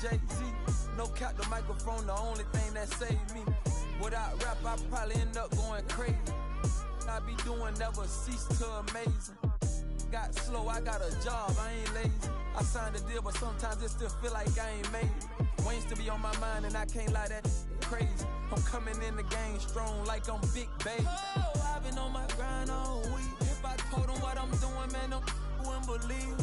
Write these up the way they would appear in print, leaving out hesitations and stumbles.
Jay-Z. No cap, the microphone, the only thing that saved me. Without rap, I probably end up going crazy. I be doing never cease to amaze 'em. Got slow, I got a job, I ain't lazy. I signed a deal, but sometimes it still feel like I ain't made it. Wayne still be on my mind, and I can't lie, that crazy. I'm coming in the game strong like I'm Big Baby. Oh, I've been on my grind all week. If I told them what I'm doing, man, them wouldn't believe.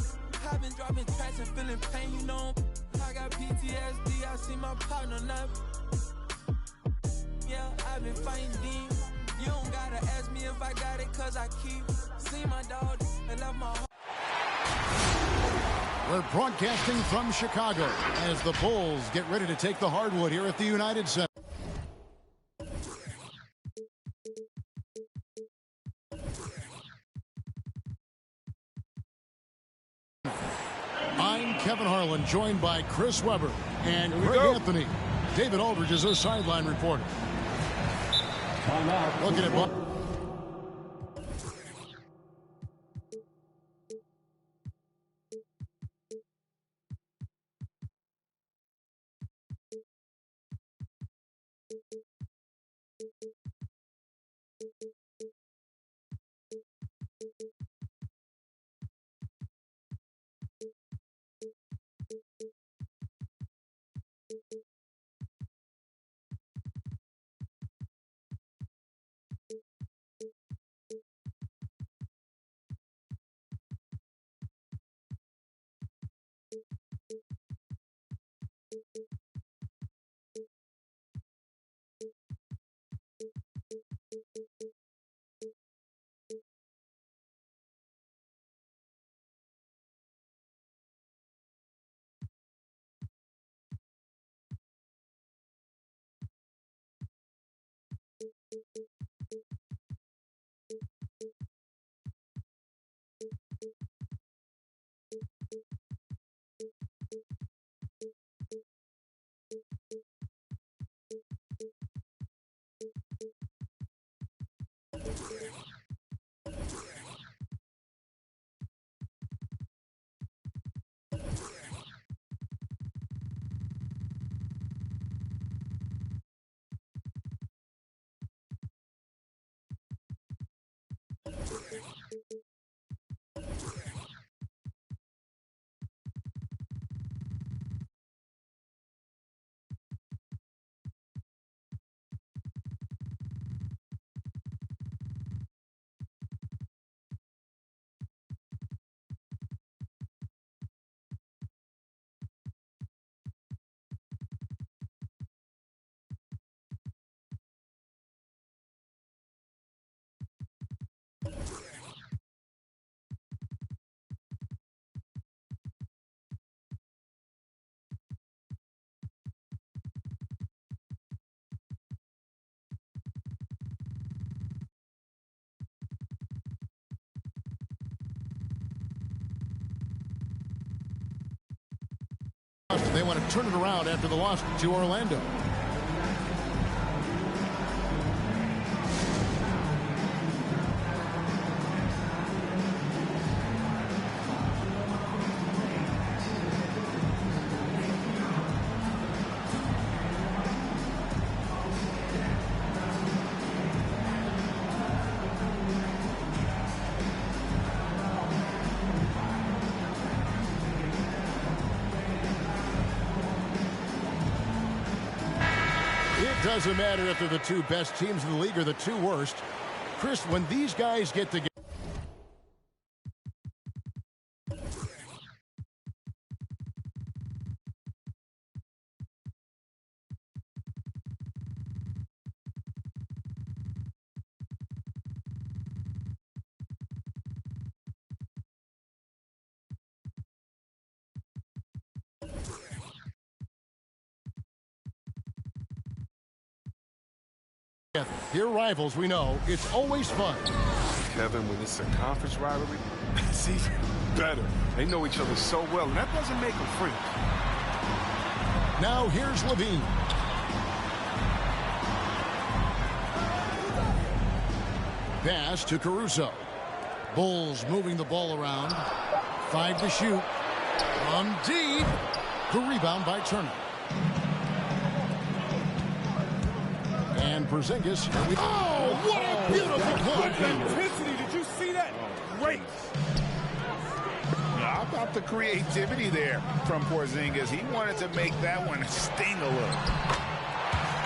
I've been dropping tracks and feeling pain, you know. I got PTSD, I see my partner now. Yeah, I've been fighting demons. You don't gotta ask me if I got it, cause I keep. See my dog and love my heart. We're broadcasting from Chicago as the Bulls get ready to take the hardwood here at the United Center. I'm Kevin Harlan, joined by Chris Webber and Greg Anthony. David Aldridge is a sideline reporter. Looking at they want to turn it around after the loss to Orlando. Doesn't matter if they're the two best teams in the league or the two worst. Chris, when these guys get together, they're rivals, we know. It's always fun. Kevin, when it's a conference rivalry, it's even better. They know each other so well, and that doesn't make them friends. Now here's Levine. Pass to Caruso. Bulls moving the ball around. 5 to shoot. From deep. The rebound by Turner. And Porzingis. Oh, what a beautiful play. Intensity, did you see that? Great. How about the creativity there from Porzingis? He wanted to make that one sting a little.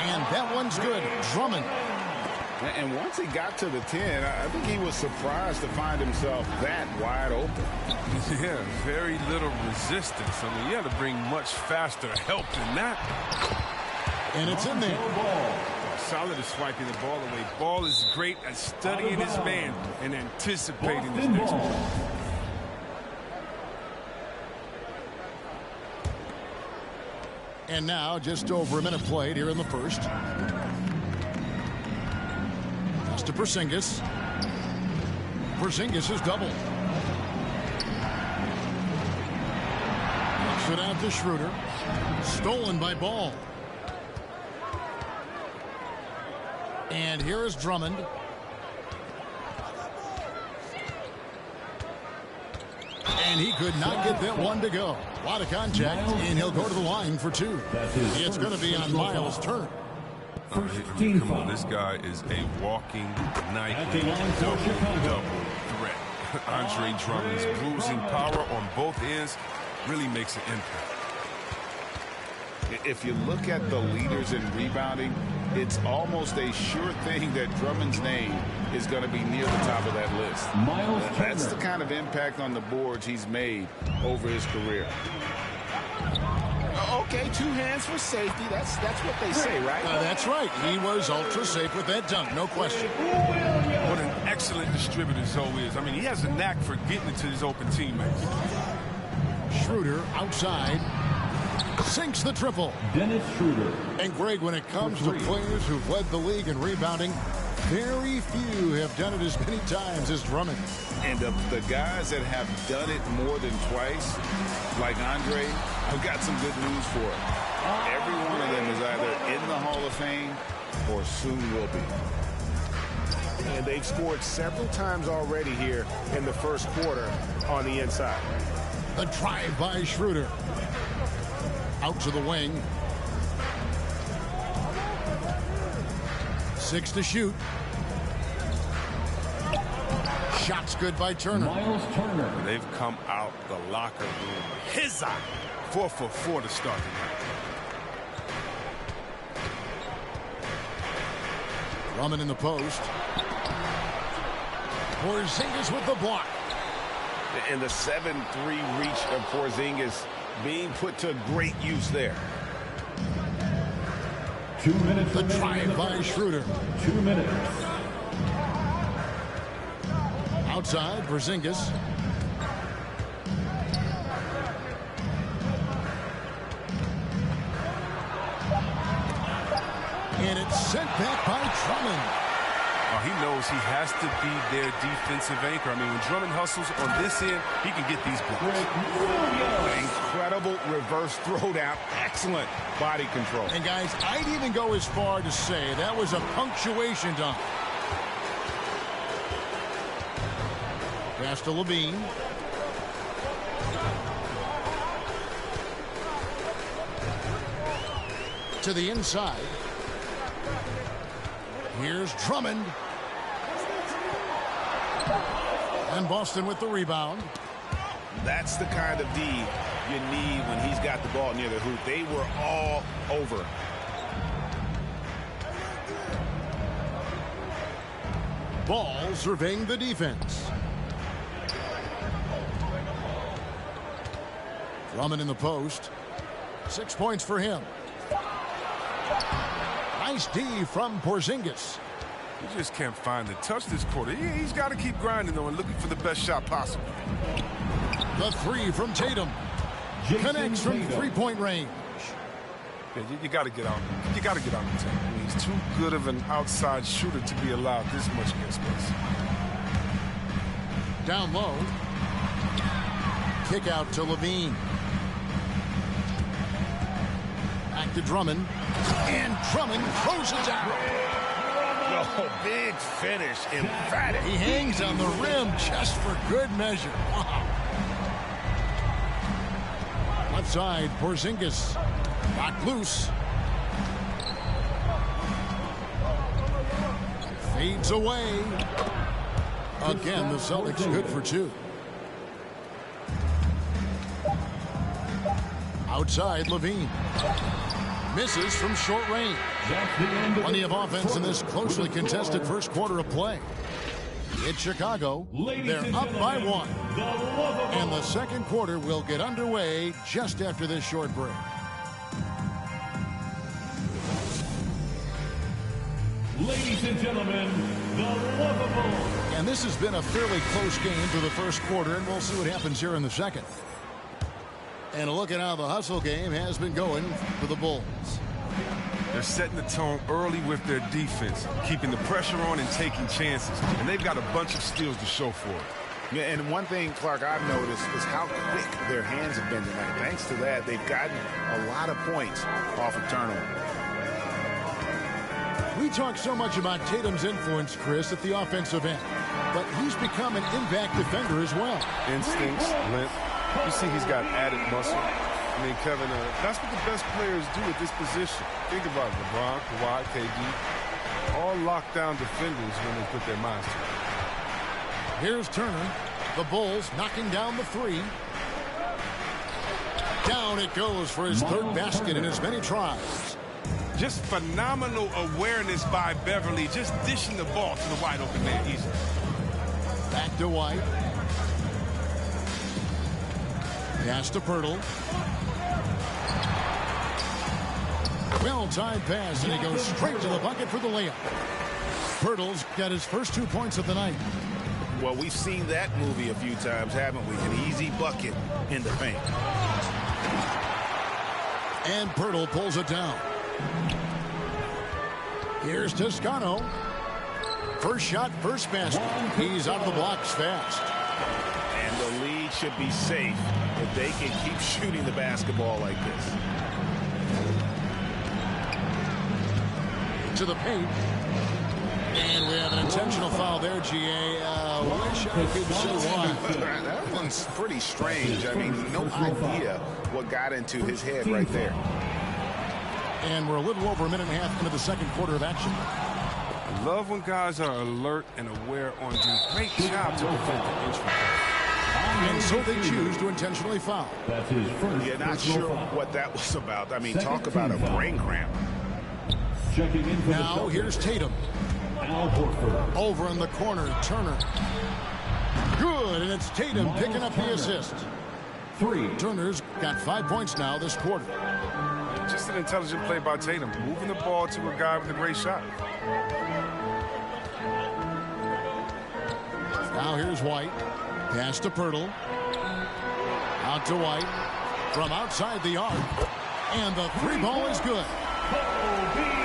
And that one's good. Drummond. And once he got to the 10, I think he was surprised to find himself that wide open. Yeah, very little resistance. I mean, you had to bring much faster help than that. And it's in there. Solid at swiping the ball away. Ball is great at studying his man and anticipating his next move. And now, just over a minute played here in the first. Pass to Porzingis. Porzingis is doubled. Kicks it out to Schroeder. Stolen by Ball. And here is Drummond. And he could not get that one to go. A lot of contact, and he'll go to the line for two. It's going to be on Miles Turner. Come on, this guy is a walking nightly double threat. Andre Drummond's bruising power on both ends really makes an impact. If you look at the leaders in rebounding, it's almost a sure thing that Drummond's name is going to be near the top of that list. That's the kind of impact on the boards he's made over his career. Okay, 2 hands for safety. That's what they say, right? That's right. He was ultra safe with that dunk, no question. What an excellent distributor Zoe is. I mean, he has a knack for getting it to his open teammates. Schroeder outside. Sinks the triple. Dennis Schroeder. And Greg, when it comes to players who've led the league in rebounding, very few have done it as many times as Drummond. And the guys that have done it more than twice, like Andre, I've got some good news for him. Every one of them is either in the Hall of Fame or soon will be. And they've scored several times already here in the first quarter on the inside. The drive by Schroeder. Out to the wing. 6 to shoot. Shot's good by Turner. Miles Turner. They've come out the locker room. His eye. 4 for 4 to start the night. Drummond in the post. Porzingis with the block. And the 7-3 reach of Porzingis being put to great use there. 2 minutes. The drive by Schroeder. 2 minutes. Outside, Porzingis. And it's sent back by Drummond. He knows he has to be their defensive anchor. I mean, when Drummond hustles on this end, he can get these blocks. Incredible reverse throwdown. Excellent body control. And guys, I'd even go as far to say that was a punctuation dunk. Pass to Levine. To the inside. Here's Drummond. And Boston with the rebound. That's the kind of D you need when he's got the ball near the hoop. They were all over. Ball surveying the defense. Drummond in the post. 6 points for him. Nice D from Porzingis. You just can't find the touch this quarter. He's got to keep grinding, though, and looking for the best shot possible. The 3 from Tatum. Connects from three-point range. Yeah, you got to get out. You got to get on the team. I mean, he's too good of an outside shooter to be allowed this much game space. Down low. Kick out to Levine. Back to Drummond. And Drummond closes out. Oh, big finish. Emphatic. He hangs on the rim just for good measure. Wow. outside. Porzingis knocked loose. Fades away. Again, the Celtics good for 2. Outside, Levine. Misses from short range. Plenty of offense in this closely contested first quarter of play. It's Chicago. They're up by 1. And the second quarter will get underway just after this short break. Ladies and gentlemen, the lovable. And this has been a fairly close game for the first quarter, and we'll see what happens here in the second. And a look at how the hustle game has been going for the Bulls. They're setting the tone early with their defense, keeping the pressure on and taking chances. And they've got a bunch of steals to show for it. Yeah, and one thing, Clark, I've noticed is how quick their hands have been tonight. Thanks to that, they've gotten a lot of points off of turnover. We talk so much about Tatum's influence, Chris, at the offensive end. But he's become an impact defender as well. Instincts, length. You see he's got added muscle. I mean, Kevin, that's what the best players do at this position. Think about it. LeBron, Kawhi, KD, all lockdown defenders when they put their minds to it. Here's Turner. The Bulls knocking down the 3. Down it goes for his 3rd basket in as many tries. Just phenomenal awareness by Beverly, just dishing the ball to the wide open man easily. Back to White. Pass to Pirtle. Well-timed pass, and he goes straight to the bucket for the layup. Pirtle's got his first 2 points of the night. Well, we've seen that movie a few times, haven't we? An easy bucket in the paint. And Pirtle pulls it down. Here's Toscano. First shot, first basket. He's out of the blocks fast. And the lead should be safe if they can keep shooting the basketball like this. To the paint. And we have an intentional foul there, GA. Wish I could see why. That one's pretty strange. I mean, no idea what got into his head right there. And we're a little over a minute and a half into the second quarter of action. I love when guys are alert and aware on doing great job to prevent the entry. And so they choose to intentionally foul. That's his first. You're not sure what that was about. I mean, talk about a brain cramp. Checking in for now here's Tatum. Al Horford. Over in the corner, Turner. Good, and it's Tatum picking up the assist. 3. Turner's got 5 points now this quarter. Just an intelligent play by Tatum, moving the ball to a guy with a great shot. Now here's White. Pass to Pirtle. Out to White. From outside the arc. And the 3 ball is good.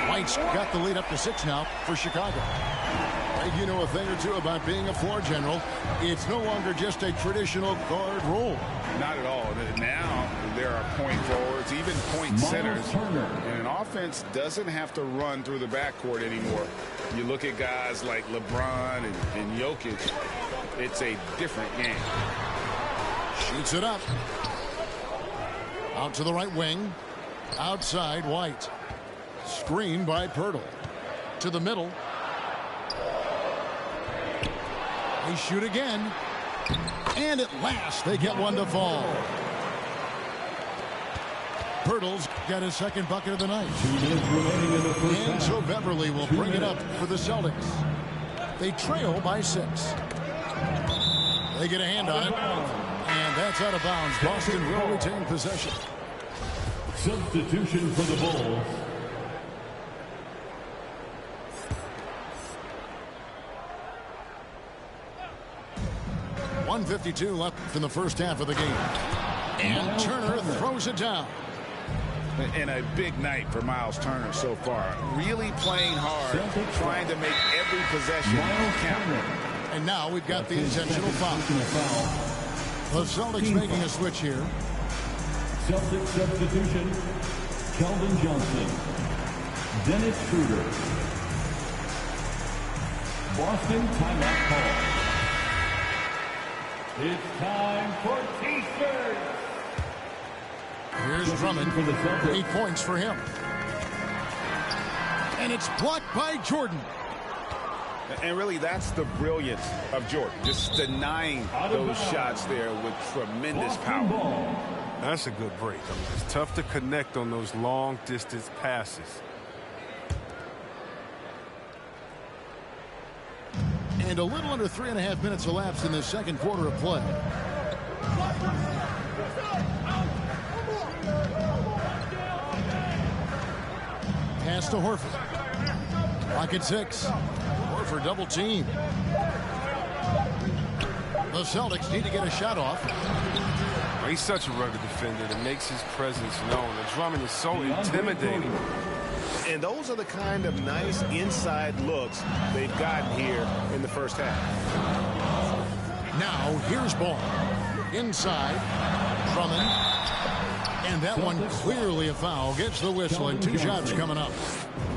White's got the lead up to 6 now for Chicago. And you know a thing or two about being a floor general. It's no longer just a traditional guard role. Not at all. Now there are point forwards, even point centers. And an offense doesn't have to run through the backcourt anymore. You look at guys like LeBron and Jokic, it's a different game. Shoots it up. Out to the right wing. Outside, White. Screen by Pirtle. To the middle. They shoot again. And at last, they get one to fall. Pirtle's got his second bucket of the night. And so Beverly will bring it up for the Celtics. They trail by 6. They get a hand on it. And that's out of bounds. Boston will retain possession. Substitution for the Bulls. .152 left in the first half of the game. And Turner throws it down. And a big night for Miles Turner so far. Really playing hard, trying to make every possession count. And now we've got the intentional foul. The Celtics making a switch here. Celtics substitution. Keldon Johnson. Dennis Schroeder. Boston timeout call. It's time for T-shirts. Here's Drummond. 8 points for him. And it's blocked by Jordan. And really, that's the brilliance of Jordan. Just denying those shots there with tremendous power. That's a good break. I mean, it's tough to connect on those long-distance passes. And a little under 3.5 minutes elapsed in the second quarter of play. Pass to Horford. Pocket 6. Horford double team. The Celtics need to get a shot off. He's such a rugged defender that makes his presence known. And Drummond is so intimidating. And those are the kind of nice inside looks they've gotten here in the first half. Now, here's ball. Inside. Drummond. And that one clearly a foul. Gets the whistle and 2 shots coming up.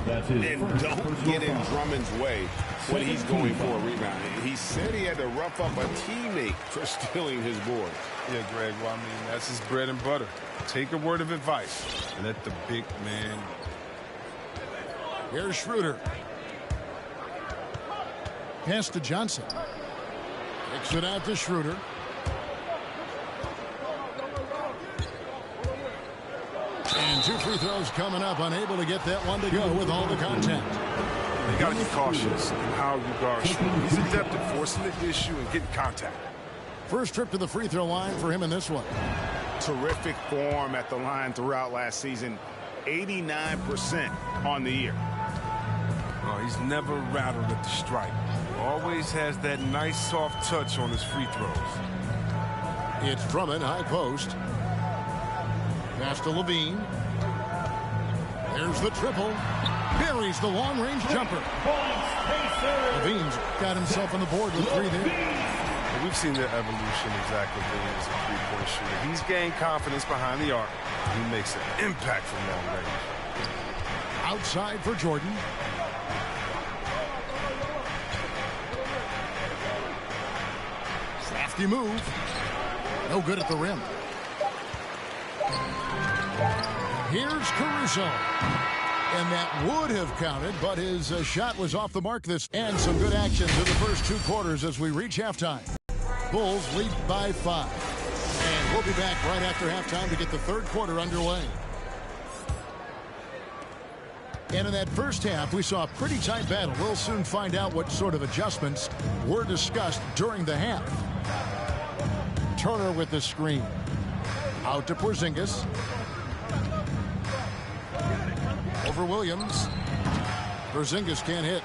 And don't get in Drummond's way when he's going for a rebound. He said he had to rough up a teammate for stealing his board. Yeah, Greg, well, I mean, that's his bread and butter. Take a word of advice and let the big man. Here's Schroeder. Pass to Johnson. Kicks it out to Schroeder. And 2 free throws coming up. Unable to get that one to go with all the contact. You got to be cautious in how you guard Schroeder. He's adept at forcing the issue and getting contact. First trip to the free throw line for him in this one. Terrific form at the line throughout last season. 89% on the year. Oh, he's never rattled at the stripe. Always has that nice soft touch on his free throws. It's Drummond, high post. Pass to Levine. There's the triple. Buries the long-range jumper. Levine's got himself on the board with 3 there. We've seen the evolution of Zach Levine as a three-point shooter. He's gained confidence behind the arc. He makes an impact from long range. Outside for Jordan. Crafty move. No good at the rim. Here's Caruso. And that would have counted, but his shot was off the mark this. And some good action to the first 2 quarters as we reach halftime. Bulls lead by 5. And we'll be back right after halftime to get the third quarter underway. And in that first half, we saw a pretty tight battle. We'll soon find out what sort of adjustments were discussed during the half. Turner with the screen. Out to Porzingis. Over Williams. Porzingis can't hit.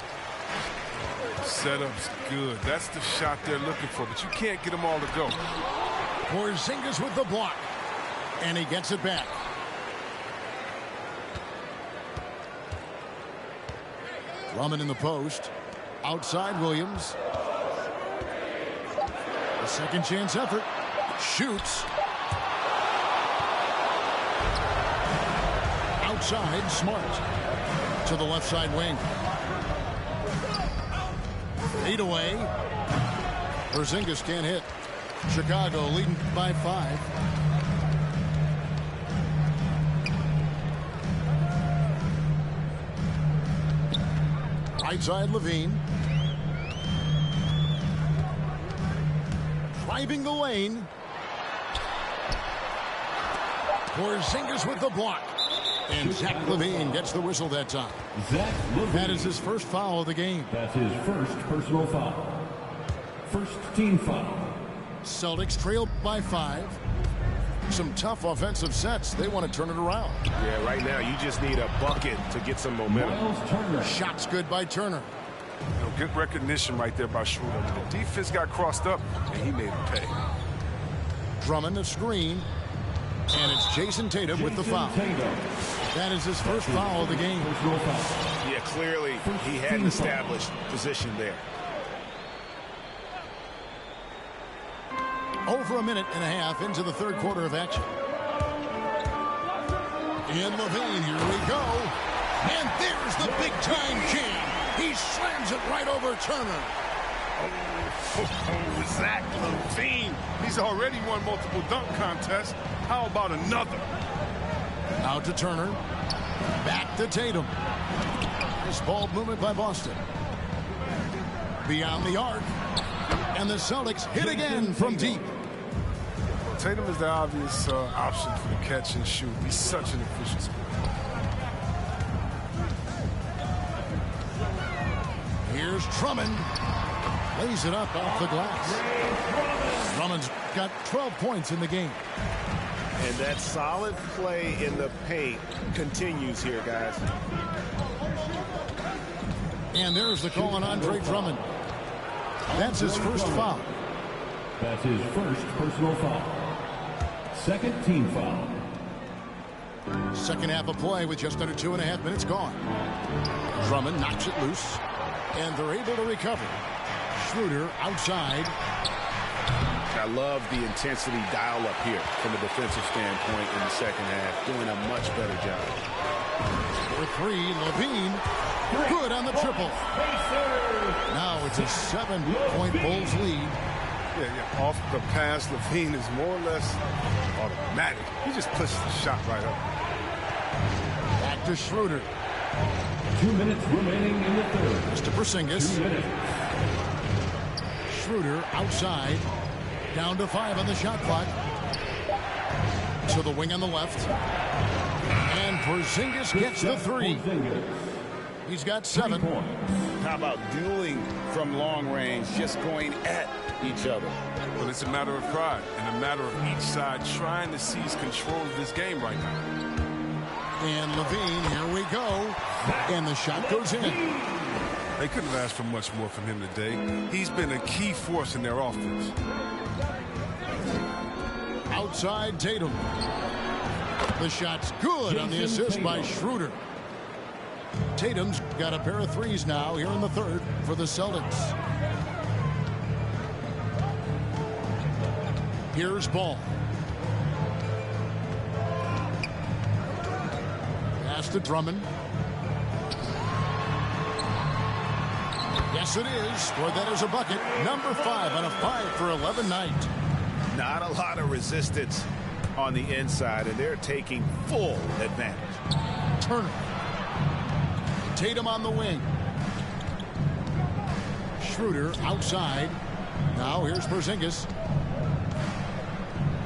Setup's good. That's the shot they're looking for, but you can't get them all to go. Porzingis with the block. And he gets it back. Drummond in the post. Outside Williams. A second chance effort. Shoots. Outside, Smart. To the left side wing. Fade away. Porzingis can't hit. Chicago leading by 5. Right side Levine. Driving the lane. Porzingis with the block. And Zach Levine gets the whistle that time. Zach Levine. That is his first foul of the game. That's his first personal foul. First team foul. Celtics trail by 5. Some tough offensive sets. They want to turn it around. Yeah, right now you just need a bucket to get some momentum. Miles Turner. Shots good by Turner. You know, good recognition right there by Schroeder. The defense got crossed up, and he made him pay. Drummond the screen. And it's Jason Tatum with the foul. That is his first foul of the game. Yeah, clearly he had an established position there. Over a minute and a half into the third quarter of action. In Levine, here we go. And there's the big-time jam. He slams it right over Turner. Oh, Zach LaVine. He's already won multiple dunk contests. How about another? Out to Turner. Back to Tatum. This ball movement by Boston. Beyond the arc. And the Celtics hit again from deep. Tatum is the obvious option for the catch and shoot. He's such an efficient scorer. Here's Drummond. Lays it up off the glass. Drummond's got 12 points in the game. And that solid play in the paint continues here, guys. And there's the call on Andre Drummond. That's his first foul. That's his first personal foul. Second team foul. Second half of play with just under 2.5 minutes gone. Drummond knocks it loose. And they're able to recover. Schroeder outside. I love the intensity dial up here from a defensive standpoint in the second half. Doing a much better job. For three, LaVine. Good on the triple. Now it's a 7-point Bulls lead. Yeah. Off the pass, LaVine is more or less automatic. He just pushes the shot right up. Back to Schroeder. 2 minutes remaining in the third. Mr. Porzingis. 2 minutes. Schroeder outside. Down to 5 on the shot clock. To the wing on the left. And Porzingis gets the 3. He's got 7. How about dueling from long range, just going at each other? But it's a matter of pride and a matter of each side trying to seize control of this game right now. And LaVine, here we go. And the shot goes in. They couldn't have asked for much more from him today. He's been a key force in their offense. Outside Tatum. The shot's good on the assist by Schroeder. Tatum's got a pair of threes now here in the third for the Celtics. Here's Ball. Pass to Drummond. Yes, it is. For that is a bucket. Number 5 on a 5-for-11 night. Not a lot of resistance on the inside, and they're taking full advantage. Turner. Tatum on the wing. Schroeder outside. Now here's Porzingis.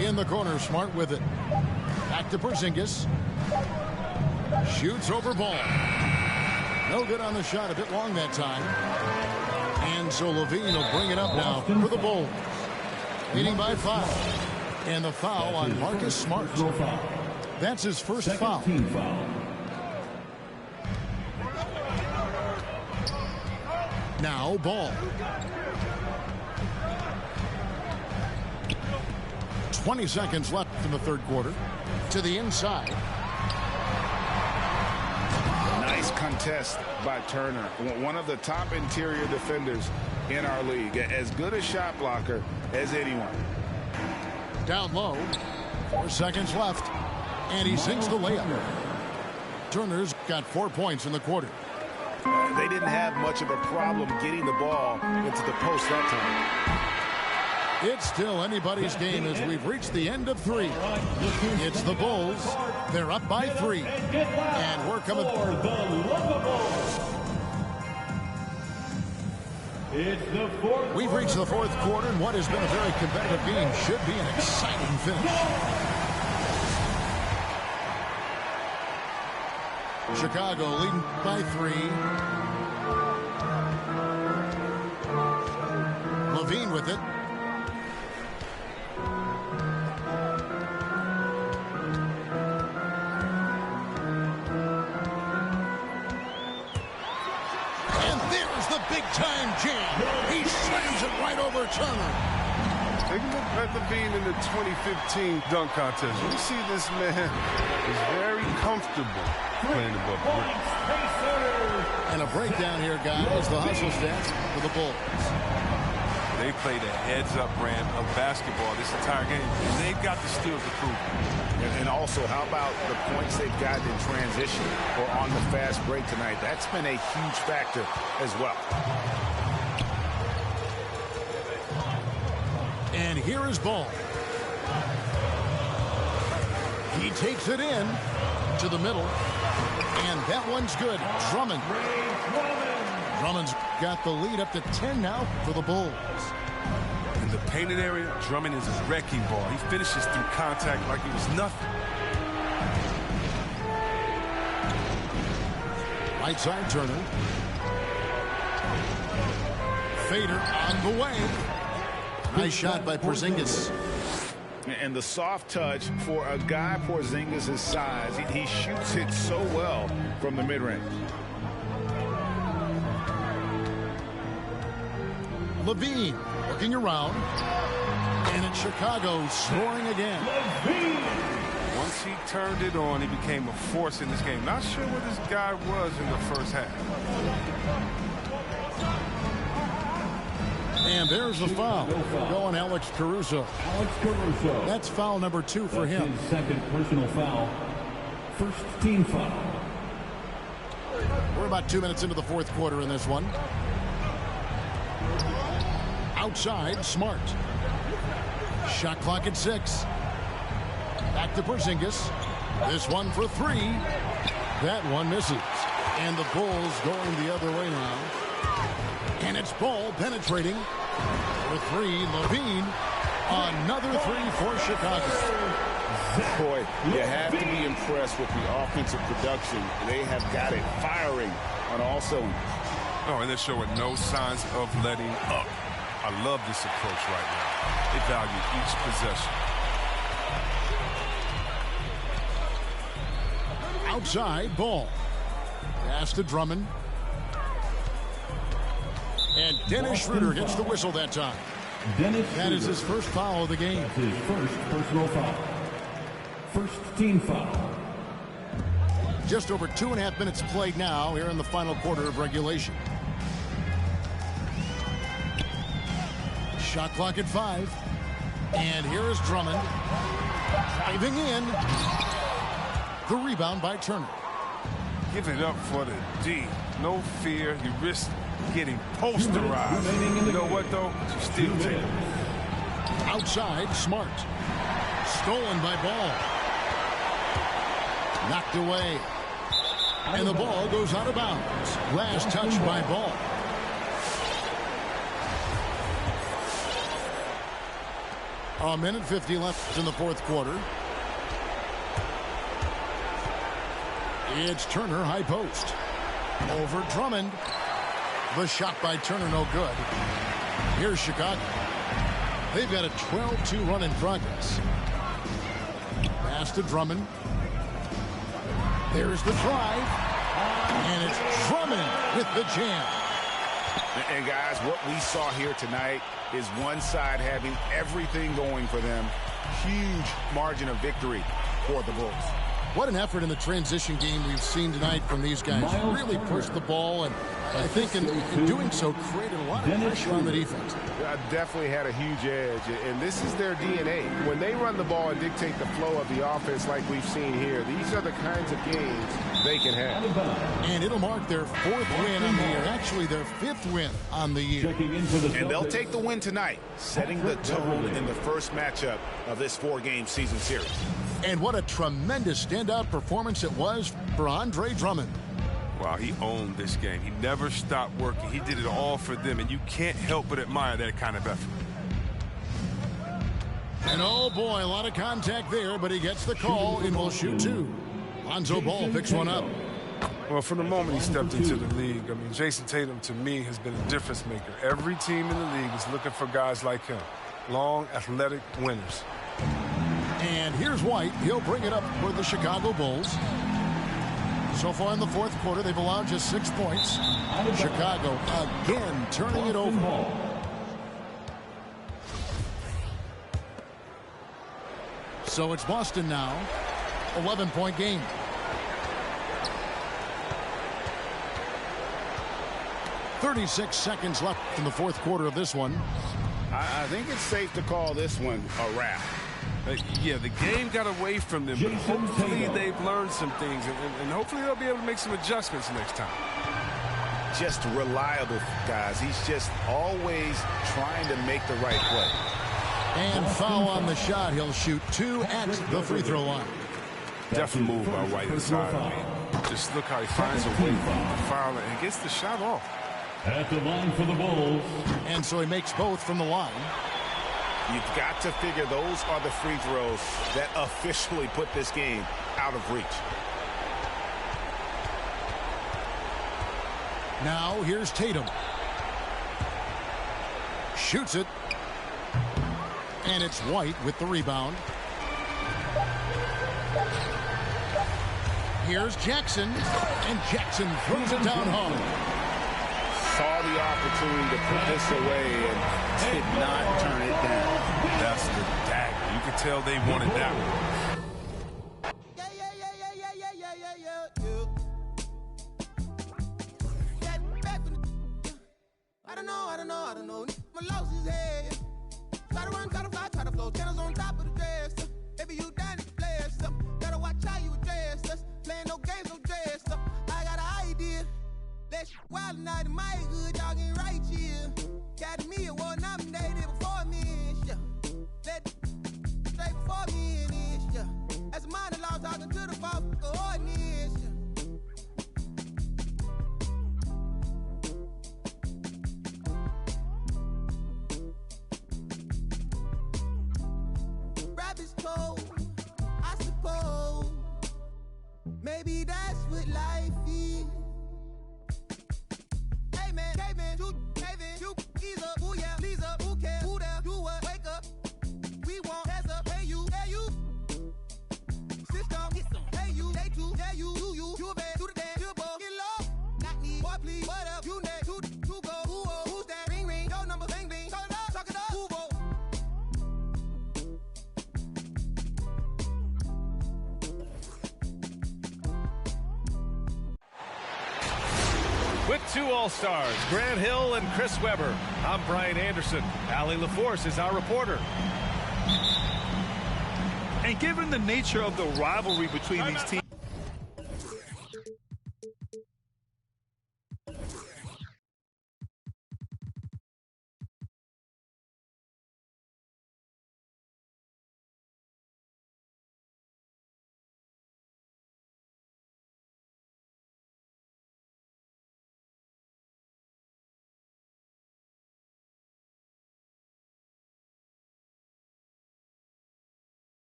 In the corner, Smart with it. Back to Porzingis. Shoots over Ball. No good on the shot, a bit long that time. And so LaVine will bring it up now for the Bulls. Leading by 5. And the foul on Marcus Smart. That's his first foul. Team foul. Now Ball. 20 seconds left in the third quarter. To the inside. Nice contest by Turner. One of the top interior defenders in our league. As good a shot blocker as anyone. Down low. 4 seconds left. And he sinks the layup. Turner's got 4 points in the quarter. They didn't have much of a problem getting the ball into the post that time. It's still anybody's game as we've reached the end of 3. It's the Bulls. They're up by 3. And we're coming. We've reached the fourth quarter, and what has been a very competitive game should be an exciting finish. Chicago leading by 3. LaVine with it. And there's the big-time jam. He slams it right over Turner. Take a look at LaVine in the 2015 dunk contest. You see this man is very comfortable playing above the rim. And a breakdown here, guys. The hustle stats for the Bulls. They played a heads-up brand of basketball this entire game, and they've got the steals to prove it. And also, how about the points they've gotten in transition or on the fast break tonight? That's been a huge factor as well. And here is ball. He takes it in to the middle. And that one's good. Drummond. Drummond's got the lead up to 10 now for the Bulls. In the painted area, Drummond is a wrecking ball. He finishes through contact like it was nothing. Right side, Turner. Fader on the way. Nice shot by Porzingis. And the soft touch for a guy Porzingis' size. He shoots it so well from the mid-range. Levine looking around. And it's Chicago scoring again. Once he turned it on, he became a force in this game. Not sure where this guy was in the first half. And there's a foul. Going Alex Caruso. That's foul number 2 for him. His second personal foul. First team foul. We're about 2 minutes into the fourth quarter in this one. Outside, Smart. Shot clock at 6. Back to Porzingis. This one for 3. That one misses. And the Bulls going the other way now. And it's Ball penetrating. For 3, Levine. Another 3 for Chicago. Boy, you have to be impressed with the offensive production. They have got it firing on all cylinders. Oh, and they're showing no signs of letting up. I love this approach right now. They value each possession. Outside, Ball. Pass to Drummond. And Dennis Schroeder gets the whistle that time. That is his first foul of the game. That's his first personal foul. First team foul. Just over 2.5 minutes played now here in the final quarter of regulation. Shot clock at 5. And here is Drummond. Driving in. The rebound by Turner. Give it up for the D. No fear. You risk getting posterized. You know what, though? You still take it. Outside, Smart. Stolen by Ball. Knocked away. And the ball goes out of bounds. Last touch by Ball. A minute 50 left in the fourth quarter. It's Turner, high post. Over Drummond. The shot by Turner, no good. Here's Chicago. They've got a 12-2 run in progress. Pass to Drummond. There's the drive. And it's Drummond with the jam. And guys, what we saw here tonight is one side having everything going for them. Huge margin of victory for the Bulls. What an effort in the transition game we've seen tonight from these guys. Really pushed the ball, and I think in doing so created a lot of pressure on the defense. Definitely had a huge edge, and this is their DNA. When they run the ball and dictate the flow of the offense like we've seen here, these are the kinds of games they can have. And it'll mark their 4th win on the year. Actually, their 5th win on the year. And they'll take the win tonight, setting the tone in the first matchup of this 4-game season series. And what a tremendous standout performance it was for Andre Drummond. Wow, he owned this game. He never stopped working. He did it all for them, and you can't help but admire that kind of effort. And oh boy, a lot of contact there, but he gets the call and will shoot 2. Lonzo Ball picks one up. Well, from the moment he stepped into the league, I mean, Jason Tatum, to me, has been a difference maker. Every team in the league is looking for guys like him. Long, athletic winners. And here's White. He'll bring it up for the Chicago Bulls. So far in the fourth quarter, they've allowed just 6 points. Chicago again turning it over. So it's Boston now. 11-point game. .36 seconds left in the fourth quarter of this one. I think it's safe to call this one a wrap. Yeah, the game got away from them, but hopefully they've learned some things, and hopefully they'll be able to make some adjustments next time. Just reliable, guys. He's just always trying to make the right play. And foul on the shot. He'll shoot 2 at the free throw line. Definitely move by White inside. I mean, just look how he finds a way to foul and gets the shot off. At the line for the Bulls. And so he makes both from the line. You've got to figure those are the free throws that officially put this game out of reach. Now here's Tatum. Shoots it. And it's White with the rebound. Here's Jackson. And Jackson throws it down home. Saw the opportunity to put this away and did not turn it down. That's the dagger. You can tell they wanted that one. I don't know. My loss is head. Try to run, try to fly, try to flow. Channels on top of the dress. Maybe you down to play stuff. Gotta watch how you address us. Playing no games, no dress up. I got an idea. Let's wild night in my hood, y'all getting right here. Academy Award nominated before me, yeah. Let straight before me in this, yeah. As a minor law talking to the false ordinance, yeah. Rabbit's cold, I suppose. Maybe that's what life is. Hey man, you ease up, ooh yeah, please up, who cares, who there, do what, wake up. We want hands up, hey you, system, get some, hey you, day two, yeah you, do you bad, do the dance, you ball, get low, not me, boy please, what up, you next, two go, who's that, ring, your number, bang, talk it up, who go. With 2 All-Stars, Grant Hill and Chris Webber. I'm Brian Anderson. Allie LaForce is our reporter. And given the nature of the rivalry between these teams,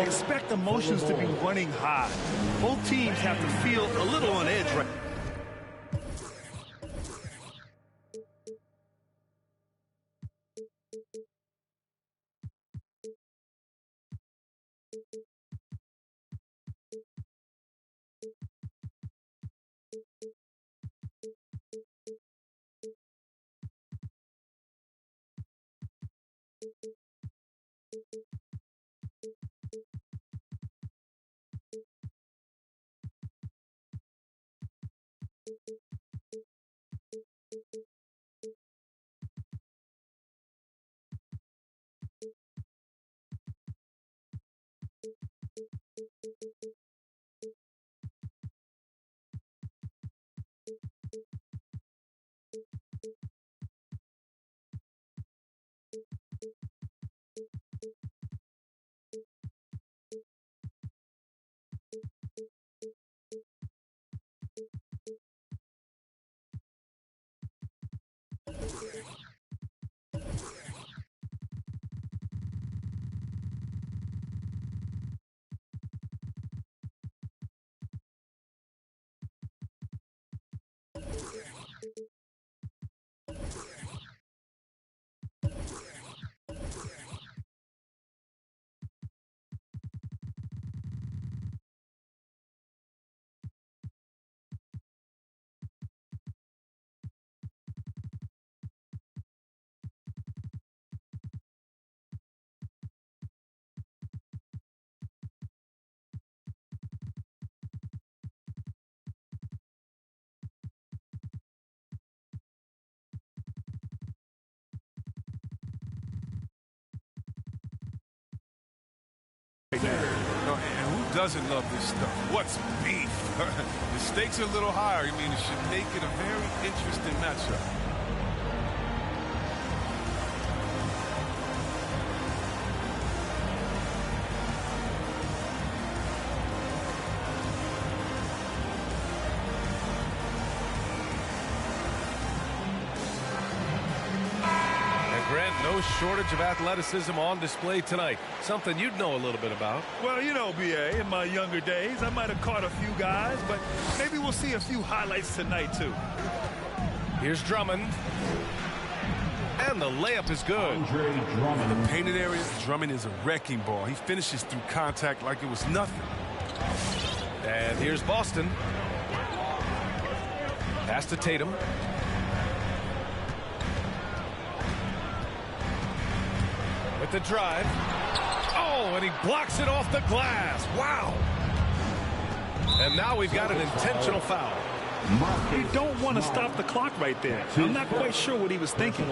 expect emotions to be running high. Both teams have to feel a little on edge right now. doesn't love this stuff? What's beef? The stakes are a little higher. I mean, it should make it a very interesting matchup. No shortage of athleticism on display tonight. Something you'd know a little bit about. Well, you know, B.A., in my younger days, I might have caught a few guys, but maybe we'll see a few highlights tonight, too. Here's Drummond. And the layup is good. In the painted area, Drummond is a wrecking ball. He finishes through contact like it was nothing. And here's Boston. Pass to Tatum. With the drive. Oh, and he blocks it off the glass. Wow. And now we've got an intentional foul. You don't want to stop the clock right there. I'm not quite sure what he was thinking.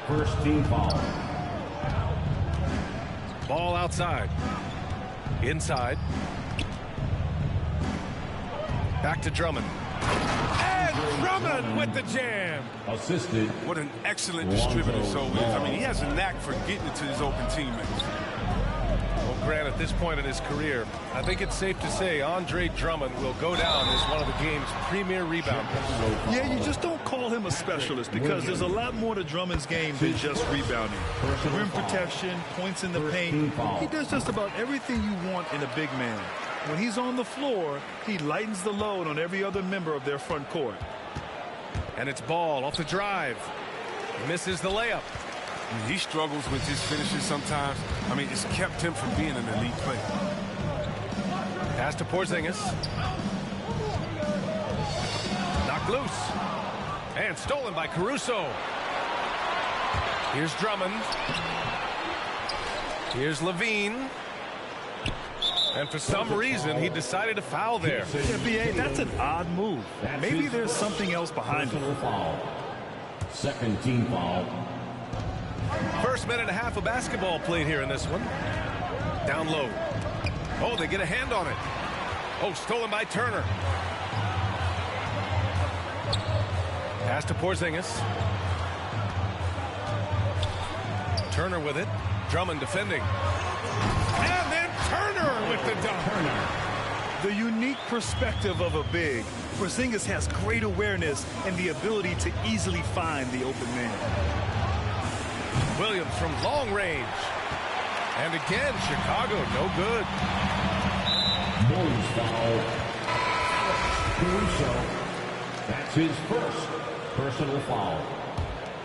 First team foul. Ball outside. Inside. Back to Drummond. And Drummond with the jam. Assisted. What an excellent distributor So is. I mean, he has a knack for getting it to his open teammates. Well, Grant, at this point in his career, I think it's safe to say Andre Drummond will go down as one of the game's premier rebounders. Yeah, you just don't call him a specialist because there's a lot more to Drummond's game than just rebounding. Rim protection, points in the paint. He does just about everything you want in a big man. When he's on the floor, he lightens the load on every other member of their front court. And it's Ball off the drive. He misses the layup. He struggles with his finishes sometimes. I mean, it's kept him from being an elite player. Pass to Porzingis. Knocked loose. And stolen by Caruso. Here's Drummond. Here's Levine. And for some reason, he decided to foul there. Yeah, B.A., that's an odd move. Maybe there's something else behind it. Second team foul. First minute and a half of basketball played here in this one. Down low. Oh, they get a hand on it. Oh, stolen by Turner. Pass to Porzingis. Turner with it. Drummond defending. And then Turner with the dunk. The unique perspective of a big. Porzingis has great awareness and the ability to easily find the open man. Williams from long range. And again, Chicago, no good. Bulls foul. Caruso. That's his first personal foul.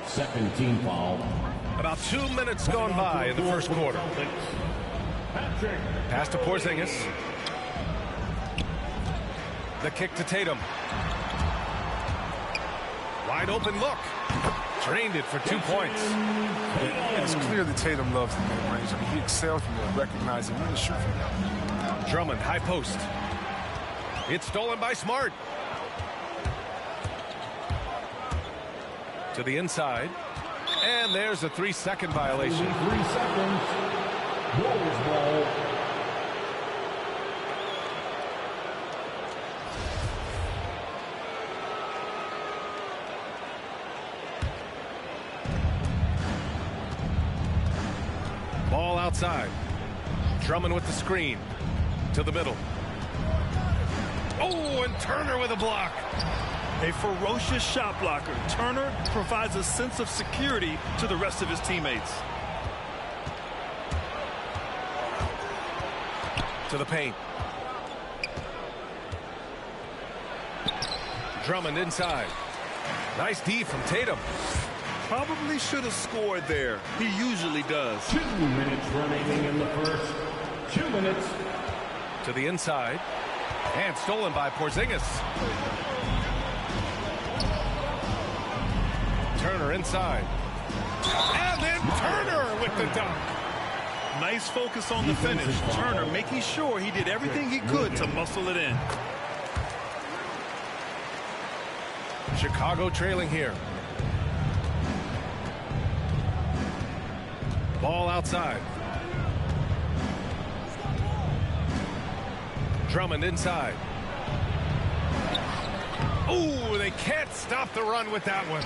Second team foul. About 2 minutes gone by in the first quarter. Pass to Porzingis. The kick to Tatum. Wide open look. Drained it for 2 points. It's clear that Tatum loves the mid-range. I mean, he excels from there, recognizing when to shoot from there. Drummond, high post. It's stolen by Smart. To the inside. And there's a 3-second violation. 3 seconds. Bulls ball. Ball outside. Drummond with the screen. To the middle. Oh, and Turner with a block. A ferocious shot blocker, Turner provides a sense of security to the rest of his teammates. To the paint. Drummond inside. Nice D from Tatum. Probably should have scored there. He usually does. 2 minutes remaining in the first. 2 minutes. To the inside. And stolen by Porzingis. Turner inside. And then Turner with the dunk. Nice focus on the finish. Turner making sure he did everything he could to muscle it in. Chicago trailing here. Ball outside. Drummond inside. Ooh, they can't stop the run with that one.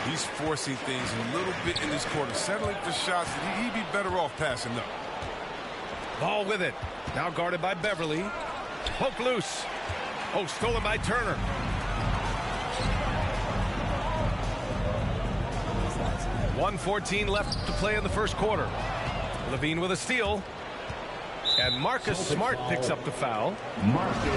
He's forcing things a little bit in this quarter, settling for shots that he'd be better off passing up. Ball with it. Now guarded by Beverly. Poke loose. Oh, stolen by Turner. .114 left to play in the first quarter. Levine with a steal. And Marcus Smart picks up the foul.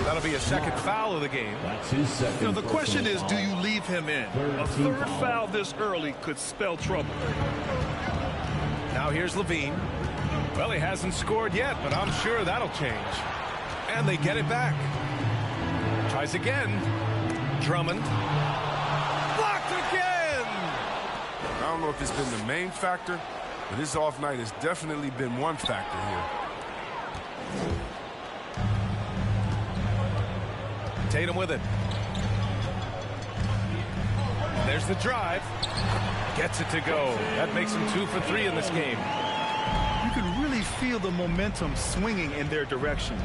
That'll be a second foul of the game. That's his second. You know, the question is, do you leave him in? A third foul this early could spell trouble. Now here's Levine. Well, he hasn't scored yet, but I'm sure that'll change. And they get it back. Tries again. Drummond. Blocked again! I don't know if it's been the main factor, but his off night has definitely been one factor here. Tatum with it. There's the drive. Gets it to go. That makes him 2 for 3 in this game. You can really feel the momentum swinging in their direction.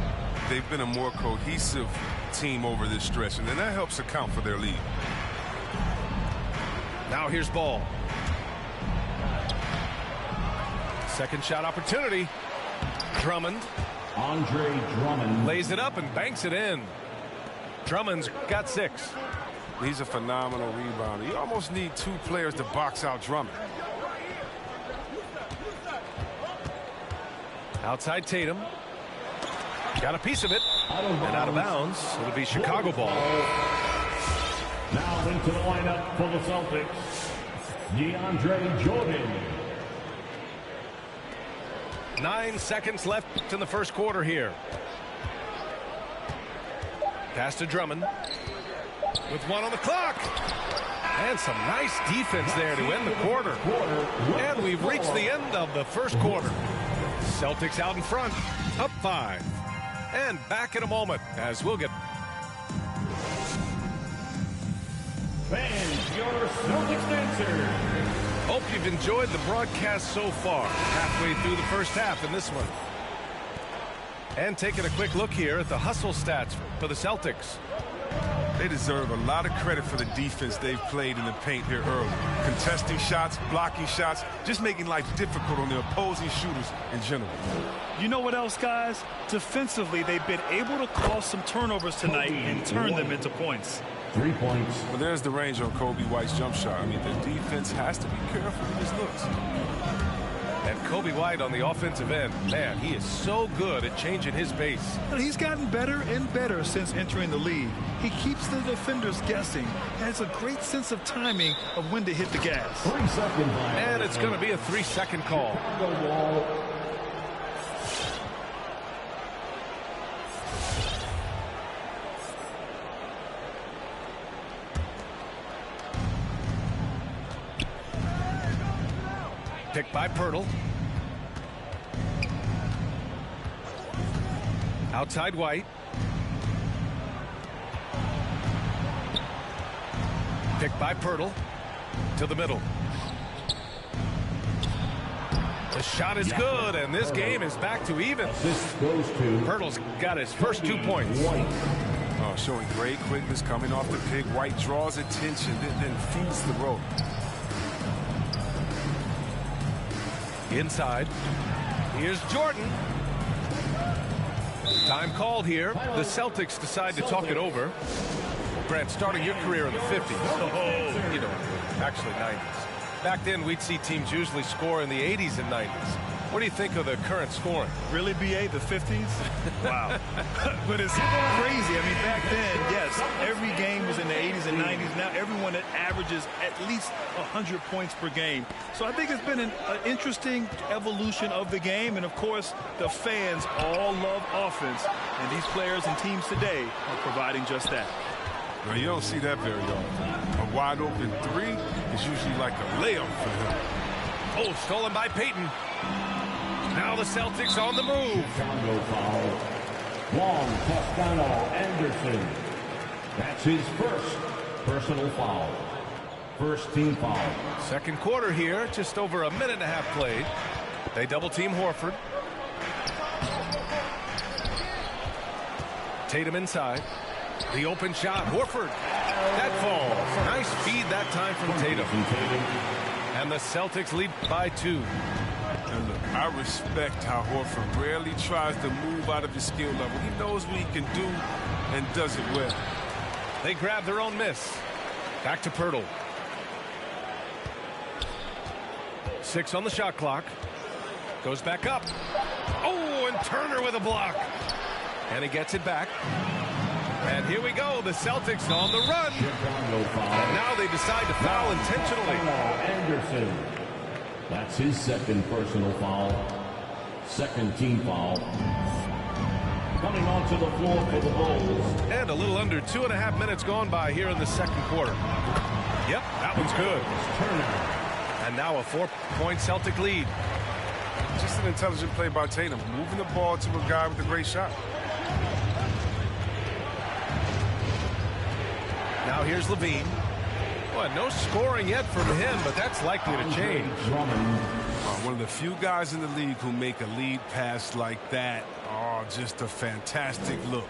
They've been a more cohesive team over this stretch, and then that helps account for their lead. Now here's Ball. Second shot opportunity. Drummond. Andre Drummond Lays it up and banks it in. Drummond's got 6. He's a phenomenal rebounder. You almost need 2 players to box out Drummond. Outside Tatum. Got a piece of it. And out of bounds. It'll be Chicago ball. now into the lineup for the Celtics, DeAndre Jordan. 9 seconds left in the first quarter here. Pass to Drummond. With 1 on the clock. And some nice defense there to end the quarter. And we've reached the end of the first quarter. Celtics out in front, up 5. And back in a moment as we'll get... Fans, your Celtics answer. Hope you've enjoyed the broadcast so far. Halfway through the first half in this one. And taking a quick look here at the hustle stats for the Celtics. They deserve a lot of credit for the defense they've played in the paint here early. Contesting shots, blocking shots, just making life difficult on the opposing shooters in general. You know what else, guys? Defensively, they've been able to cause some turnovers tonight and turn them into points. 3 points. Well, there's the range on Kobe White's jump shot. I mean, the defense has to be careful with his looks. And Kobe White on the offensive end, man, he is so good at changing his base. And he's gotten better and better since entering the league. He keeps the defenders guessing, has a great sense of timing of when to hit the gas. 3 seconds. And it's going to be a 3-second call. Picked by Pirtle. Outside White. Picked by Pirtle. To the middle. The shot is good, and this game is back to even. This goes to Pirtle's got his first 2 points. Oh, showing great quickness coming off the pick. White draws attention, then feeds the rope. Inside. Here's Jordan. Time called here. The Celtics decide to talk it over. Brent, starting your career in the 50s. Oh, you know, actually 90s. Back then, we'd see teams usually score in the 80s and 90s. What do you think of the current scoring? Really, BA, the 50s? Wow. But it's crazy. I mean, back then, yes, every game was in the 80s and 90s. Now everyone that averages at least 100 points per game. So I think it's been an interesting evolution of the game. And, of course, the fans all love offense. And these players and teams today are providing just that. Now, you don't see that very often. A wide open 3 is usually like a layup for him. Oh, stolen by Payton. Now the Celtics on the move. Chicago foul. Long, Toscano, Anderson. That's his first personal foul. First team foul. Second quarter here, just over a minute and a half played. They double team Horford. Tatum inside. The open shot. Horford. That falls. Nice feed that time from Tatum. And the Celtics lead by 2. And look, I respect how Horford rarely tries to move out of his skill level. He knows what he can do and does it well. They grab their own miss. Back to Pirtle. 6 on the shot clock. Goes back up. Oh, and Turner with a block. And he gets it back. And here we go. The Celtics on the run. And now they decide to foul intentionally. Anderson. That's his second personal foul. Second team foul. Coming onto the floor for the Bulls. And a little under 2.5 minutes gone by here in the second quarter. Yep, that one's good. And now a 4-point Celtic lead. Just an intelligent play by Tatum, moving the ball to a guy with a great shot. Now here's Levine. Well, no scoring yet from him, but that's likely to change. One of the few guys in the league who make a lead pass like that. Oh, just a fantastic look.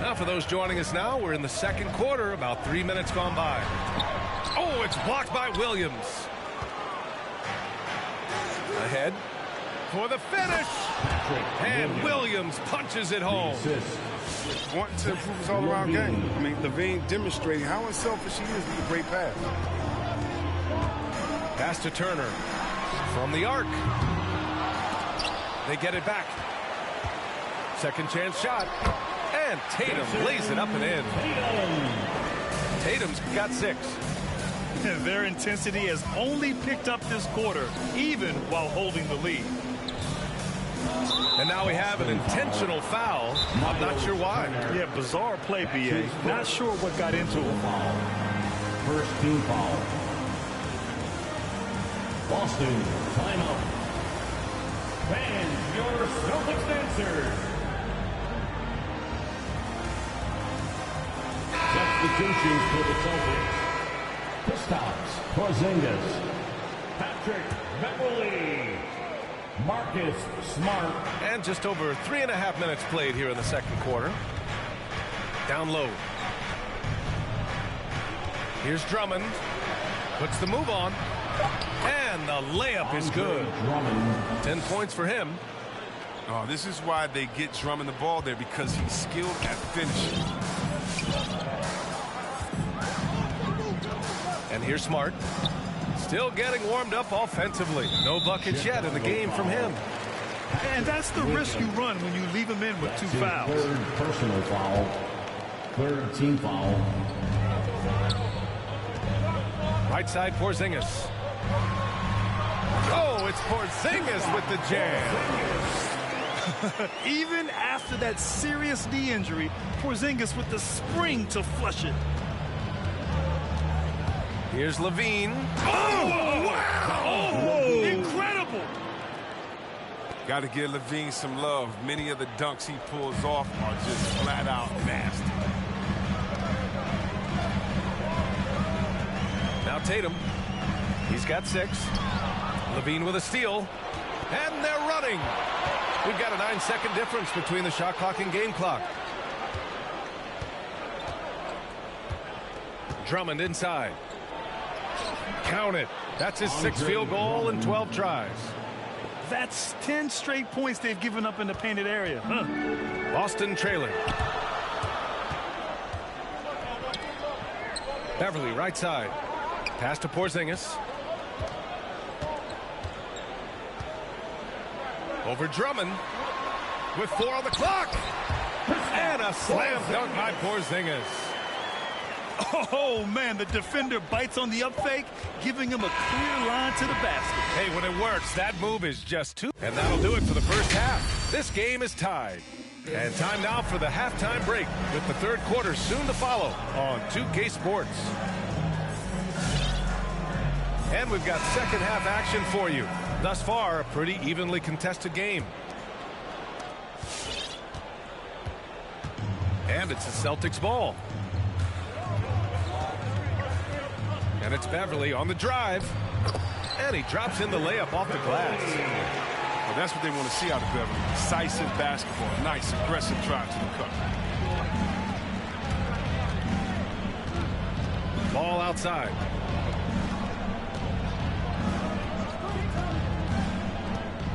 Now for those joining us now, we're in the second quarter, about 3 minutes gone by. Oh, it's blocked by Williams. Ahead for the finish. And Williams punches it home. Wanting to improve his all-around game. I mean, Levine demonstrating how unselfish he is with a great pass. Pass to Turner. From the arc. They get it back. Second chance shot. And Tatum lays it up and in. Tatum's got 6. Their intensity has only picked up this quarter, even while holding the lead. And now we have an intentional foul. I'm not sure why. Yeah, bizarre play, B.A. Not sure what got into him. First team foul. Boston, timeout. Fans, your Celtics answer. Substitutions for the Celtics. Kristaps Porzingis. Patrick Beverley. Marcus Smart. And just over 3.5 minutes played here in the second quarter. Down low. Here's Drummond. Puts the move on. And the layup is good. 10 points for him. Oh, this is why they get Drummond the ball there, because he's skilled at finishing. And here's Smart. Still getting warmed up offensively. No buckets yet in the game from him. And that's the risk you run when you leave him in with 2 fouls. Third personal foul. Third team foul. Right side, Porzingis. Oh, it's Porzingis with the jam. Even after that serious knee injury, Porzingis with the spring to flush it. Here's Levine. Oh, wow! Oh, incredible! Got to give Levine some love. Many of the dunks he pulls off are just flat out nasty. Now Tatum. He's got 6. Levine with a steal. And they're running. We've got a 9-second difference between the shot clock and game clock. Drummond inside. Count it. That's his 6th field goal in 12 tries. That's 10 straight points they've given up in the painted area. Boston trailing. Beverly right side. Pass to Porzingis. Over Drummond with 4 on the clock. And a slam dunk by Porzingis. Oh, man, the defender bites on the up fake, giving him a clear line to the basket. Hey, when it works, that move is just too. And that'll do it for the first half. This game is tied. And time now for the halftime break, with the third quarter soon to follow on 2K Sports. And we've got second half action for you. Thus far, a pretty evenly contested game. And it's the Celtics ball. And it's Beverly on the drive. And he drops in the layup off the glass. Well, that's what they want to see out of Beverly. Decisive basketball. Nice, aggressive drive to the cup. Ball outside.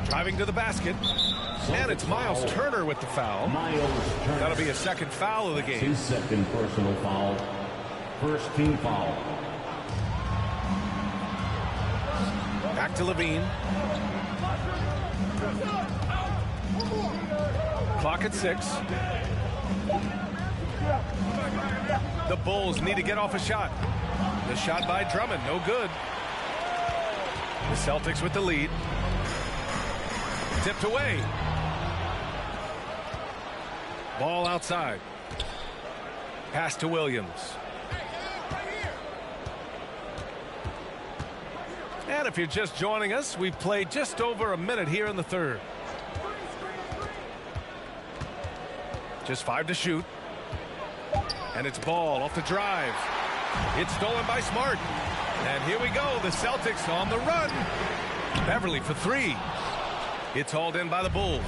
Driving to the basket. And it's Miles Turner with the foul. That'll be a second foul of the game. His second personal foul. First team foul. Back to Levine. Clock at 6. The Bulls need to get off a shot. The shot by Drummond, no good. The Celtics with the lead. Tipped away. Ball outside. Pass to Williams. And if you're just joining us, we've played just over a minute here in the third. Just 5 to shoot. And it's Ball off the drive. It's stolen by Smart. And here we go. The Celtics on the run. Beverly for 3. It's hauled in by the Bulls.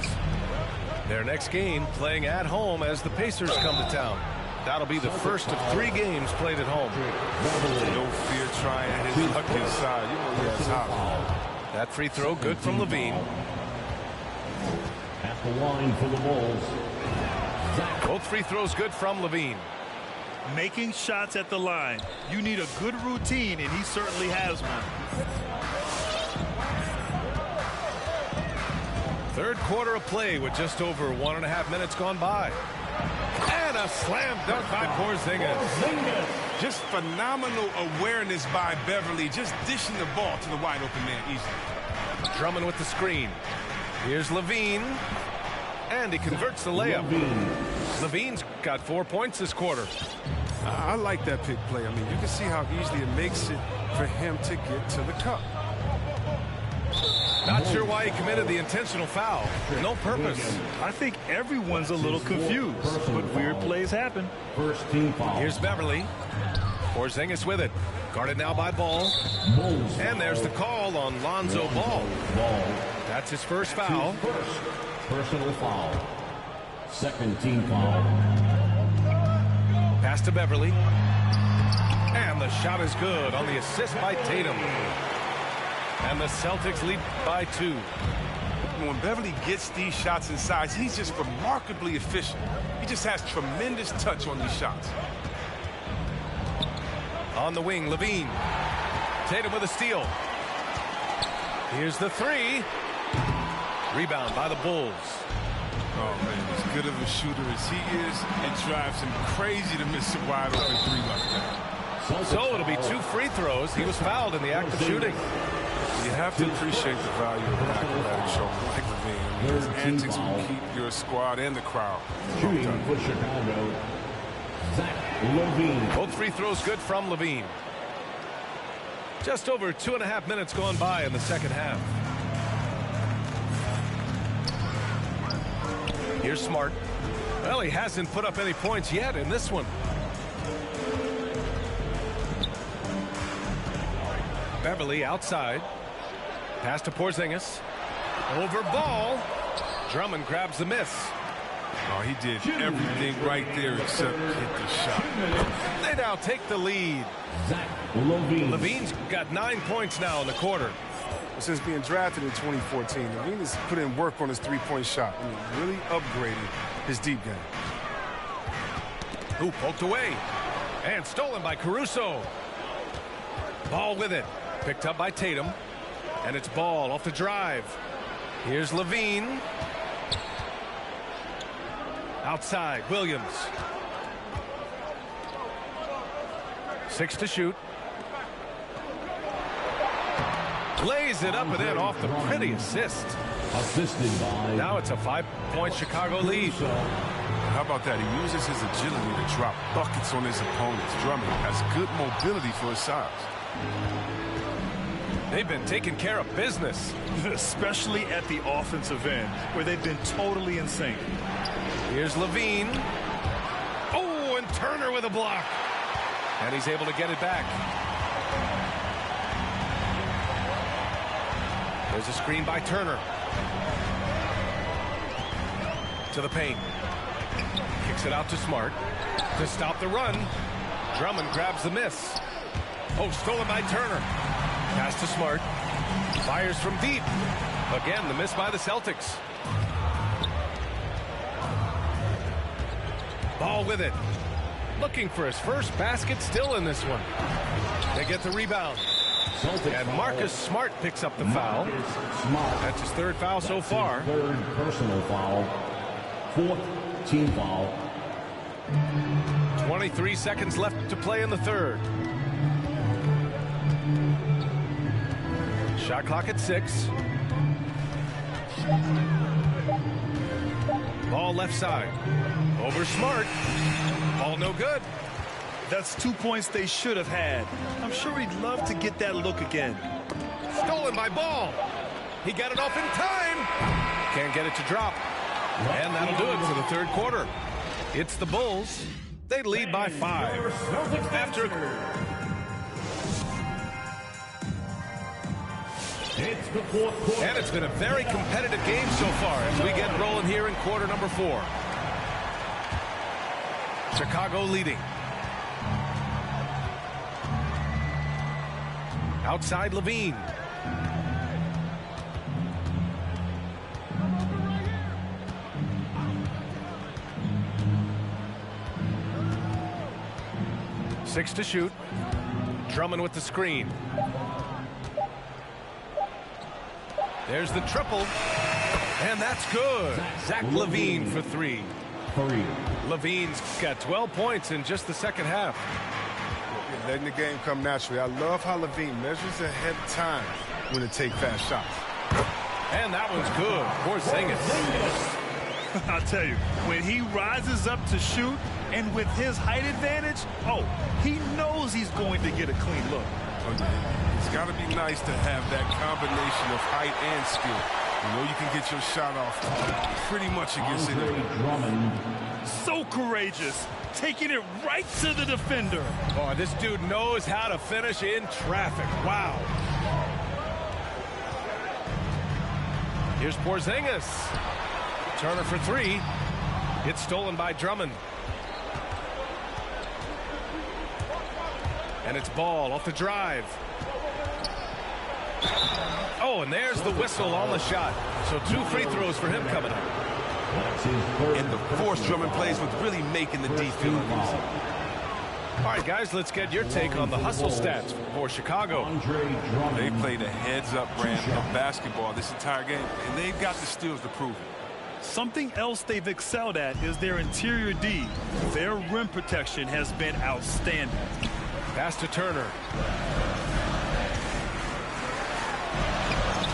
Their next game playing at home as the Pacers come to town. That'll be the first of 3 games played at home. No fear trying his luck inside. You know he has hot. That free throw good from Levine. At the line for the Bulls. Both free throws good from Levine. Making shots at the line. You need a good routine, and he certainly has one. Third quarter of play with just over 1.5 minutes gone by. And a slam dunk by Porzingis. Just phenomenal awareness by Beverly, just dishing the ball to the wide open man easily. Drummond with the screen. Here's Levine. And he converts the layup. Levine's got 4 points this quarter. I like that pick play. I mean, you can see how easily it makes it for him to get to the cup. Not sure why he committed the intentional foul. No purpose. I think everyone's a little confused, but weird plays happen. First team foul. Here's Beverly. Porzingis with it. Guarded now by Ball. And there's the call on Lonzo Ball. That's his first foul. First personal foul. Second team foul. Pass to Beverly. And the shot is good on the assist by Tatum. And the Celtics lead by 2. When Beverly gets these shots inside, he's just remarkably efficient. He just has tremendous touch on these shots. On the wing, Levine. Tatum with a steal. Here's the 3. Rebound by the Bulls. Oh, man, as good of a shooter as he is, it drives him crazy to miss a wide open 3 like that. So it'll be 2 free throws. He was fouled in the act of shooting. You have to appreciate the value of an athletic shoulder like Levine. I mean, his antics will keep your squad and the crowd. Shooting for Chicago, Zach Levine. Both free throws good from Levine. Just over 2.5 minutes gone by in the second half. Here's Smart. Well, he hasn't put up any points yet in this one. Beverly outside. Pass to Porzingis. Over Ball. Drummond grabs the miss. Oh, he did everything right there except hit the shot. They now take the lead. Zach Levine. Levine's got 9 points now in the quarter. Since being drafted in 2014, Levine has put in work on his three-point shot. I mean, really upgraded his deep game. Who poked away. And stolen by Caruso. Ball with it. Picked up by Tatum. And it's Ball off the drive. Here's Levine. Outside, Williams. 6 to shoot. Lays it up and in off the pretty assist. Assisted by. Now it's a 5-point Chicago lead. How about that? He uses his agility to drop buckets on his opponents. Drummond has good mobility for his size. They've been taking care of business. Especially at the offensive end, where they've been totally in sync. Here's Levine. Oh, and Turner with a block. And he's able to get it back. There's a screen by Turner. To the paint. Kicks it out to Smart. To stop the run. Drummond grabs the miss. Oh, stolen by Turner. Pass to Smart. Fires from deep. Again, the miss by the Celtics. Ball with it. Looking for his first basket still in this one. They get the rebound. And Marcus Smart picks up the foul. That's his third foul so far. Third personal foul. Fourth team foul. 23 seconds left to play in the third. Shot clock at 6. Ball left side. Over Smart. Ball no good. That's 2 points they should have had. I'm sure he'd love to get that look again. Stolen by Ball. He got it off in time. Can't get it to drop. And that'll do it for the third quarter. It's the Bulls. They lead by 5. After... And it's been a very competitive game so far as we get rolling here in quarter number 4. Chicago leading. Outside Levine. Six to shoot. Drummond with the screen. There's the triple. And that's good. Zach Levine for 3. Levine's got 12 points in just the second half. Letting the game come naturally. I love how Levine measures ahead of time when to take fast shots. And that one's good. Porzingis. I'll tell you, when he rises up to shoot and with his height advantage, he knows he's going to get a clean look. It's got to be nice to have that combination of height and skill. You know you can get your shot off pretty much against anyone. So courageous, taking it right to the defender. Oh, this dude knows how to finish in traffic. Wow. Here's Porzingis. Turner for 3. It's stolen by Drummond. And it's Ball off the drive. Oh, and there's the whistle on the shot. So 2 free throws for him coming up. And the force Drummond plays with really making the defense easy. All right, guys, let's get your take on the hustle stats for Chicago. They played a heads-up brand of basketball this entire game, and they've got the skills to prove it. Something else they've excelled at is their interior D. Their rim protection has been outstanding. Pass to Turner.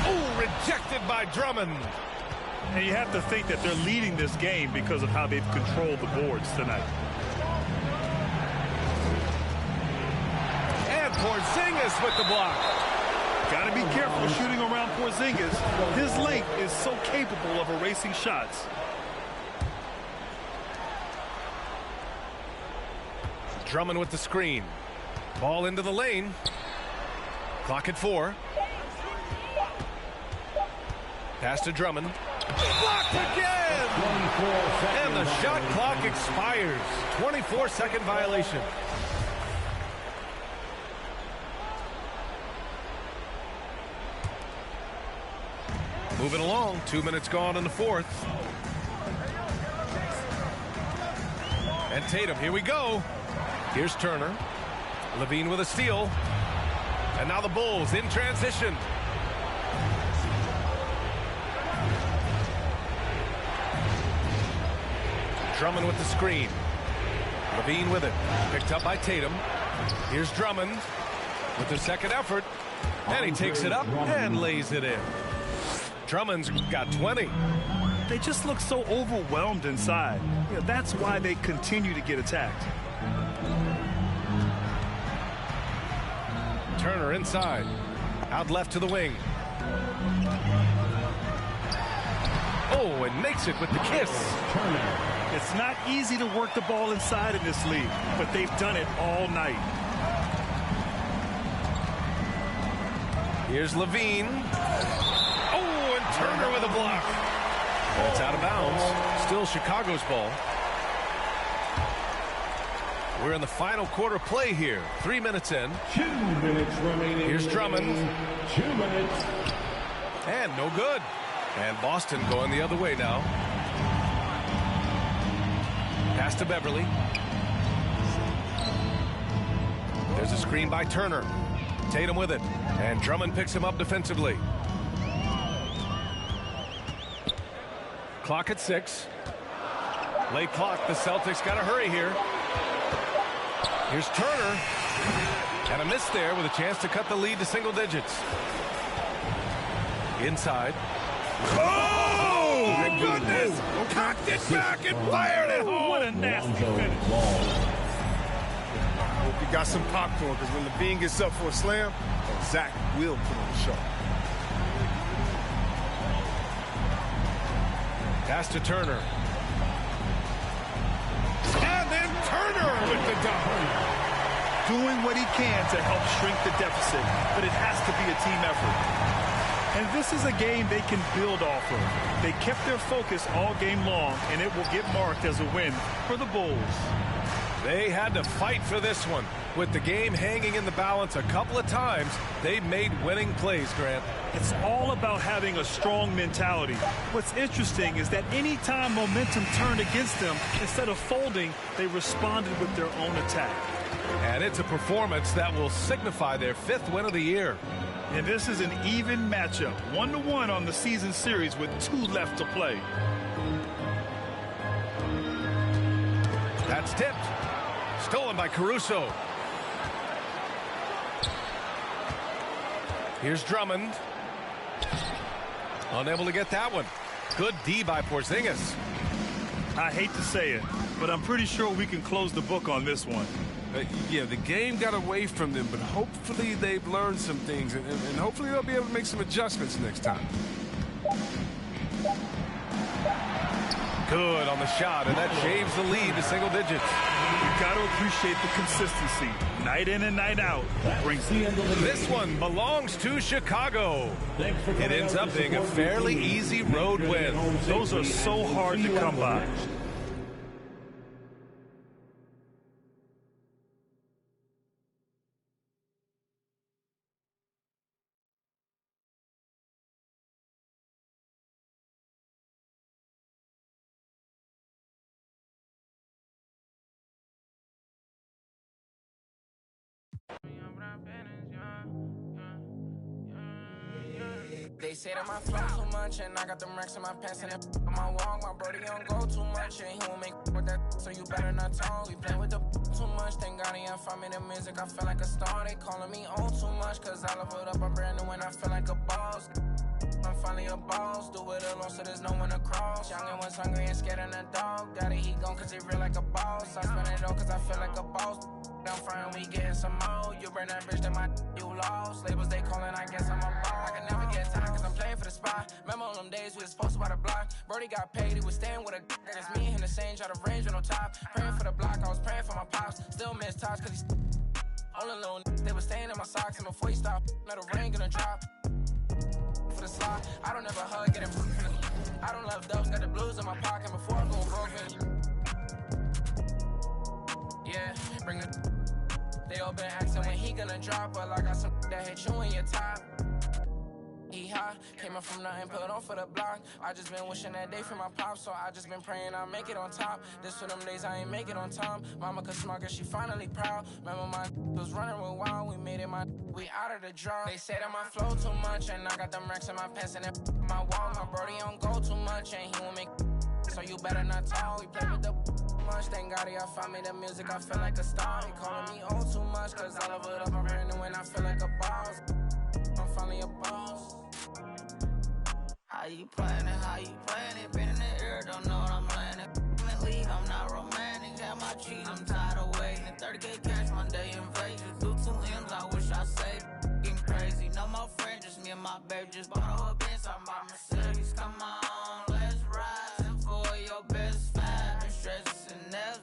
Oh, rejected by Drummond. And you have to think that they're leading this game because of how they've controlled the boards tonight. And Porzingis with the block. Got to be careful shooting around Porzingis. His length is so capable of erasing shots. Drummond with the screen. Ball into the lane. Clock at 4. Pass to Drummond. Blocked again! And the shot clock expires. 24-second violation. Moving along. 2 minutes gone in the fourth. And Tatum, here we go. Here's Turner. Levine with a steal. And now the Bulls in transition. Drummond with the screen. Levine with it. Picked up by Tatum. Here's Drummond with the second effort. And he takes it up and lays it in. Drummond's got 20. They just look so overwhelmed inside. That's why they continue to get attacked. Turner inside. Out left to the wing. Oh, and makes it with the kiss. Turner. It's not easy to work the ball inside in this league, but they've done it all night. Here's Levine. Oh, and Turner with a block. And it's out of bounds. Still Chicago's ball. We're in the final quarter play here. 3 minutes in. 2 minutes remaining. Here's Drummond. 2 minutes. And no good. And Boston going the other way now. Pass to Beverly. There's a screen by Turner. Tatum with it. And Drummond picks him up defensively. Clock at 6. Late clock. The Celtics got to hurry here. Here's Turner. And a miss there with a chance to cut the lead to single digits. Inside. Oh, my goodness! Cocked it back and fired it home. What a nasty finish. Hope you got some popcorn, because when Levine gets up for a slam, Zach will put on the show. Pass to Turner. And then Turner with the dunk. Doing what he can to help shrink the deficit, but it has to be a team effort. And this is a game they can build off of. They kept their focus all game long, and it will get marked as a win for the Bulls. They had to fight for this one. With the game hanging in the balance a couple of times, they made winning plays, Grant. It's all about having a strong mentality. What's interesting is that any time momentum turned against them, instead of folding, they responded with their own attack. And it's a performance that will signify their 5th win of the year. And this is an even matchup, 1-1 on the season series with 2 left to play. That's tipped. Stolen by Caruso. Here's Drummond. Unable to get that one. Good D by Porzingis. I hate to say it, but I'm pretty sure we can close the book on this one. Yeah, the game got away from them, but hopefully they've learned some things, and hopefully they'll be able to make some adjustments next time. Good on the shot, and that shaves the lead to single digits. You've got to appreciate the consistency. Night in and night out. Brings the end of the This one belongs to Chicago. It ends up being a fairly easy road win. Those are so hard to come by. They say that my flow too much, and I got them racks in my pants and on my wall. My brody don't go too much, and he won't make with that, so you better not talk. We play with the too much, thank God he ain't find me the music. I feel like a star, they calling me on too much, cause I leveled up, I'm brand new and I feel like a boss. I'm finally a boss, do it alone so there's no one across. Young and was hungry and scared of the dog. Got it, he gone cause he real like a boss. I spend it all cause I feel like a boss. I'm frying, we getting some more. You burn that bitch, that my you lost. Labels they calling, I guess I'm a ball. I can never get tired cause I'm playing for the spot. Remember on them days we was posted by the block. Brody got paid, he was staying with a it's me and him the same, try to range on no top. Praying for the block, I was praying for my pops. Still miss touch cause he's all alone. They was staying in my socks and before he stopped, let the rain gonna drop. For the slot, I don't ever hug, get him. I don't love dubs, got the blues in my pocket before I go broken. Yeah, bring it. They all been asking when he gonna drop, but I got some that hit you in your top. He high, came up from nothing, put on for the block. I just been wishing that day for my pop, so I just been praying I make it on top. This for them days I ain't make it on time. Mama could smart, she finally proud. Remember my was running real wild, we made it we out of the draw. They say that my flow too much, and I got them racks in my pants and my wall. My brody don't go too much, and he won't make so you better not talk. We play with the much, thank God he found me the music, I feel like a star. He calling me on too much, cause I love it up, I'm brand new and I feel like a boss. I'm finally a boss. How you playing it, been in the air, don't know what I'm landing. Lead, I'm not romantic, got my cheese, I'm tired of waiting. 30K cash Monday in Vegas, do 2 M's, I wish I saved. Getting crazy, no more friends, just me and my baby, just bought a Benz, I'm by Mercedes, come on, let's ride. For your best five, and stresses and nails.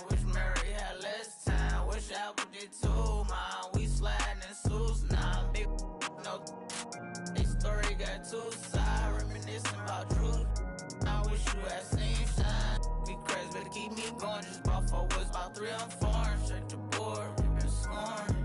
Wish Mary had less time, wish Apple did too, man. We sliding in suits, now big no. This story got 2 sides, reminiscing about truth. Now you had seen shine. Be crazy, better keep me going. Just bought 4 woods, about 3 on foreign. Check the board, and scoring.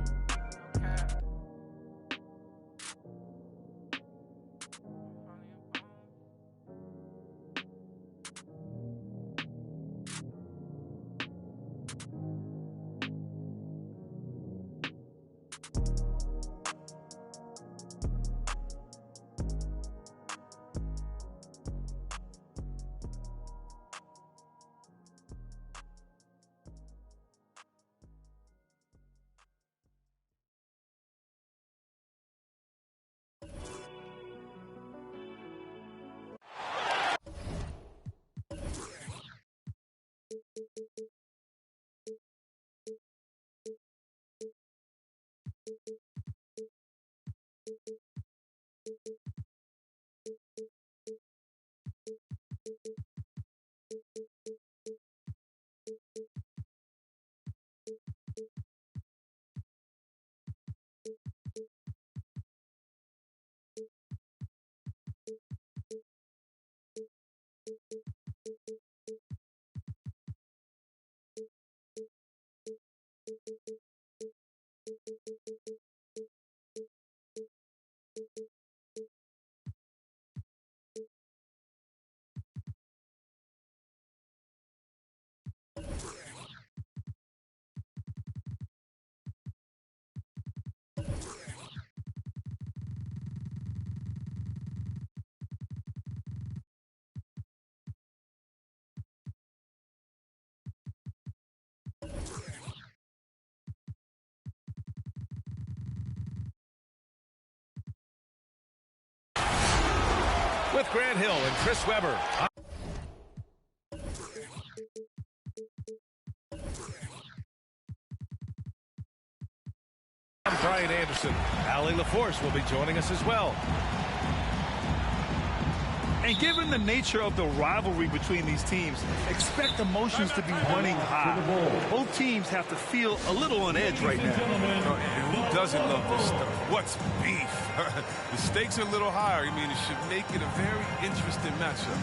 With Grant Hill and Chris Webber. I'm Brian Anderson. Allie LaForce will be joining us as well. And given the nature of the rivalry between these teams, expect emotions to be running high. Both teams have to feel a little on edge right now. And who doesn't love this stuff? What's beef? The stakes are a little higher. I mean, it should make it a very interesting matchup.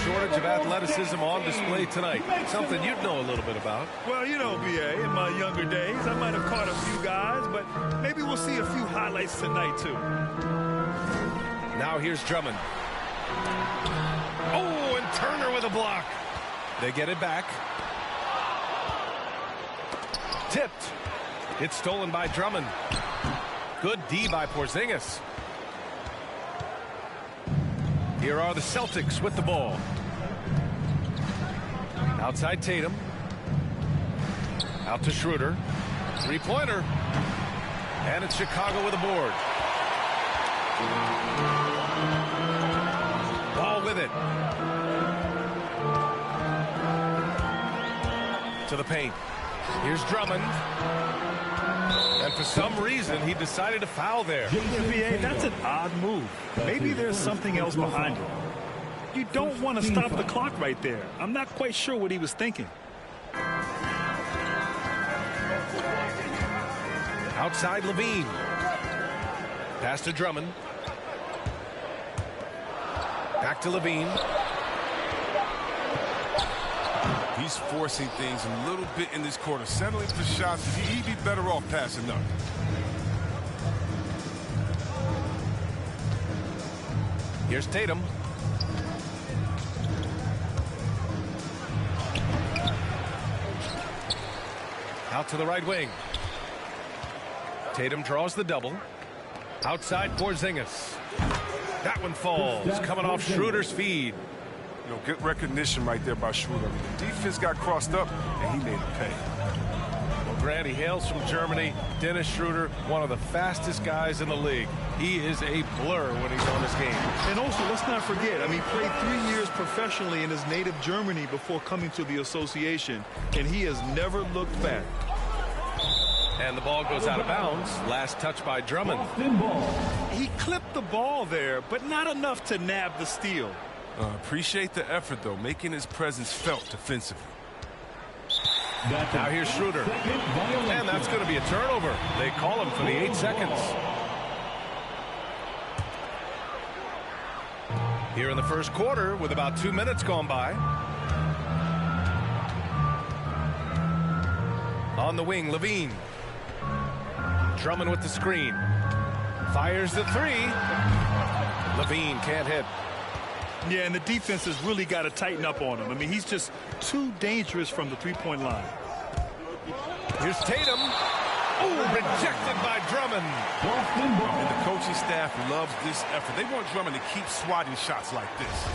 Shortage of athleticism on display tonight. Something you'd know a little bit about. Well, you know, B.A., in my younger days, I might have caught a few guys, but maybe we'll see a few highlights tonight, too. Now here's Drummond. Oh, and Turner with a block. They get it back. Tipped. It's stolen by Drummond. Good D by Porzingis. Here are the Celtics with the ball. Outside Tatum. Out to Schroeder. Three-pointer. And it's Chicago with a board. Ball with it. To the paint. Here's Drummond. And for some reason, he decided to foul there. NBA, that's an odd move. Maybe there's something else behind it. You don't want to stop the clock right there. I'm not quite sure what he was thinking. Outside Levine. Pass to Drummond. Back to Levine. He's forcing things a little bit in this quarter, settling for shots. He'd be better off passing up. Here's Tatum. Out to the right wing. Tatum draws the double. Outside Porzingis. That one falls, coming off Schroeder's feed. You know, good recognition right there by Schroeder. The defense got crossed up, and he made it pay. Well, Grant, he hails from Germany. Dennis Schroeder, one of the fastest guys in the league. He is a blur when he's on his game. And also, let's not forget, I mean, he played 3 years professionally in his native Germany before coming to the association, and he has never looked back. And the ball goes out of bounds. Last touch by Drummond. He clipped the ball there, but not enough to nab the steal. Appreciate the effort, though, making his presence felt defensively. Now here's Schroeder. And that's going to be a turnover. They call him for the 8 seconds. Here in the first quarter with about 2 minutes gone by. On the wing, Levine. Drummond with the screen. Fires the three. Levine can't hit. Yeah, and the defense has really got to tighten up on him. I mean, he's just too dangerous from the three-point line. Here's Tatum. Oh, rejected by Drummond. And the coaching staff loves this effort. They want Drummond to keep swatting shots like this.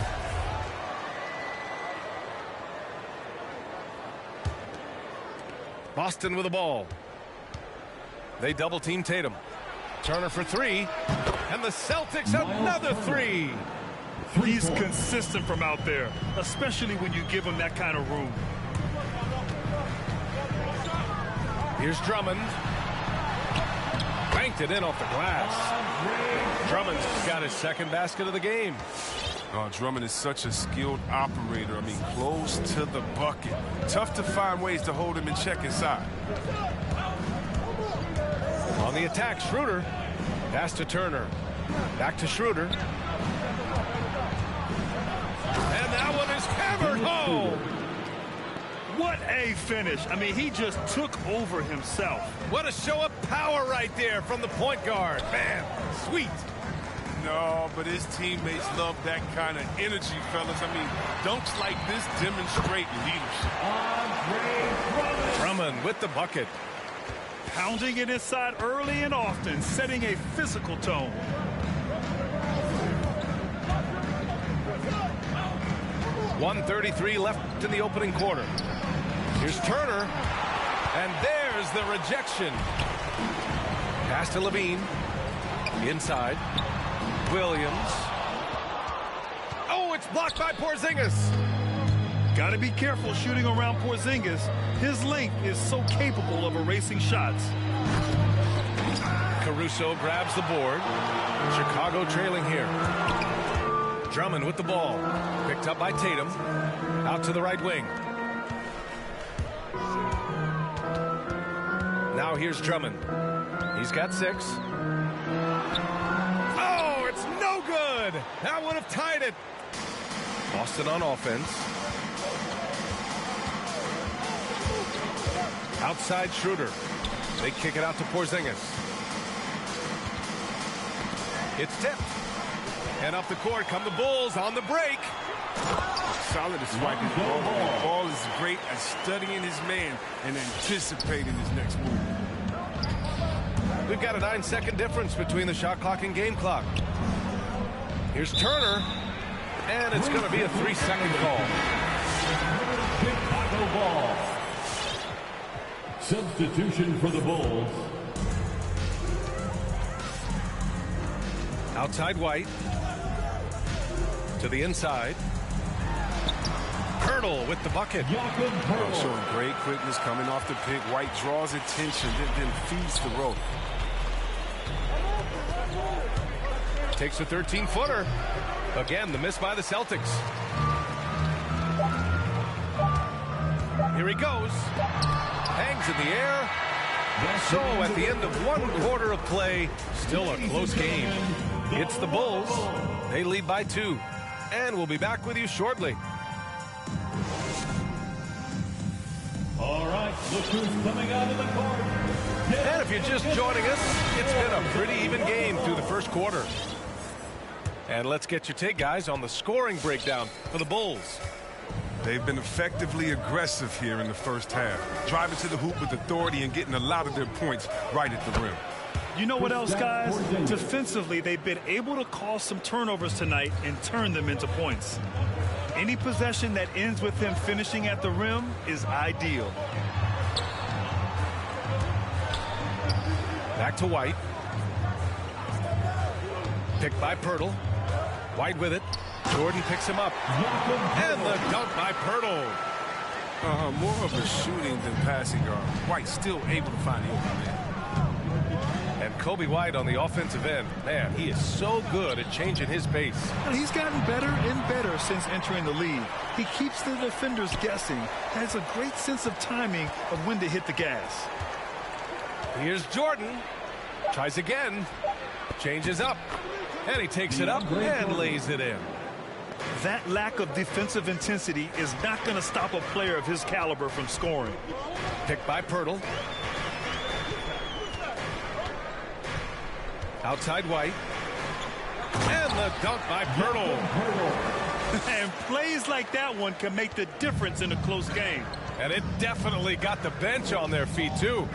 Boston with the ball. They double-team Tatum. Turner for three. And the Celtics another three. He's consistent from out there, especially when you give him that kind of room. Here's Drummond. Banked it in off the glass. Drummond's got his second basket of the game. Oh, Drummond is such a skilled operator. I mean, close to the bucket. Tough to find ways to hold him in check inside. On the attack, Schroeder. Pass to Turner. Back to Schroeder. And that one is hammered home. What a finish. I mean, he just took over himself. What a show of power right there from the point guard. Man, sweet. No, but his teammates love that kind of energy, fellas. I mean, dunks like this demonstrate leadership. Drummond with the bucket. Pounding it inside early and often, setting a physical tone. .133 left in the opening quarter. Here's Turner. And there's the rejection. Pass to Levine. Inside. Williams. Oh, it's blocked by Porzingis. Got to be careful shooting around Porzingis. His length is so capable of erasing shots. Caruso grabs the board. Chicago trailing here. Drummond with the ball. Picked up by Tatum. Out to the right wing. Now here's Drummond. He's got 6. Oh, it's no good. That would have tied it. Boston on offense. Outside Schroeder. They kick it out to Porzingis. It's tipped. And up the court come the Bulls on the break. Solid at striking the ball. The ball is great at studying his man and anticipating his next move. We've got a 9-second difference between the shot clock and game clock. Here's Turner. And it's going to be a 3-second call. Chicago ball. Substitution for the Bulls. Outside White. To the inside. Hurdle with the bucket. Showing great quickness coming off the pick. White draws attention, then feeds the rope. Takes a 13-footer. Again, the miss by the Celtics. Here he goes. Hangs in the air. So at the end of 1 quarter of play, still a close game. It's the Bulls. They lead by 2. And we'll be back with you shortly. All right, look who's coming out of the court. And if you're just joining us, it's been a pretty even game through the first quarter. And let's get your take, guys, on the scoring breakdown for the Bulls. They've been effectively aggressive here in the first half, driving to the hoop with authority and getting a lot of their points right at the rim. You know what else, guys? Defensively, they've been able to cause some turnovers tonight and turn them into points. Any possession that ends with them finishing at the rim is ideal. Back to White. Picked by Pirtle. White with it. Jordan picks him up. And the dunk by Pirtle. More of a shooting than passing guard. White still able to find the open man. And Kobe White on the offensive end. Man, he is so good at changing his pace. And he's gotten better and better since entering the league. He keeps the defenders guessing. Has a great sense of timing of when to hit the gas. Here's Jordan. Tries again. Changes up. And he takes it up and lays it in. That lack of defensive intensity is not going to stop a player of his caliber from scoring. Picked by Pirtle. Outside White. And the dunk by Pirtle. And plays like that one can make the difference in a close game. And it definitely got the bench on their feet, too.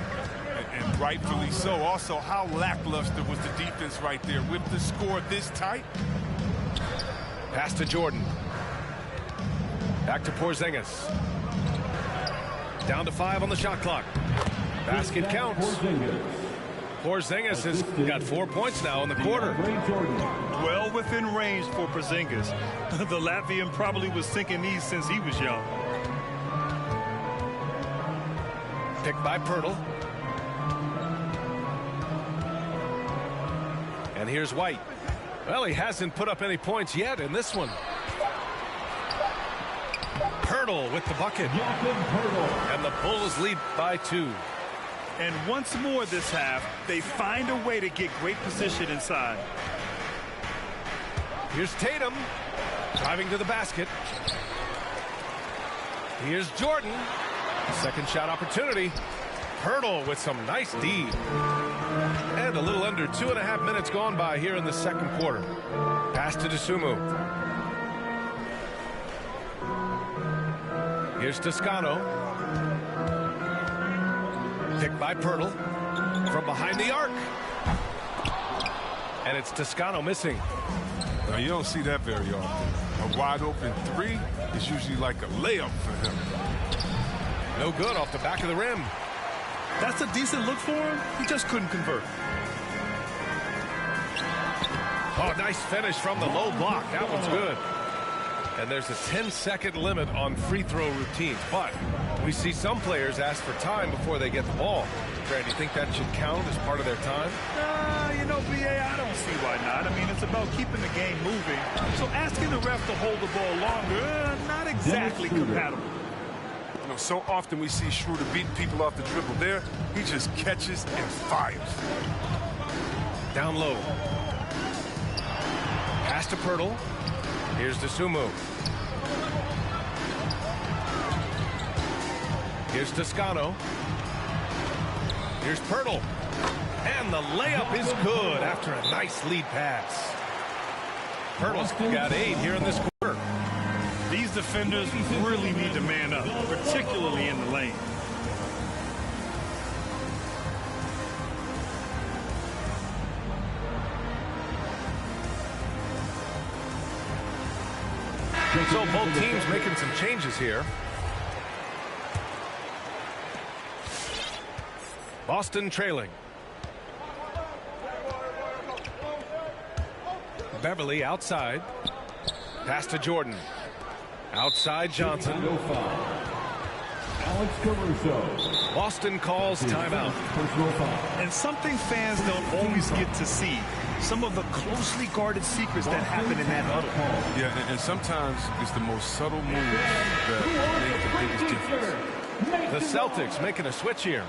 And rightfully so. Also, how lackluster was the defense right there with the score this tight? Pass to Jordan. Back to Porzingis. Down to 5 on the shot clock. Basket counts. Porzingis has got 4 points now in the quarter. Well within range for Porzingis. The Latvian probably was thinking these since he was young. Picked by Pirtle. And here's White. Well, he hasn't put up any points yet in this one. Pirtle with the bucket. And the Bulls lead by 2. And once more this half, they find a way to get great position inside. Here's Tatum. Driving to the basket. Here's Jordan. Second shot opportunity. Pirtle with some nice D. And a little under 2.5 minutes gone by here in the second quarter. Pass to Dosunmu. Here's Toscano. Picked by Pirtle. From behind the arc. And it's Toscano missing. Now, you don't see that very often. A wide open 3 is usually like a layup for him. No good off the back of the rim. That's a decent look for him. He just couldn't convert. Oh, nice finish from the low block. That one's good. And there's a 10-second limit on free throw routines. But we see some players ask for time before they get the ball. Brad, do you think that should count as part of their time? You know, BA, I don't see why not. I mean, it's about keeping the game moving. So asking the ref to hold the ball longer, not exactly compatible. You know, so often we see Schroeder beating people off the dribble. There, he just catches and fires. Down low. Pass to Pirtle. Here's Dosunmu. Here's Toscano. Here's Pirtle. And the layup is good after a nice lead pass. Pirtle's got 8 here in this quarter. These defenders really need to man up, particularly in the lane. So both teams making some changes here. Boston trailing. Beverly outside. Pass to Jordan. Outside Johnson. Alex Caruso. Boston calls timeout. And something fans don't always get to see. Some of the closely guarded secrets that happen in that huddle. Yeah, and sometimes it's the most subtle moves that make the biggest difference. The Celtics making a switch here.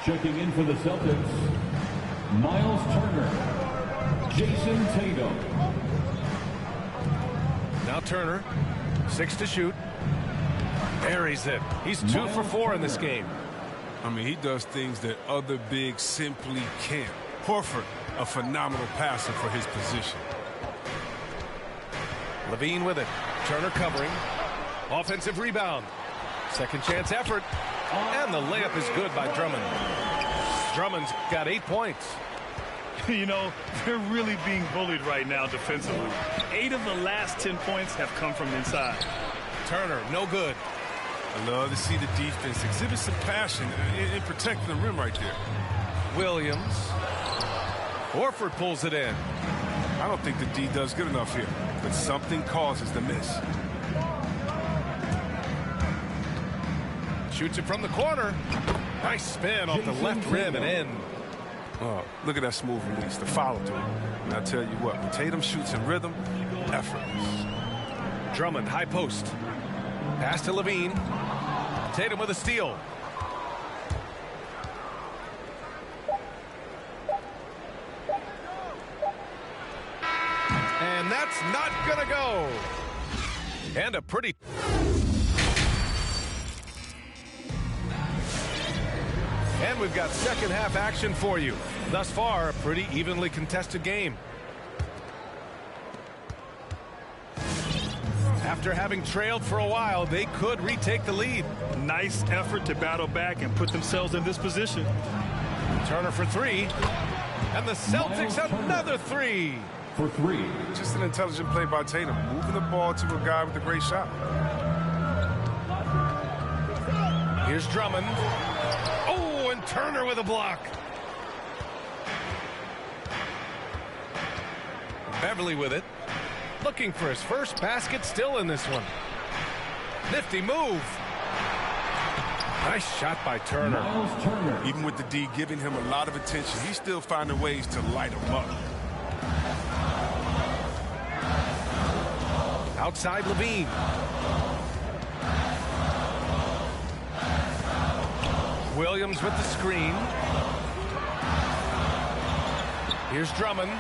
Checking in for the Celtics, Miles Turner, Jason Tatum. Now Turner, 6 to shoot. Buries it. He's 2 for 4 in this game. I mean, he does things that other bigs simply can't. Horford, a phenomenal passer for his position. Levine with it. Turner covering. Offensive rebound. Second chance effort. And the layup is good by Drummond. Drummond's got 8 points. You know, they're really being bullied right now defensively. 8 of the last 10 points have come from inside. Turner, no good. I love to see the defense exhibit some passion in protecting the rim right there. Williams. Horford pulls it in. I don't think the D does good enough here, but something causes the miss. Shoots it from the corner. Nice spin off the left rim and in. Oh, look at that smooth release, the follow through. And I tell you what, when Tatum shoots in rhythm, effortless. Drummond, high post. Pass to Levine. Tatum with a steal. And that's not gonna go. And a pretty... And we've got second half action for you. Thus far, a pretty evenly contested game. After having trailed for a while, they could retake the lead. Nice effort to battle back and put themselves in this position. Turner for three. And the Celtics another three. For three. Just an intelligent play by Tatum, moving the ball to a guy with a great shot. Here's Drummond. Oh, and Turner with a block. Beverly with it. Looking for his first basket still in this one. Nifty move. Nice shot by Turner. Even with the D giving him a lot of attention, he's still finding ways to light him up. Outside Levine. Williams with the screen. Here's Drummond.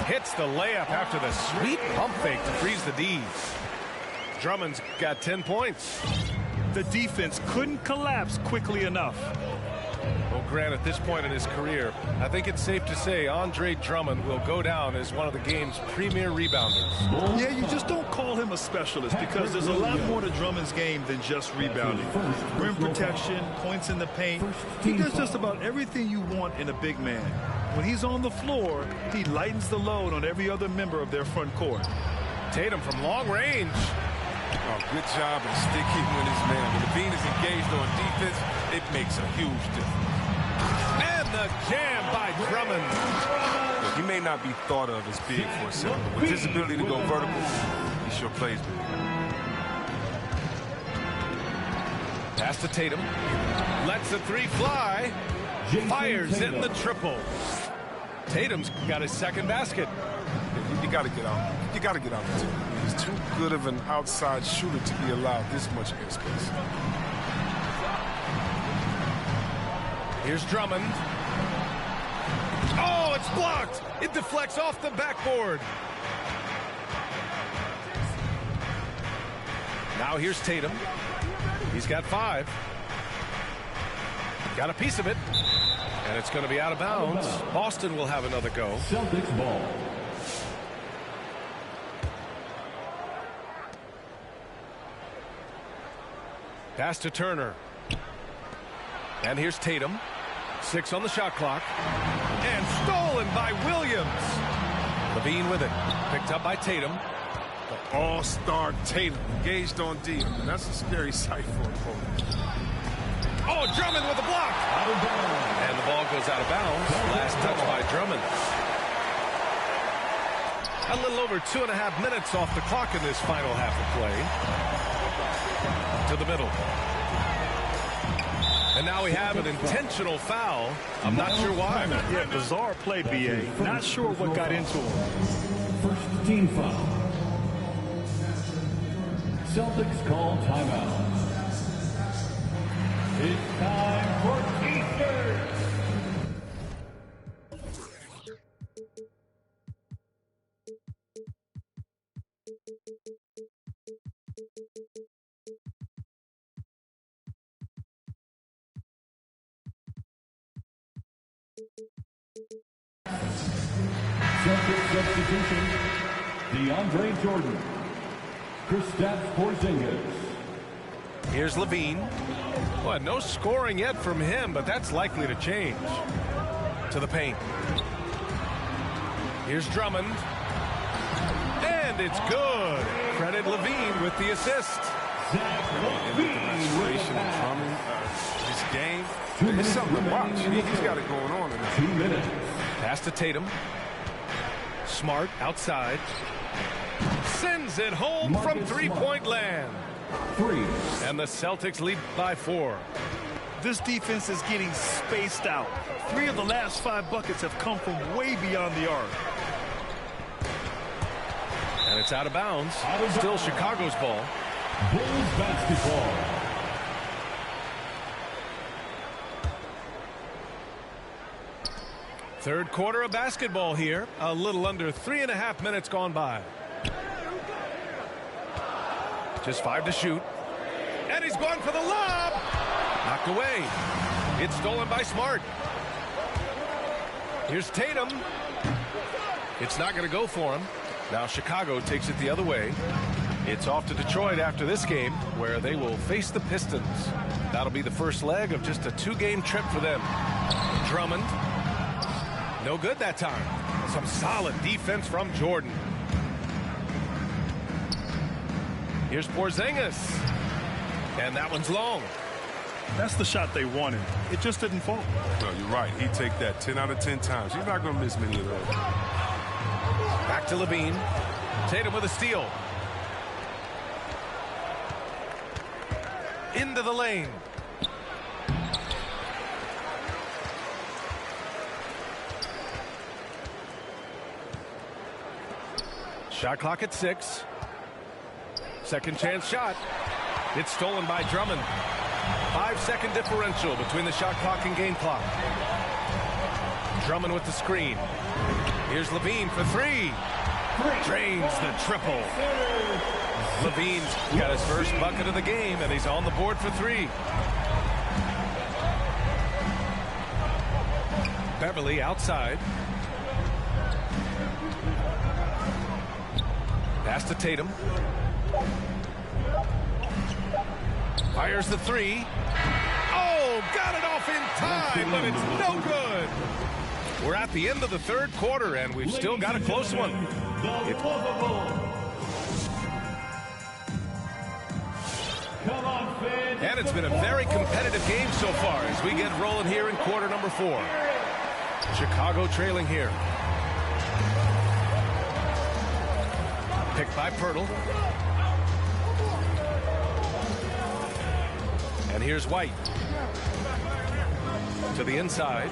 Hits the layup after the sweet pump fake to freeze the D. Drummond's got 10 points. The defense couldn't collapse quickly enough. Well, Grant, at this point in his career, I think it's safe to say Andre Drummond will go down as one of the game's premier rebounders. Yeah, you just don't call him a specialist because there's a lot more to Drummond's game than just rebounding. Rim protection, points in the paint. He does just about everything you want in a big man. When he's on the floor, he lightens the load on every other member of their front court. Tatum from long range. Oh, good job in sticking with his man. When Levine is engaged on defense, it makes a huge difference. And the jam by Drummond. Look, he may not be thought of as big for a center, but with his ability to go vertical, he sure plays big. Pass to Tatum. Lets the three fly. Fires in the triple. Tatum's got his second basket. You got to get out. You got to get out the team. He's too good of an outside shooter to be allowed this much airspace. Here's Drummond. Oh, it's blocked. It deflects off the backboard. Now here's Tatum. He's got 5. Got a piece of it. And it's going to be out of bounds. Boston will have another go. Celtics ball. Pass to Turner. And here's Tatum. 6 on the shot clock. And stolen by Williams. Levine with it. Picked up by Tatum. The all-star Tatum engaged on D. And that's a scary sight for an opponent. Oh, Drummond with a block. And the ball goes out of bounds. Last touch by Drummond. A little over 2.5 minutes off the clock in this final half of play. To the middle. And now we have an intentional foul. I'm not sure why. Yeah, bizarre play, B.A. Not sure what got into him. First team foul. Celtics call timeout. It's time for Eastern. Celtics substitution: DeAndre Jordan, Kristaps Porzingis. Here's Levine. Well, no scoring yet from him, but that's likely to change. To the paint. Here's Drummond. And it's good. Credit Levine with the assist. And with the restoration of Drummond, his game, it's something to watch. He's got it going on in there. 2 minutes. Pass to Tatum. Smart outside. Sends it home from three-point land. 3. And the Celtics lead by 4. This defense is getting spaced out. 3 of the last 5 buckets have come from way beyond the arc. And it's out of bounds. Still Chicago's ball. Bulls basketball. Third quarter of basketball here. A little under 3.5 minutes gone by. Just 5 to shoot. And he's going for the lob. Knocked away. It's stolen by Smart. Here's Tatum. It's not going to go for him. Now Chicago takes it the other way. It's off to Detroit after this game, where they will face the Pistons. That'll be the first leg of just a 2-game trip for them. Drummond. No good that time. Some solid defense from Jordan. Here's Porzingis. And that one's long. That's the shot they wanted. It just didn't fall. No, you're right. He'd take that 10 out of 10 times. He's not going to miss many of those. Back to Levine. Tatum with a steal. Into the lane. Shot clock at 6. Second chance shot. It's stolen by Drummond. 5-second differential between the shot clock and game clock. Drummond with the screen. Here's Levine for 3. Drains the triple. Levine's got his first bucket of the game, and he's on the board for 3. Beverly outside. Pass to Tatum. Fires the 3. Oh, got it off in time, but it's no good. We're at the end of the third quarter, and we've still got a close one. And it's been a very competitive game so far as we get rolling here in quarter number 4. Chicago trailing here. Picked by Pirtle. And here's White. To the inside.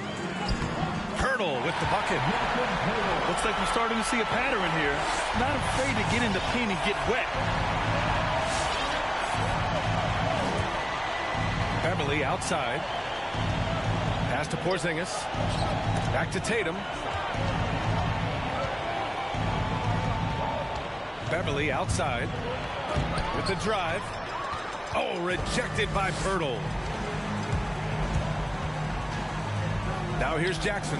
Pirtle with the bucket. Looks like we're starting to see a pattern here. Not afraid to get in the paint and get wet. Beverly outside. Pass to Porzingis. Back to Tatum. Beverly outside with the drive. Oh, rejected by Pirtle. Now here's Jackson.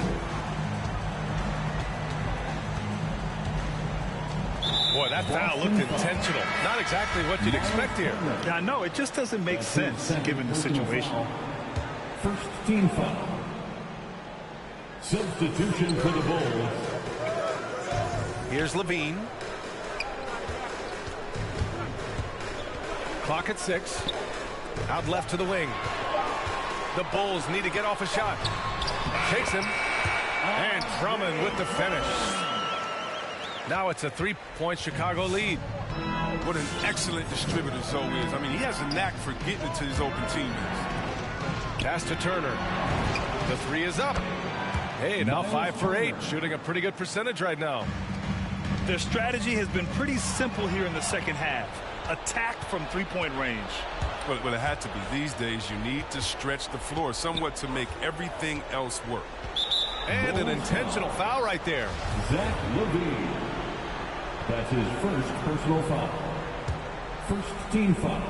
Boy, that foul looked intentional. Not exactly what you'd expect here. Yeah, I know. It just doesn't make sense given the situation. First team foul. Substitution for the Bulls. Here's Levine. Clock at 6. Out left to the wing. The Bulls need to get off a shot. Takes him. And Drummond with the finish. Now it's a 3-point Chicago lead. What an excellent distributor Zoe is. I mean, he has a knack for getting it to his open teammates. Pass to Turner. The 3 is up. Hey, now 5 for 8. Shooting a pretty good percentage right now. Their strategy has been pretty simple here in the second half. Attack from 3-point range. Well, it had to be. These days, you need to stretch the floor somewhat to make everything else work. And an intentional foul right there. Zach Levine. That's his first personal foul. First team foul.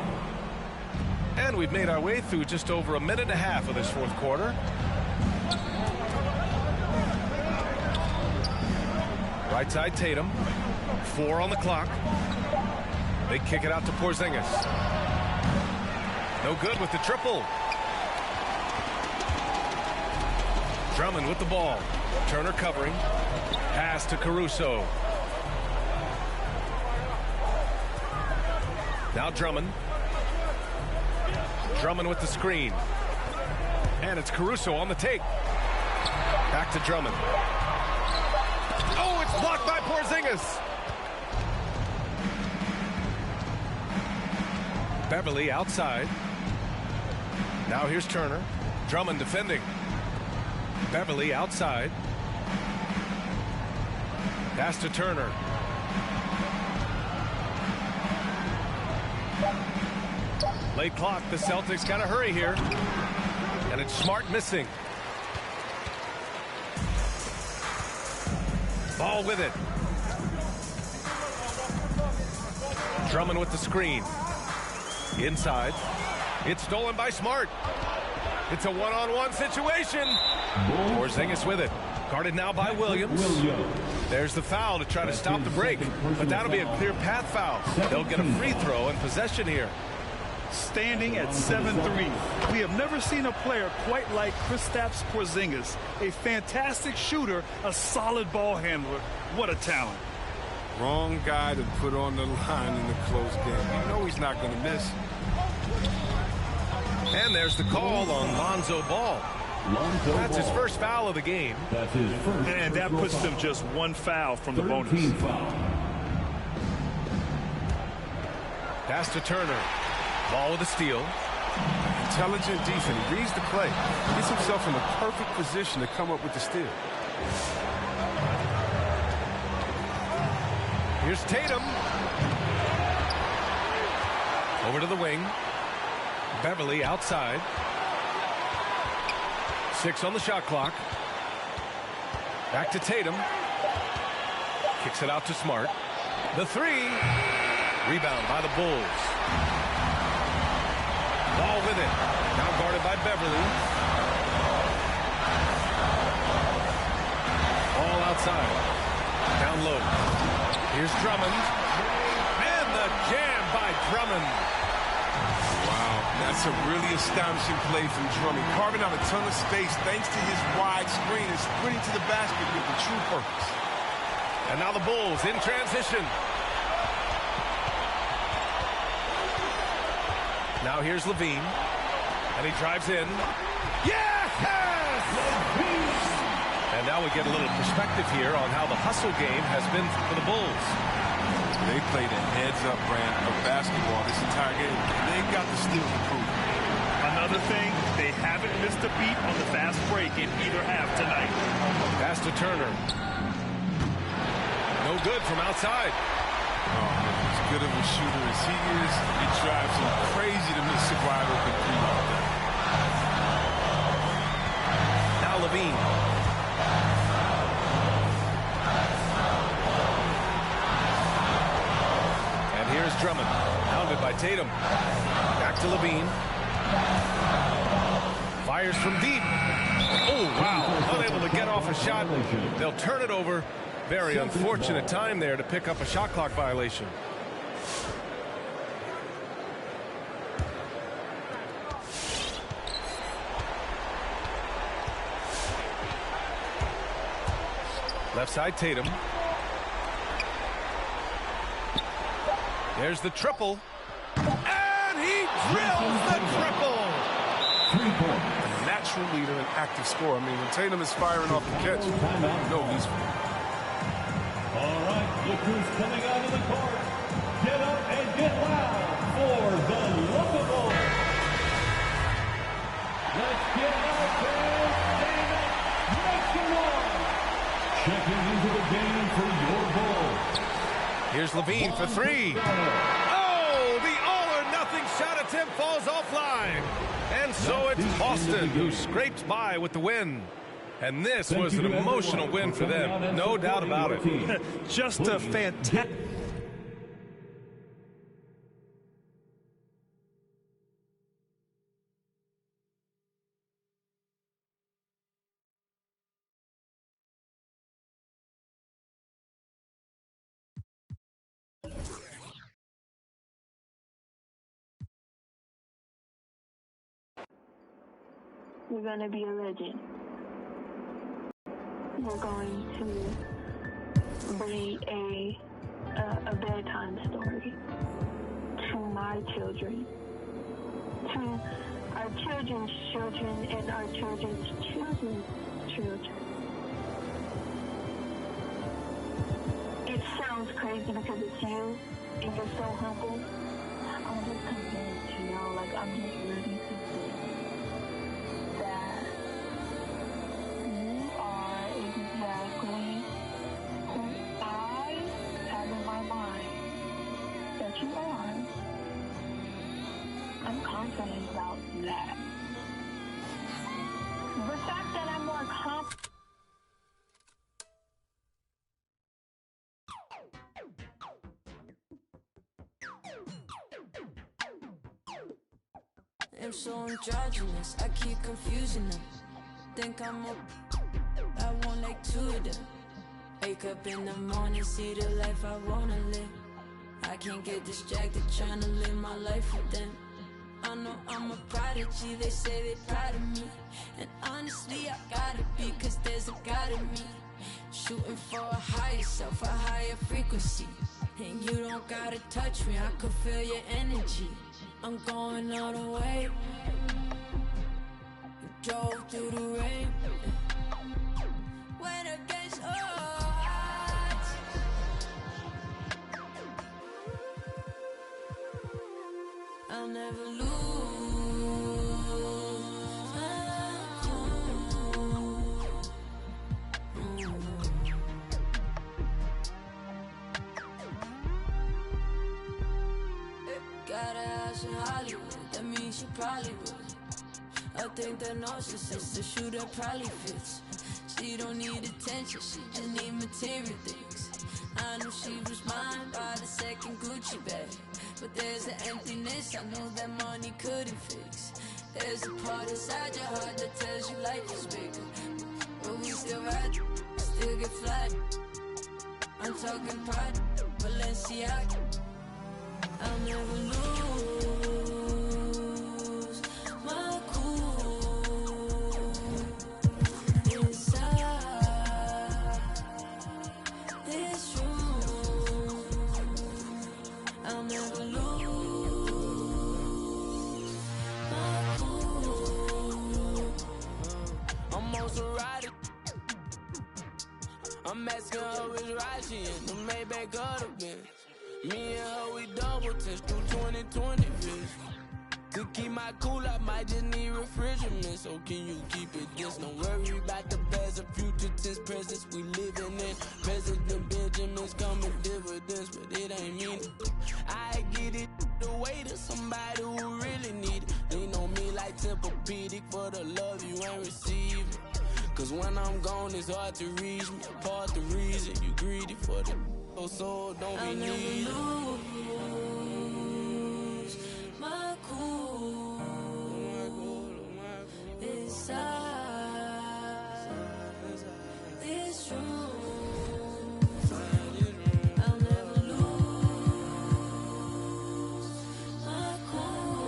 And we've made our way through just over a minute and a half of this fourth quarter. Right side Tatum. 4 on the clock. They kick it out to Porzingis. No good with the triple. Drummond with the ball. Turner covering. Pass to Caruso. Now Drummond. Drummond with the screen. And it's Caruso on the take. Back to Drummond. Oh, it's blocked by Porzingis. Beverly outside. Now here's Turner. Drummond defending. Beverly outside. Pass to Turner. Late clock. The Celtics got to hurry here. And it's Smart missing. Ball with it. Drummond with the screen. Inside. It's stolen by Smart. It's a one-on-one situation. Porzingis with it. Guarded now by Williams. There's the foul to try to stop the break. But that'll be a clear path foul. They'll get a free throw in possession here. Standing at 7'3". We have never seen a player quite like Kristaps Porzingis. A fantastic shooter, a solid ball handler. What a talent. Wrong guy to put on the line in the close game. You know he's not going to miss. And there's the call on Lonzo Ball. That's his first foul of the game. And that puts them just one foul from the bonus. Pass to Turner. Ball with a steal. Intelligent defense. He reads the play. Gets himself in a perfect position to come up with the steal. Here's Tatum. Over to the wing. Beverly outside. 6 on the shot clock. Back to Tatum. Kicks it out to Smart. The 3. Rebound by the Bulls. Ball with it. Now guarded by Beverly. Ball outside. Down low. Here's Drummond. And the jam by Drummond. Wow, that's a really astonishing play from Drummond. Carving out a ton of space thanks to his wide screen and sprinting to the basket with the true purpose. And now the Bulls in transition. Now here's Levine. And he drives in. Yes! And now we get a little perspective here on how the hustle game has been for the Bulls. They played a heads-up brand of basketball this entire game, and they got the steal to prove it. Another thing, they haven't missed a beat on the fast break in either half tonight. Pass to Turner. No good from outside. As good of a shooter as he is, it drives him crazy to miss a wide open three like that. Now Levine. And here's Drummond. Hounded by Tatum. Back to Levine. Fires from deep. Oh, wow. Unable to get off a shot. They'll turn it over. Very unfortunate time there to pick up a shot clock violation. Left side, Tatum. There's the triple. And he drills the triple. A natural leader and active scorer. I mean, when Tatum is firing off the catch, you know he's... All right, look who's coming out of the court. Get up and get loud for the Lookable. Let's get out there, stand up, make some noise. Checking into the game for your Bulls. Here's Levine for 3. Oh, the all-or-nothing shot attempt falls offline. And so it's Boston who scrapes by with the win. And this was an emotional win for them, no doubt about it. Just a fantastic... You're gonna be a legend. You're going to be a bedtime story to my children, to our children's children, and our children's children's children. It sounds crazy because it's you, and you're so humble. I'm just convinced like I'm just ready to see that you are exactly who I have in my mind that you are. I'm confident about that. The fact that I'm more confident. I'm so androgynous, I keep confusing them. Think I'm I want like two of them. Wake up in the morning, see the life I wanna live. I can't get distracted trying to live my life with them. I know I'm a prodigy, they say they proud of me. And honestly, I gotta be, cause there's a God in me. Shooting for a higher self, a higher frequency. And you don't gotta touch me, I can feel your energy. I'm going all the way. Drove through the rain. When against odds, I'll never lose my cool. Got a house in Hollywood, that means she probably would. I think that narcissist, the shooter probably fits. She don't need attention, she just need material things. I knew she was mine by the second Gucci bag. But there's an emptiness I know that money couldn't fix. There's a part inside your heart that tells you life is bigger. But we still ride, still get flat. I'm talking pride, Balenciaga. I'll never lose my cool inside this room. I'll never lose my cool. I'm also riding. I'm asking her which ride she in. The Maybach or the Benz. Me and her, we double test through 2020 vision. To keep my cool, I might just need refrigerant. So can you keep it this? Don't worry about the past or future tense presence we living in. President Benjamin's coming dividends, but it ain't mean it. I get it the way to somebody who really need it. Lean on me like Tempur-Pedic for the love you ain't receiving. Cause when I'm gone, it's hard to reach me. Part the reason you greedy for the so don't be needy. I'll lose my cool inside this room. I'll never lose my cool.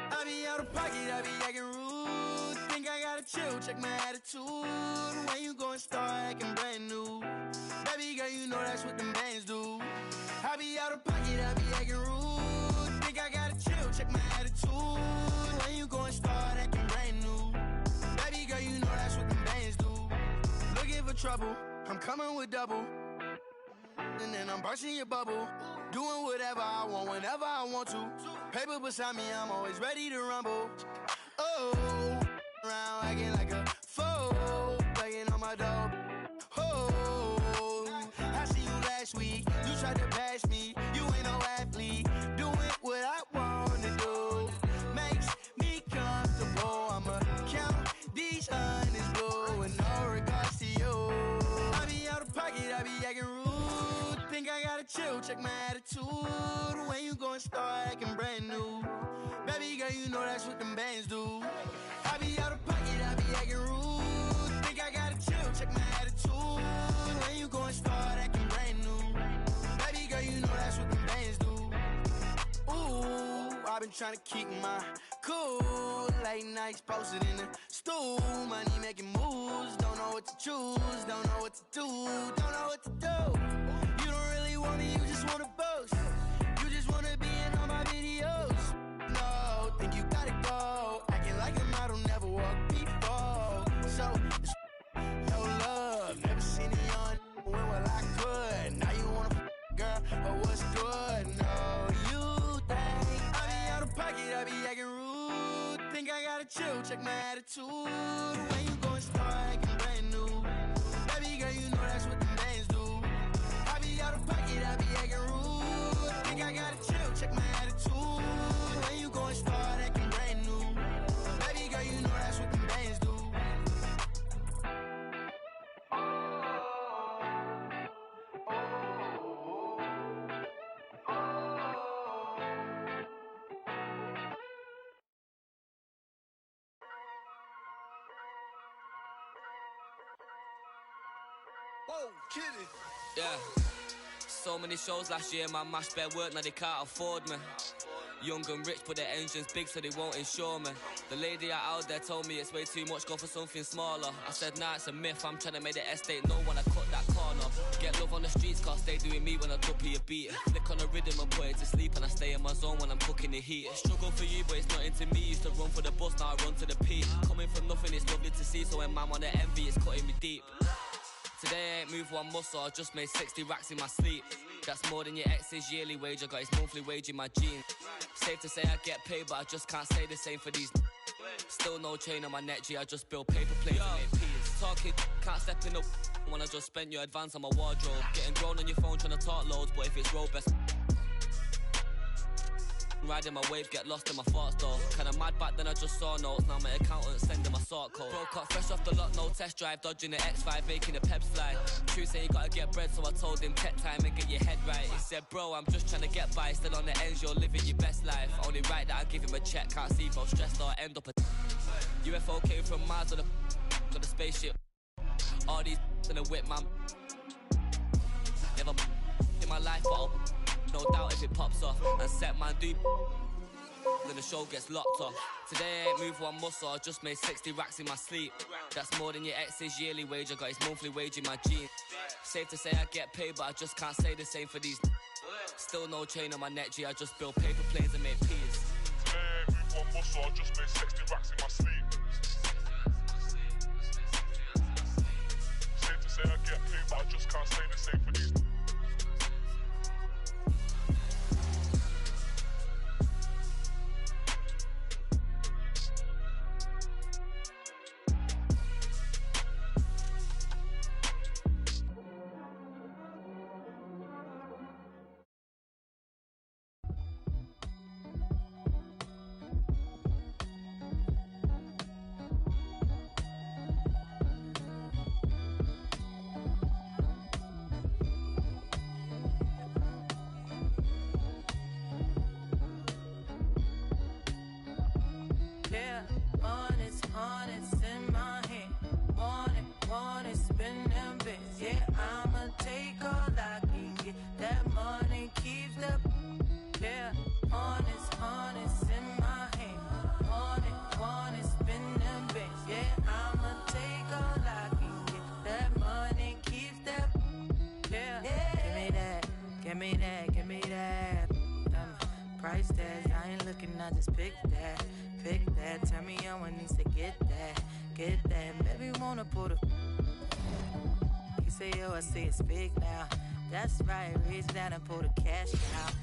I be out of pocket, I be acting rude. Think I gotta chill, check my attitude. When you gon' start acting brand new? Baby girl, you know that's what them bands do. I be out of pocket, I be acting rude. Think I gotta chill, check my attitude. When you gon' start acting brand new? Baby girl, you know that's what them bands do. Looking for trouble, I'm coming with double. And then I'm bursting your bubble. Doing whatever I want, whenever I want to. Paper beside me, I'm always ready to rumble. Oh, around acting like a fool, playing on my dope. Oh, I see you last week. You tried to pass me. You ain't no athlete. Doing what I wanna do makes me comfortable. I'ma count these hundreds blue with no regards to you. I be out of pocket, I be acting rude. Think I gotta chill, check my attitude. When you gon' start acting brand new? Baby girl, you know that's what them bands do. I be out of pocket, I be acting rude. Think I gotta chill, check my attitude. When you gon' start acting brand new? Baby girl, you know that's what them bands do. Ooh, I've been trying to keep my cool. Late nights posted in the stool. Money making moves. Don't know what to choose. Don't know what to do. Don't know what to do. You don't really want me, you just want to boast. You just want to be in all my videos. No, think you gotta go. Acting like a model, never walked before. So, it's no love. Never seen it on when well I could. Now you wanna girl, but what's good? No, you think I be out of pocket, I be acting rude. Think I gotta chill, check my attitude. When you gon' start acting brand new? Baby girl, you know that's what the mans do. I be out of pocket, I be acting rude. Think I gotta chill, check my attitude. When you gon' start acting brand new? Baby girl, you know that's what the mans do. Whoa, kitty. Yeah. So many shows last year, my mash bare work, now they can't afford me. Young and rich, but their engine's big, so they won't insure me. The lady out there told me it's way too much, go for something smaller. I said, nah, it's a myth, I'm trying to make the estate know when I cut that corner. Get love on the streets, cause they doing me when I duppy a beat. Flick on the rhythm and put it to sleep, and I stay in my zone when I'm cooking the heat. Struggle for you, but it's not into me. Used to run for the bus, now I run to the peak. Coming from nothing, it's lovely to see, so when man wanna envy, it's cutting me deep. Today I ain't moved one muscle, I just made 60 racks in my sleep. That's more than your ex's yearly wage, I got his monthly wage in my jeans. Safe to say I get paid, but I just can't say the same for these. Still no chain on my neck, G, I just build paper plates and make peas. Talking, can't step in the when I just spent your advance on my wardrobe. Getting grown on your phone trying to talk loads, but if it's road best. Riding my wave, get lost in my thoughts though. Kinda mad back then I just saw notes. Now my accountant sending my sort code. Broke up fresh off the lot, no test drive. Dodging the X5, making the peps fly. True say you gotta get bread, so I told him tech time and get your head right. He said, bro, I'm just trying to get by. Still on the ends, you're living your best life. Only right that I give him a check. Can't see if I'm stressed or end up a UFO came from Mars or the spaceship. All these in a whip, man. Never in my life, but no doubt if it pops off. And set man do then the show gets locked off. Today I ain't moved one muscle, I just made 60 racks in my sleep. That's more than your ex's yearly wage, I got his monthly wage in my jeans. Safe to say I get paid, but I just can't say the same for these. Still no chain on my neck, G, I just build paper planes and make peas. Today I ain't moved one muscle, I just made 60 racks in my sleep. Safe to say I get paid, but I just can't say the same for these. Price tags, I ain't looking, I just pick that, turn me on when needs to get that, baby wanna put a, he say, yo, I say it's big now, that's right, reach down and pull the cash out.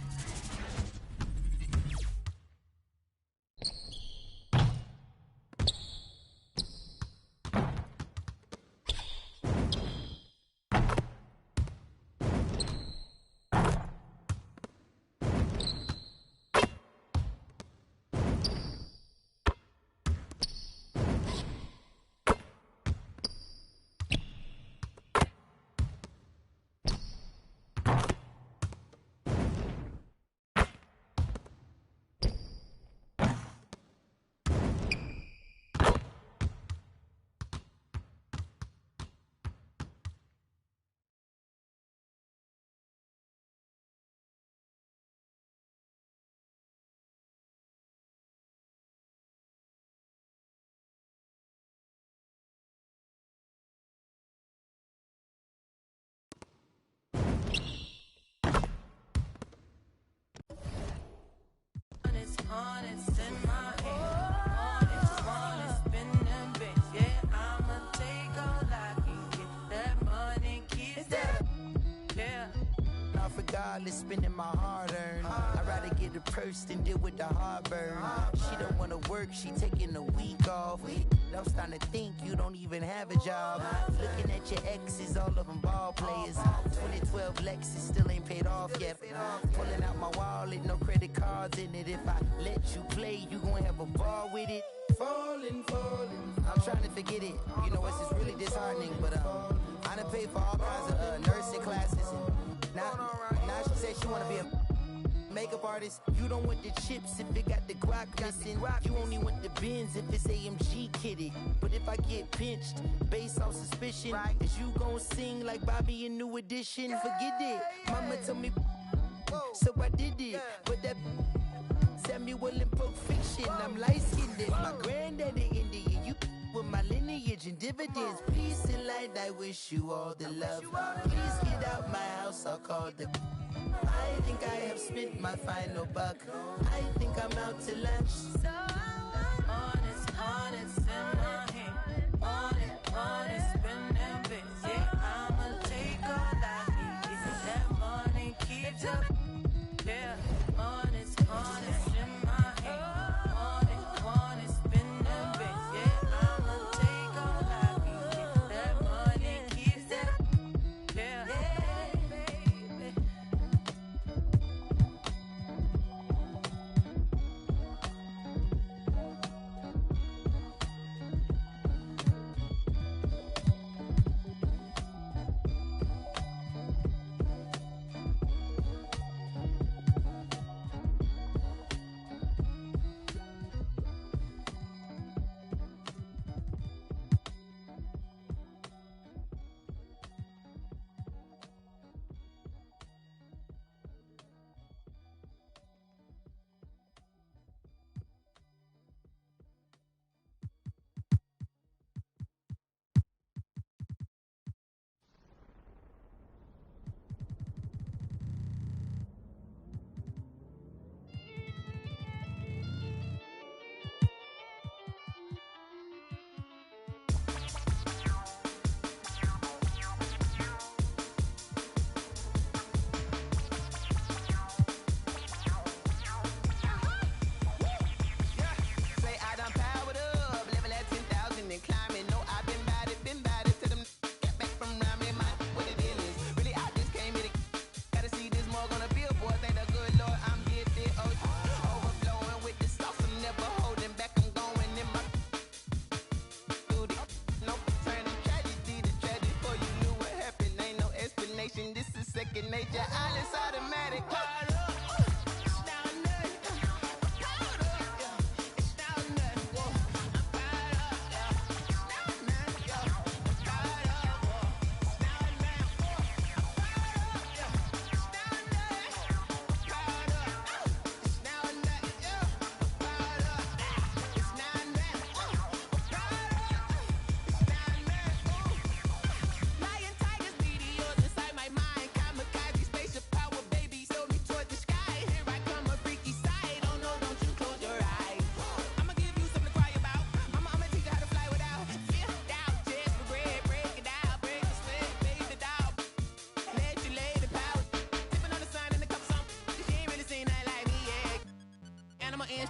honest in my hand. Honest, spin them bits. Yeah, I'ma take all I can get. That money keeps that. Yeah. Now regardless, spending my hard-earned. I'd rather get a purse than deal with the heartburn. She don't wanna work, she taking a week off. I'm starting to think you don't even have a job. Looking at your exes, all of them ball players. 2012 Lexus still ain't paid off yet. Pulling out my wallet, no credit cards in it. If I let you play, you gon' have a ball with it. Falling. I'm trying to forget it. You know, it's just really disheartening. But I done paid for all kinds of nursing classes. And now she said she wanna be a makeup artist. You don't want the chips if it got the guac missing. You only want the bins if it's AMG kitted. But if I get pinched based on suspicion, is you gon' sing like Bobby in New Edition? Forget it. Mama told me, so I did it. But that Samuel in Pulp Fiction, I'm light-skinned. My granddaddy Indian, you with my lineage and dividends. Peace and light, I wish you all the love. Please get out my house, I'll call the. I think I have spent my final buck. I think I'm out to lunch. So honest in my hand. Honest, spin them bits. Yeah, I'ma take all I can get. That money keeps up. Yeah, honest in my hand. Honest, spin them bits. Yeah, I'ma take all I can get. That money keeps up. Yeah, baby.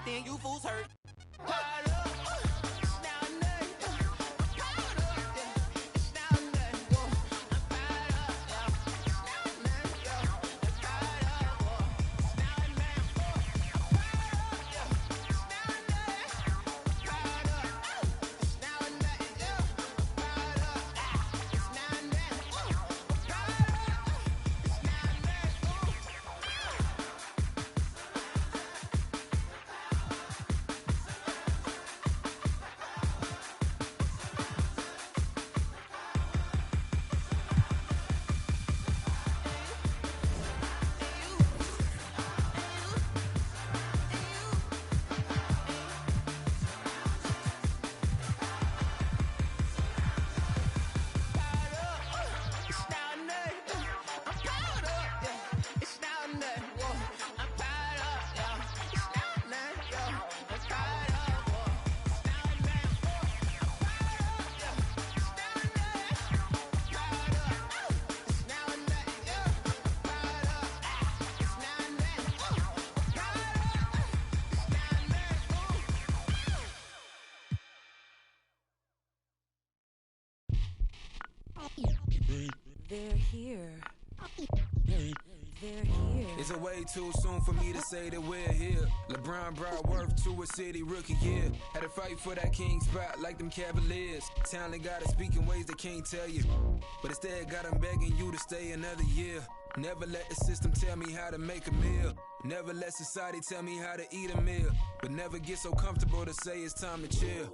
Then you fools hurt. They're here. They're here. It's a way too soon for me to say that we're here. LeBron brought worth to a city rookie year. Had to fight for that king spot like them Cavaliers. Talent gotta speak in ways they can't tell you, but instead got them begging you to stay another year. Never let the system tell me how to make a meal. Never let society tell me how to eat a meal. But never get so comfortable to say it's time to chill.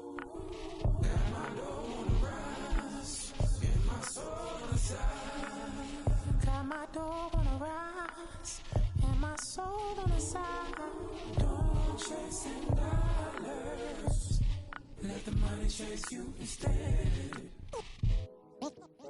And my door on the rise, and my soul on the side. Got my door on the rise, and my soul on the side. Don't chasing dollars, let the money chase you instead.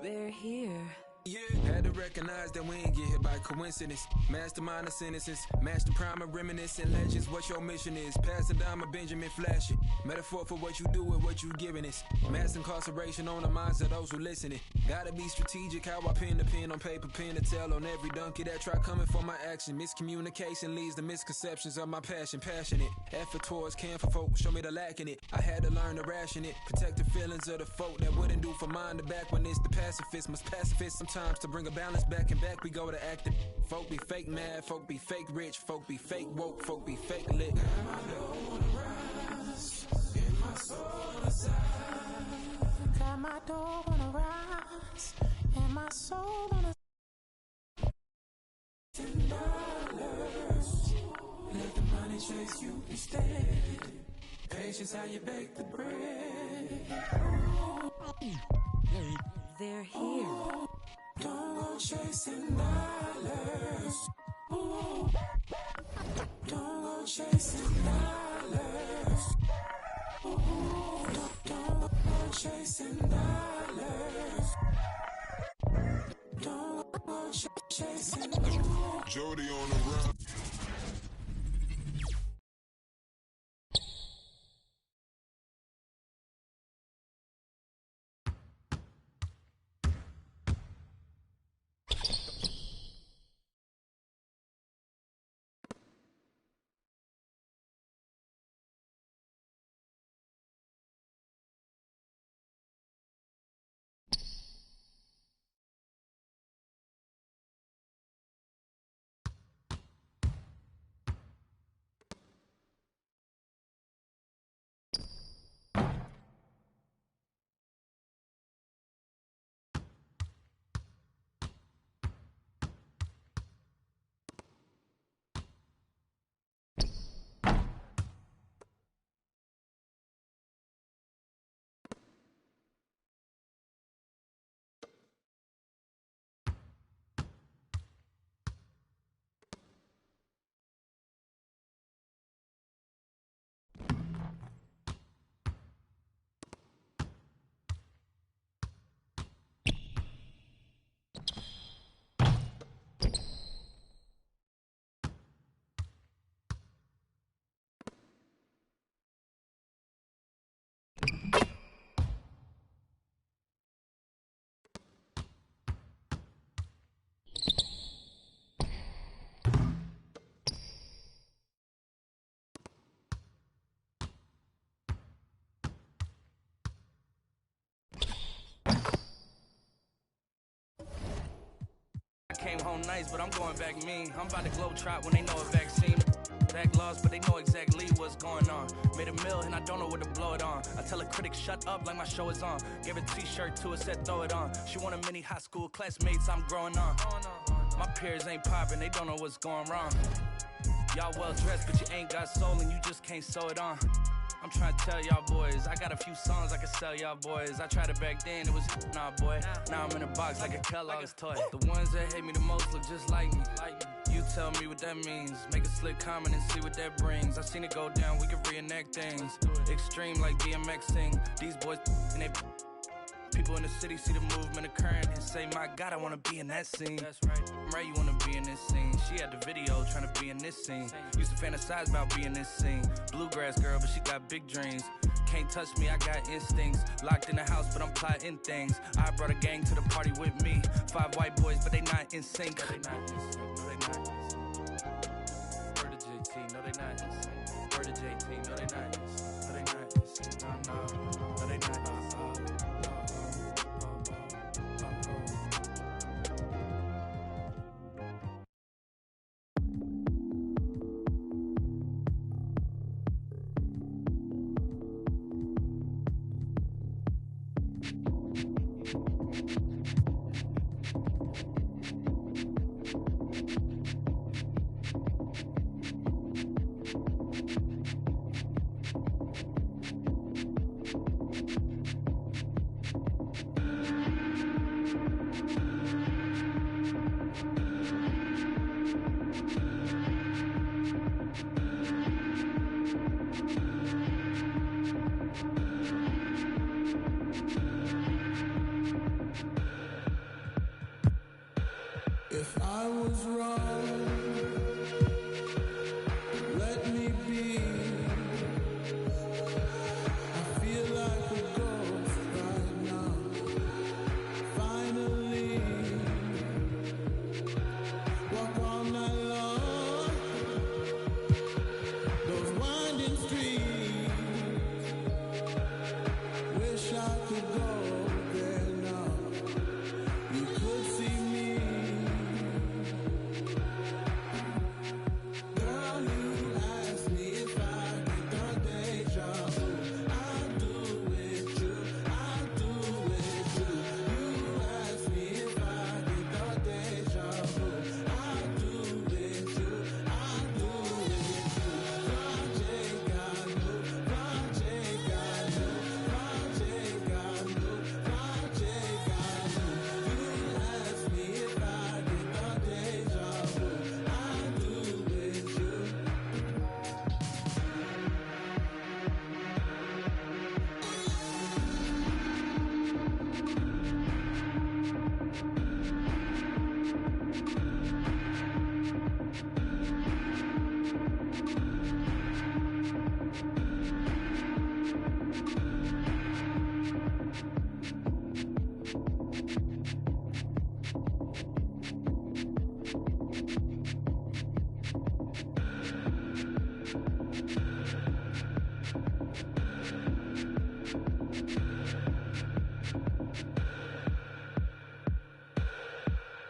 They're here. Yeah, had to recognize that we ain't get hit by coincidence. Mastermind of sentences, master prime of reminiscent legends. What your mission is, pass it down, my Benjamin Flash it. Metaphor for what you do with what you giving us. Mass incarceration on the minds of those who listening. Gotta be strategic how I pen the pen on paper, pen to tell on every donkey that try coming for my action. Miscommunication leads to misconceptions of my passion. Passionate, effort towards caring for folk, show me the lack in it. I had to learn to ration it, protect the feelings of the folk that wouldn't do for mine to back when it's the pacifist. Must pacifist sometimes to bring a balance back and back we go to acting. Folk be fake mad, folk be fake rich, folk be fake woke, folk be fake lit. Got my door on the rise, and my soul on the side. Got my door on the rise, and my soul on the $10, let the money chase you instead. Patience how you bake the bread. They're here. Don't go chasing dollars. Ooh. Don't go chasing dollars. Ooh. Don't go chasing dollars. Don't go chasing dollars. Jody on the run. Came home nice, but I'm going back mean. I'm about to globe trot when they know a vaccine. Back lost, but they know exactly what's going on. Made a meal and I don't know where to blow it on. I tell a critic shut up like my show is on. Gave a t-shirt to her, said throw it on. She want a mini high school classmates, I'm growing on. My peers ain't popping, they don't know what's going wrong. Y'all well dressed, but you ain't got soul and you just can't sew it on. I'm trying to tell y'all boys, I got a few songs I can sell y'all boys. I tried it back then, it was nah boy. Now I'm in a box like a Kellogg's toy. The ones that hate me the most look just like me. You tell me what that means. Make a slick comment and see what that brings. I seen it go down, we can reenact things. Extreme like BMXing. These boys and they people in the city see the movement occurring and say, my God, I wanna be in that scene. That's right. I'm right, you wanna be in this scene. She had the video trying to be in this scene. Used to fantasize about being this scene. Bluegrass girl, but she got big dreams. Can't touch me, I got instincts. Locked in the house, but I'm plotting things. I brought a gang to the party with me. 5 white boys, but they not in sync. No, they not in sync. No, they not in sync. Word to JT, no, they not in sync. Word to JT, no, they not in sync. No, they not in sync. No, no, no, they not in sync. I was wrong. Let me be. I feel like a ghost right now. Finally, walk all night long. Those winding streets. Wish I could go there now. You could see me. Girl, you asked me if I get the deja vu. I do with you, I do with you. You asked me if I get the deja vu. I do with you, I do with you. Project I knew, project I knew, project I knew, project I knew. You asked me if I get the deja vu. I do with you.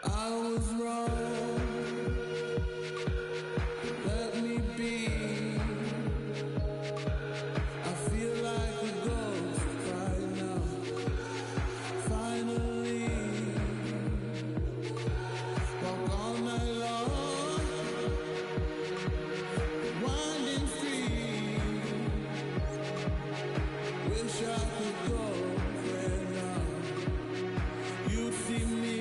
I was wrong. Let me be. I feel like a ghost right now. Finally, walk all night long. Winding streets. Wish I could go there now. You'd see me.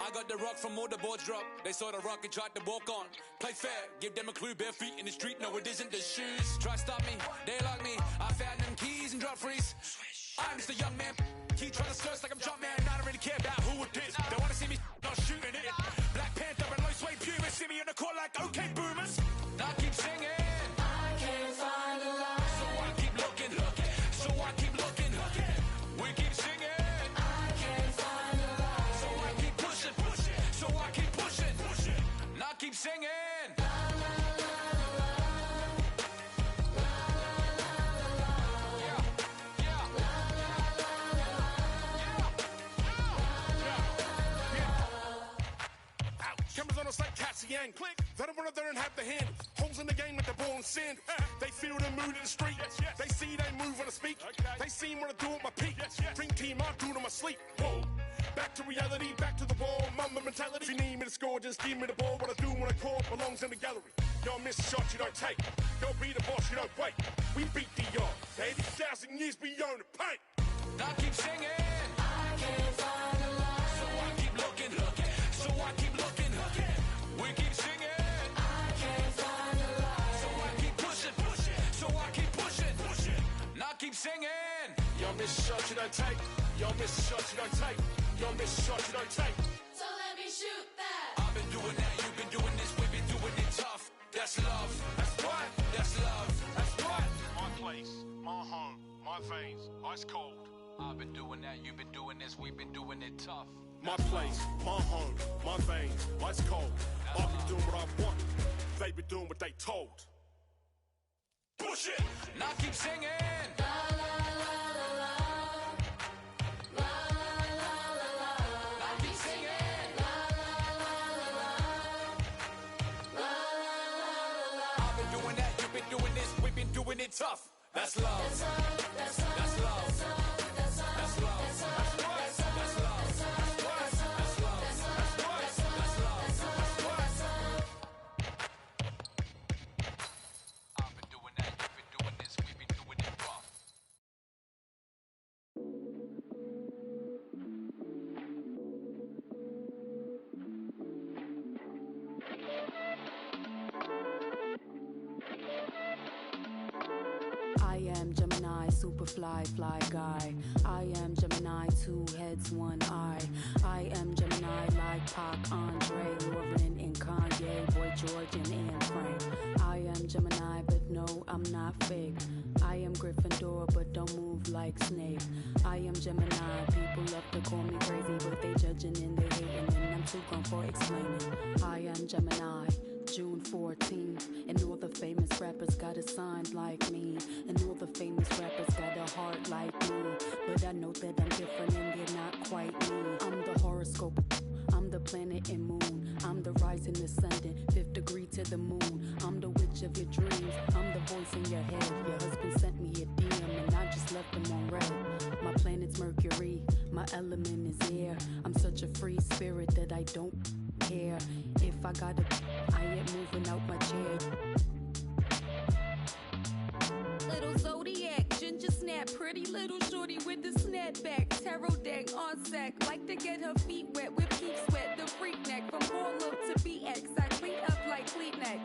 I got the rock from all the boards drop. They saw the rock and tried to walk on. Play fair, give them a clue. Bare feet in the street, no it isn't the shoes. Try stop me, they like me. I found them keys and drop freeze. I'm just a young man. He try to skirts like I'm Jumpman. I don't really care about who it is. They wanna see me not shooting it. Black Panther and low sway pumas. See me in the court like okay boomers. I keep singing. I can't find the light. So I keep looking. So I keep looking. We keep singing. I can't find the light. So I keep pushing. So I keep pushing. And I keep singing. Cameras on us like Cassian. Click. They don't wanna there and have the hand. Holes in the game with the ball and sand. They feel the mood in the street. They see they move when I speak. They see what I do at my peak. Dream team, I do it on my sleep. Whoa. Back to reality, back to the wall. Mama mentality. If you need me to score, just give me the ball. What I do when I call belongs in the gallery. Y'all miss a shot you don't take. Y'all be the boss, you don't wait. We beat the yard. 80,000 years beyond the paint. I keep singing. I can't find the light. So I keep looking. So I keep looking. We keep singing. I can't find the light. So I keep pushing. So I keep pushing. And I keep singing. Y'all miss a shot you don't take. Y'all miss a shot you don't take. Y'all miss a shot you don't take. So let me shoot that. I've been doing that. You've been doing this. We've been doing it tough. That's love. That's right. That's love. That's right. My place, my home, my veins, ice cold. I've been doing that. You've been doing this. We've been doing it tough. My place, my home, my veins, ice cold. I've been doing what I want. They been doing what they told. Bullshit! And I keep singing. La, la, la. I've been doing that, you've been doing this, we've been doing it tough. That's love. That's love. That's love. That's love. That's love. That's love. That's love. I am Gemini, super fly guy. I am Gemini, 2 heads, 1 eye. I am Gemini like Pac, Andre, Lauren, and Kanye, Boy George, and Anne Frank. I am Gemini, but no, I'm not fake. I am Gryffindor, but don't move like Snape. I am Gemini, people love to call me crazy, but they judging and they hating, and I'm too gone for explaining. I am Gemini, June 14th, and all the famous rappers got a sign like me, and all the famous rappers got a heart like me, but I know that I'm different and they're not quite me. I'm the horoscope, I'm the planet and moon, I'm the rising, the sun, 5th degree to the moon, I'm the witch of your dreams, I'm the voice in your head. Your husband sent me a DM and I just left him on red. My planet's Mercury, my element is air. I'm such a free spirit that I don't care. If I gotta, I ain't moving out my chair. Little zodiac, ginger snap, pretty little shorty with the snapback, tarot deck on sack, like to get her feet wet with peak sweat, the freak neck from Harlem to BX, I clean up like Kleenex.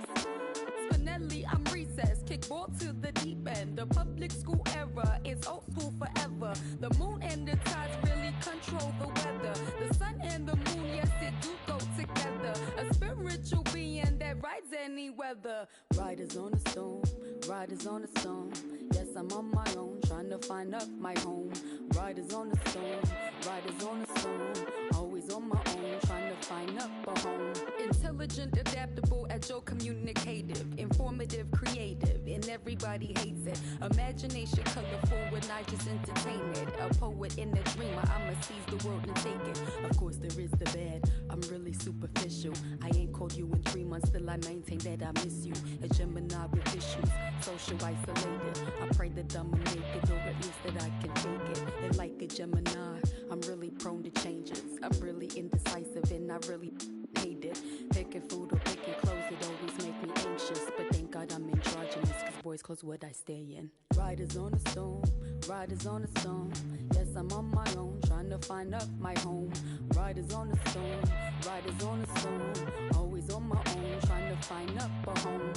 Spinelli, I'm recessed, kickball to the deep end. The public school era is old school forever. The moon and the tides really control the weather. The sun and the moon, yes, it do go together. A spiritual being that rides any weather. Riders on a stone, riders on a stone. Yes, I'm on my own, trying to find up my home. Riders on a stone, riders on a stone. Always on my own, trying to find up a home. Intelligent, adaptable, agile, communicative, informative, creative, and everybody hates it. Imagination colorful when I just entertain it. A poet and a dreamer, I'ma seize the world and take it. Of course there is the bad, I'm really superficial. I ain't called you in 3 months, still I maintain that I miss you. A Gemini with issues, social isolated. I pray that I'ma make it, or at least that I can take it. And like a Gemini, I'm really prone to changes. I'm really indecisive and I really hate it. Picking food or picking clothes, it always make me anxious. But thank God I'm androgynous, cause boys clothes what I stay in. Riders on a stone, riders on a stone. Yes, I'm on my own, trying to find up my home. Riders on a stone, riders on a stone. Always on my own, trying to find up a home.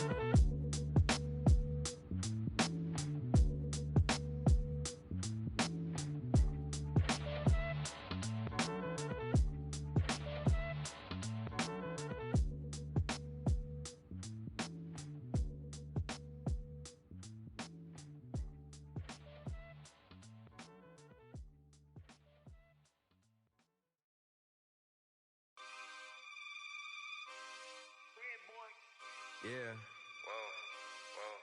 Yeah. Whoa.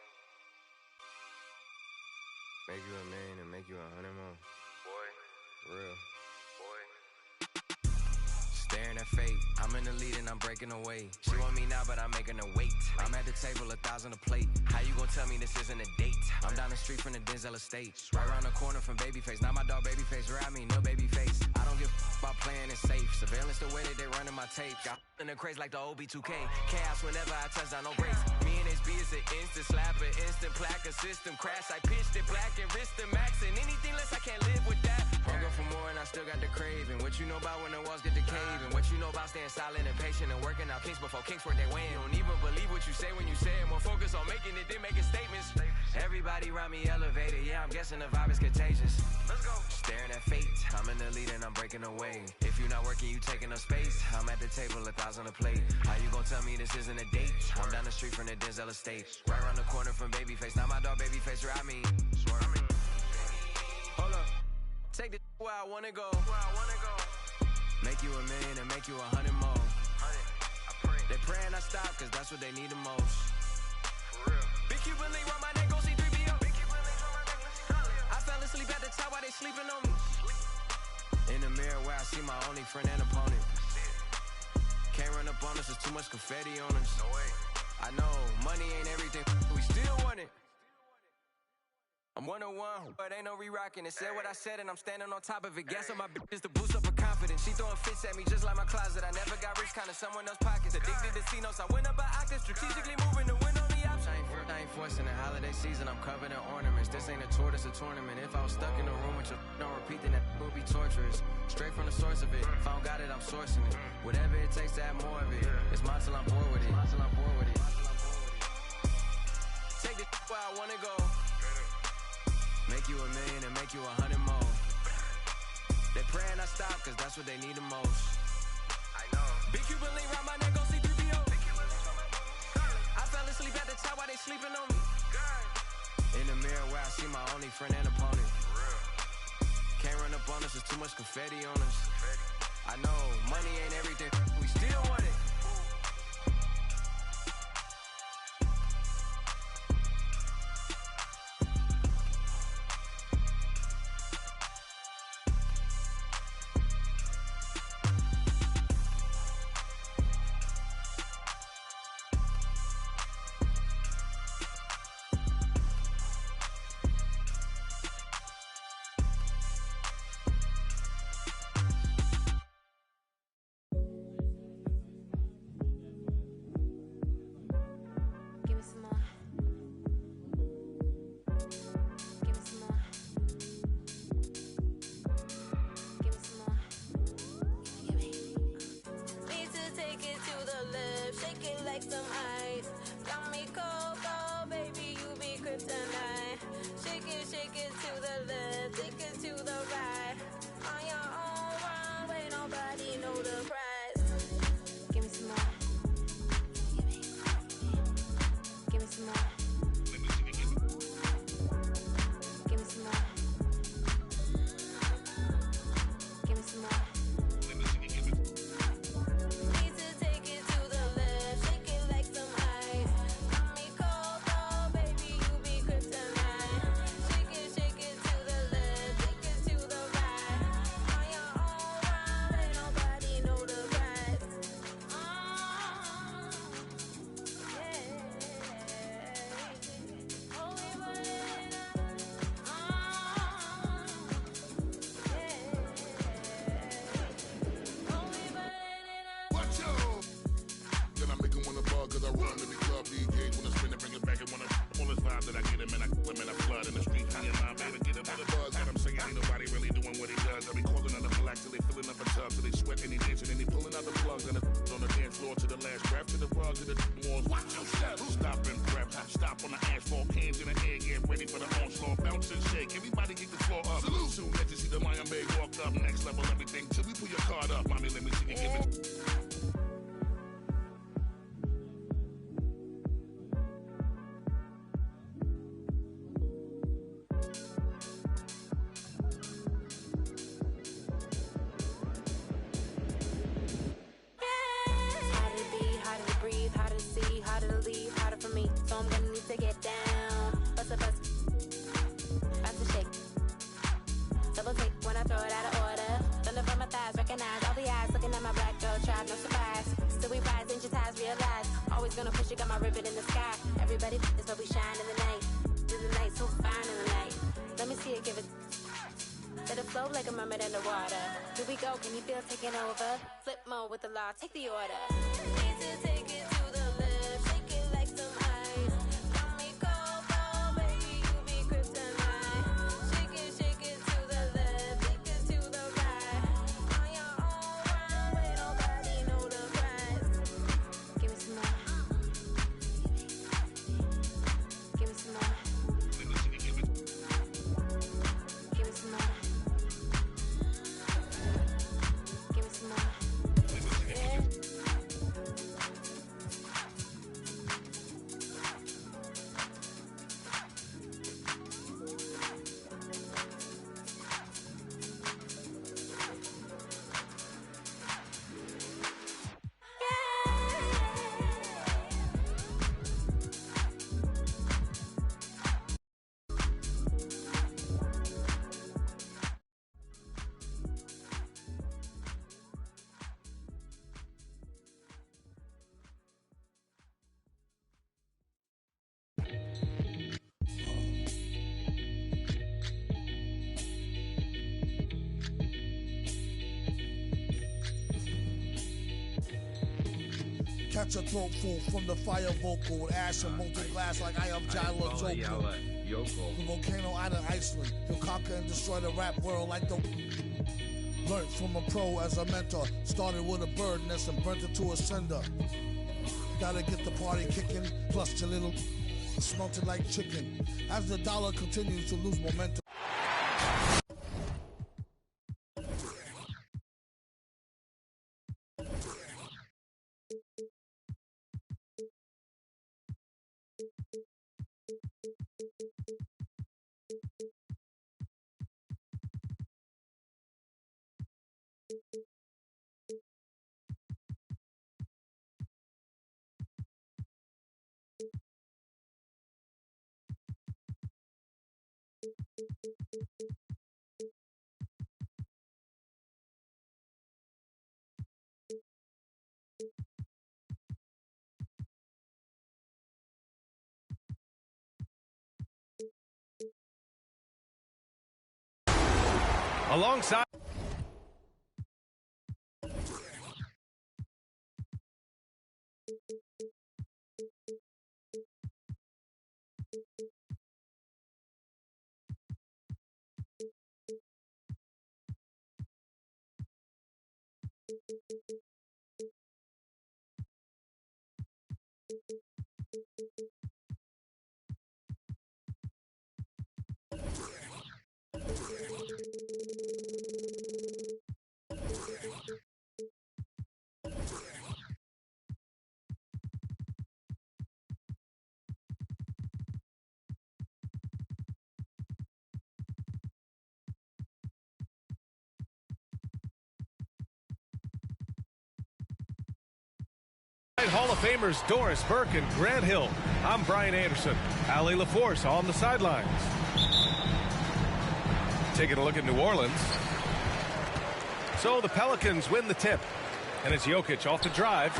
Make you a million and make you 100 more. Boy. Real. Boy. Staring at fate. I'm in the lead and I'm breaking away. She want me now, but I'm making her wait. I'm at the table, 1,000 a plate. How you gonna tell me this isn't a date? I'm down the street from the Denzel estate. Right around the corner from Babyface. Now my dog Babyface, where I mean no Babyface. I don't give about playing it safe. Surveillance the way that they running my tape. Got in the craze like the OB2K. Chaos whenever I touch down, no breaks. Me and HB is an instant slapper, instant plaque, a system crash. I pitched it black and wrist the max. And anything less, I can't live with that. Hunger for more and I still got the craving. What you know about when the walls get to caving? What you know about staying silent and patient and working out kinks before kinks work their way in? Don't even believe what you say when you say it. More focus on making it than making statements. Everybody around me elevated. Yeah, I'm guessing the vibe is contagious. Let's go. Staring at fate. I'm in the lead and I'm breaking away. If you're not working, you taking up space. I'm at the table, 1,000 a plate. How you gonna tell me this isn't a date? I'm down the street from the Denzel estate. Right around the corner from Babyface. Now my dog Babyface, where I mean. Hold up. Take the where I wanna go. Make you a million and make you 100 more. They praying I stop, cause that's what they need the most. For real. Big Cuban link round my neck, go see 3BO. I fell asleep at the top while they sleeping on me. In the mirror where I see my only friend and opponent. Can't run up on us, there's too much confetti on us. No way. I know, money ain't everything. I'm 101, but ain't no re-rocking it. Said what I said and I'm standing on top of it. Gas on my bitches to boost up her confidence. She throwing fits at me just like my closet. I never got rich, kinda someone else's pockets. Addicted to C-notes, I went up by octave. Strategically moving to win on the option. I ain't forcing the holiday season, I'm covered in ornaments. This ain't a tour, this a tournament. If I was stuck in a room with your don't repeat, then that would be torturous. Straight from the source of it. If I don't got it, I'm sourcing it. Whatever it takes to have more of it. It's mine till I'm bored with it. Take this where I wanna go. Make you $1 million and make you 100 more. They praying I stop, cause that's what they need the most. I know. Big Cuban link round my neck, go see 3PO. I fell asleep at the top while they sleeping on me. In the mirror where I see my only friend and opponent. Can't run up on us, there's too much confetti on us. I know, money ain't everything, we still want it. Taking over, flip mode with the law, take the order. Need to take it to the left, shake it like some ice. Got me cold, cold, baby, you be kryptonite. Shake it to the left, take it to the right. On your own runway, nobody know the price. Give me some more. Give me some more. Give me some more. got your throat full from the fire vocal with ash and molten glass like I am Jala Joker. The volcano out of Iceland. He'll conquer and destroy the rap world like the... Learned from a pro as a mentor. Started with a bird nest and burnt it to a cinder. Gotta get the party kicking. Plus your little... smelted like chicken. As the dollar continues to lose momentum. Alongside. Hall of Famers Doris Burke and Grant Hill. I'm Brian Anderson. Allie LaForce on the sidelines. Taking a look at New Orleans. So the Pelicans win the tip. And it's Jokic off the drive.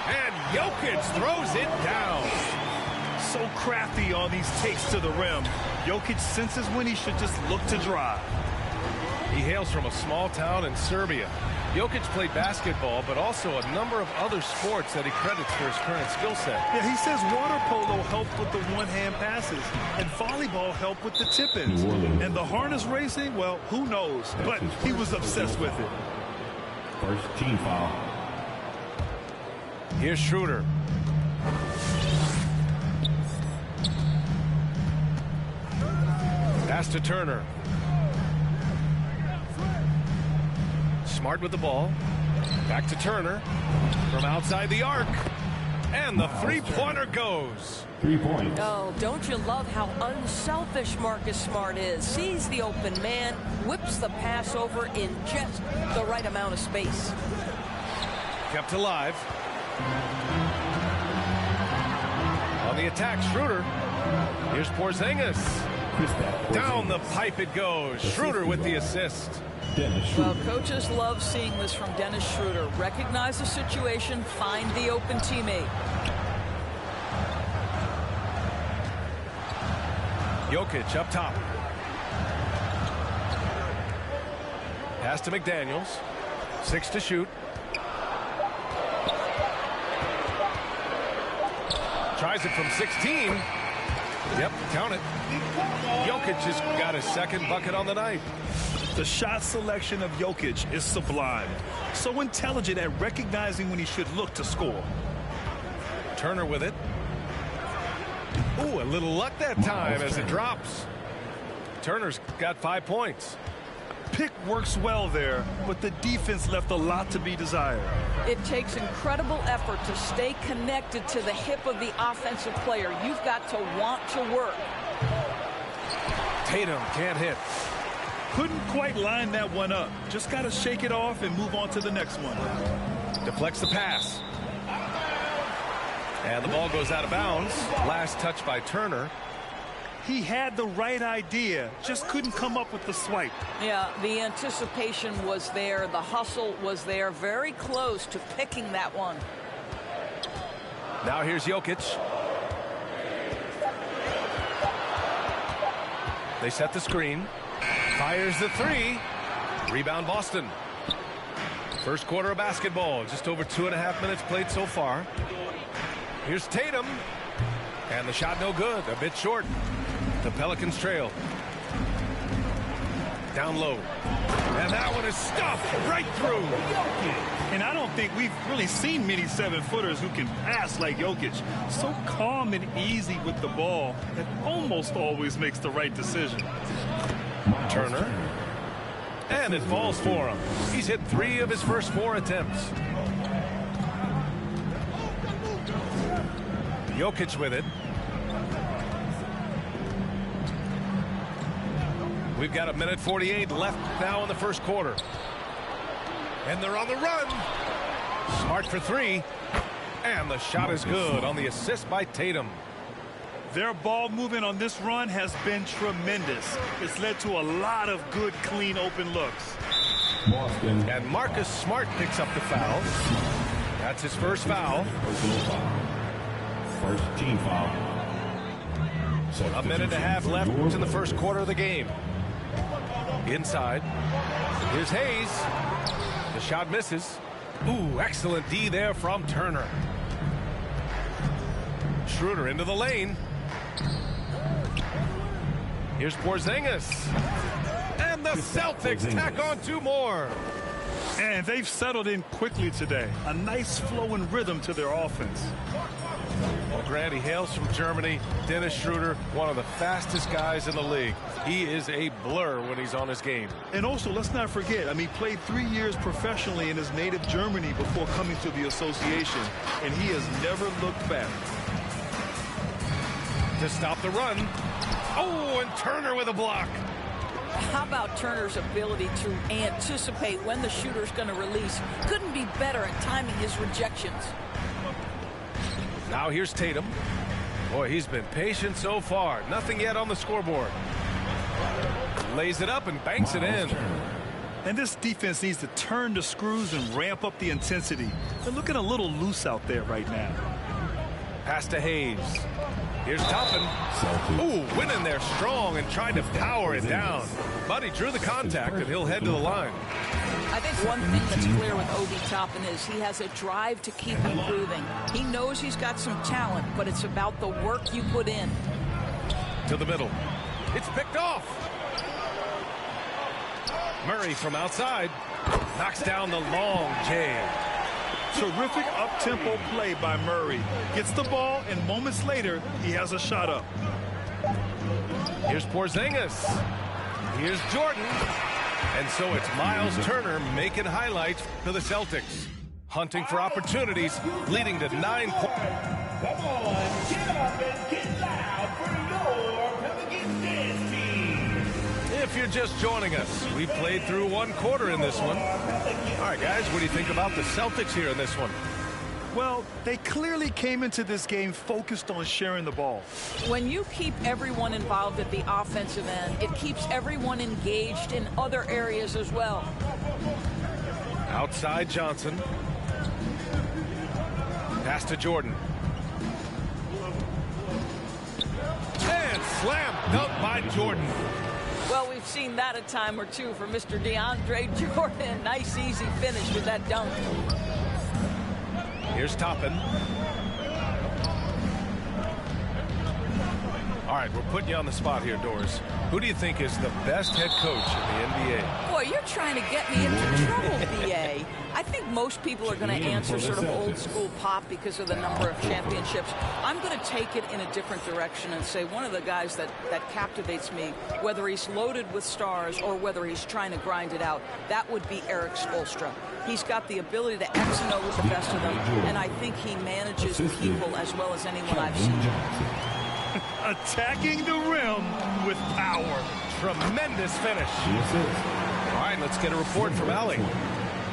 And Jokic throws it down. So crafty on these takes to the rim. Jokic senses when he should just look to drive. He hails from a small town in Serbia. Jokic played basketball, but also a number of other sports that he credits for his current skill set. Yeah, he says water polo helped with the one-hand passes, and volleyball helped with the tip-ins. And the harness racing, well, who knows? But he was obsessed with it. First team foul. Here's Schroeder. Pass to Turner. Smart with the ball. Back to Turner. From outside the arc. And the three-pointer goes. 3 points. Oh, don't you love how unselfish Marcus Smart is? Sees the open man, whips the pass over in just the right amount of space. Kept alive. On the attack, Schroeder. Here's Porzingis. Down the pipe it goes. Schroeder with the assist. Well, coaches love seeing this from Dennis Schroeder. Recognize the situation, find the open teammate. Jokic up top. Pass to McDaniels. 6 to shoot. Tries it from 16. Yep, count it. Jokic has got his second bucket on the night. The shot selection of Jokic is sublime. So intelligent at recognizing when he should look to score. Turner with it. Ooh, a little luck that time as it drops. Turner's got 5 points. Pick works well there, but the defense left a lot to be desired. It takes incredible effort to stay connected to the hip of the offensive player. You've got to want to work. Tatum can't hit. Couldn't quite line that one up. Just got to shake it off and move on to the next one. Deflects the pass. And the ball goes out of bounds. Last touch by Turner. He had the right idea, just couldn't come up with the swipe. Yeah, the anticipation was there. The hustle was there. Very close to picking that one. Now here's Jokic. They set the screen. Fires the three. Rebound Boston. First quarter of basketball. Just over 2.5 minutes played so far. Here's Tatum. And the shot no good. A bit short. The Pelicans trail. Down low. And that one is stuffed right through. And I don't think we've really seen many 7-footers who can pass like Jokic. So calm and easy with the ball and almost always makes the right decision. Turner. And it falls for him. He's hit 3 of his first 4 attempts. Jokic with it. We've got 1:48 left now in the first quarter. And they're on the run. Smart for 3. And the shot is good on the assist by Tatum. Their ball movement on this run has been tremendous. It's led to a lot of good, clean, open looks. And Marcus Smart picks up the foul. That's his first foul. First team foul. 1.5 minutes left in the first quarter of the game. Inside. Here's Hayes. The shot misses. Ooh, excellent D there from Turner. Schroeder into the lane. Here's Porzingis. And the Celtics tack on 2 more. And they've settled in quickly today. A nice flow and rhythm to their offense. Well, Grant, he hails from Germany. Dennis Schroeder, one of the fastest guys in the league. He is a blur when he's on his game. And also, let's not forget, he played 3 years professionally in his native Germany before coming to the association, and he has never looked back. To stop the run. Oh, and Turner with a block. How about Turner's ability to anticipate when the shooter's going to release? Couldn't be better at timing his rejections. Now here's Tatum. Boy, he's been patient so far. Nothing yet on the scoreboard. Lays it up and banks it in. And this defense needs to turn the screws and ramp up the intensity. They're looking a little loose out there right now. Pass to Hayes. Here's Toppin. Ooh, went in there strong and tried to power it down. But he drew the contact, and he'll head to the line. I think one thing that's clear with Obi Toppin is he has a drive to keep improving. He knows he's got some talent, but it's about the work you put in. To the middle. It's picked off. Murray from outside. Knocks down the long J. Terrific up-tempo play by Murray. Gets the ball, and moments later, he has a shot up. Here's Porzingis. Here's Jordan. And so it's Miles Turner making highlights for the Celtics. Hunting for opportunities, leading to 9 points. Come on, get up and get loud for your Pelicans dance team. If you're just joining us, we played through 1 quarter in this one. All right, guys, what do you think about the Celtics here in this one? Well, they clearly came into this game focused on sharing the ball. When you keep everyone involved at the offensive end, it keeps everyone engaged in other areas as well. Outside Johnson. Pass to Jordan. And slam dunk by Jordan. Well, we've seen that a time or two for Mr. DeAndre Jordan. Nice, easy finish with that dunk. Here's Toppin. All right, we're putting you on the spot here, Doris. Who do you think is the best head coach in the NBA? Boy, you're trying to get me into trouble, BA. I think most people are going to answer sort of old school Pop because of the number of championships. I'm going to take it in a different direction and say one of the guys that captivates me, whether he's loaded with stars or whether he's trying to grind it out, that would be Eric Spoelstra. He's got the ability to X and O with the best of them, and I think he manages people as well as anyone I've seen. Attacking the rim with power. Tremendous finish. All right, let's get a report from Allie.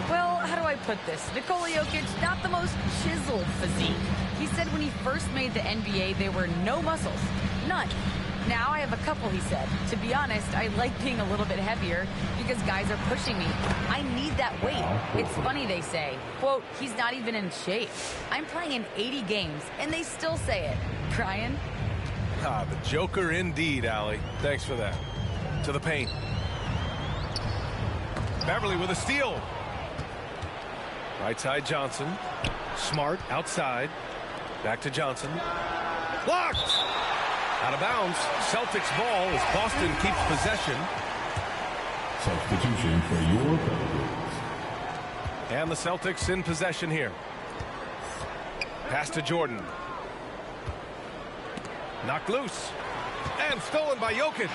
Well, how do I put this? Nikola Jokic, not the most chiseled physique. He said when he first made the NBA, there were no muscles. None. Now I have a couple, he said. To be honest, I like being a little bit heavier because guys are pushing me. I need that weight. It's funny they say, quote, he's not even in shape. I'm playing in 80 games, and they still say it. Brian? Ah, the Joker indeed, Allie. Thanks for that. To the paint. Beverly with a steal. Right side Johnson. Smart outside. Back to Johnson. Blocked! Out of bounds. Celtics ball as Boston keeps possession. Substitution for your Pelicans. And the Celtics in possession here. Pass to Jordan. Knocked loose. And stolen by Jokic.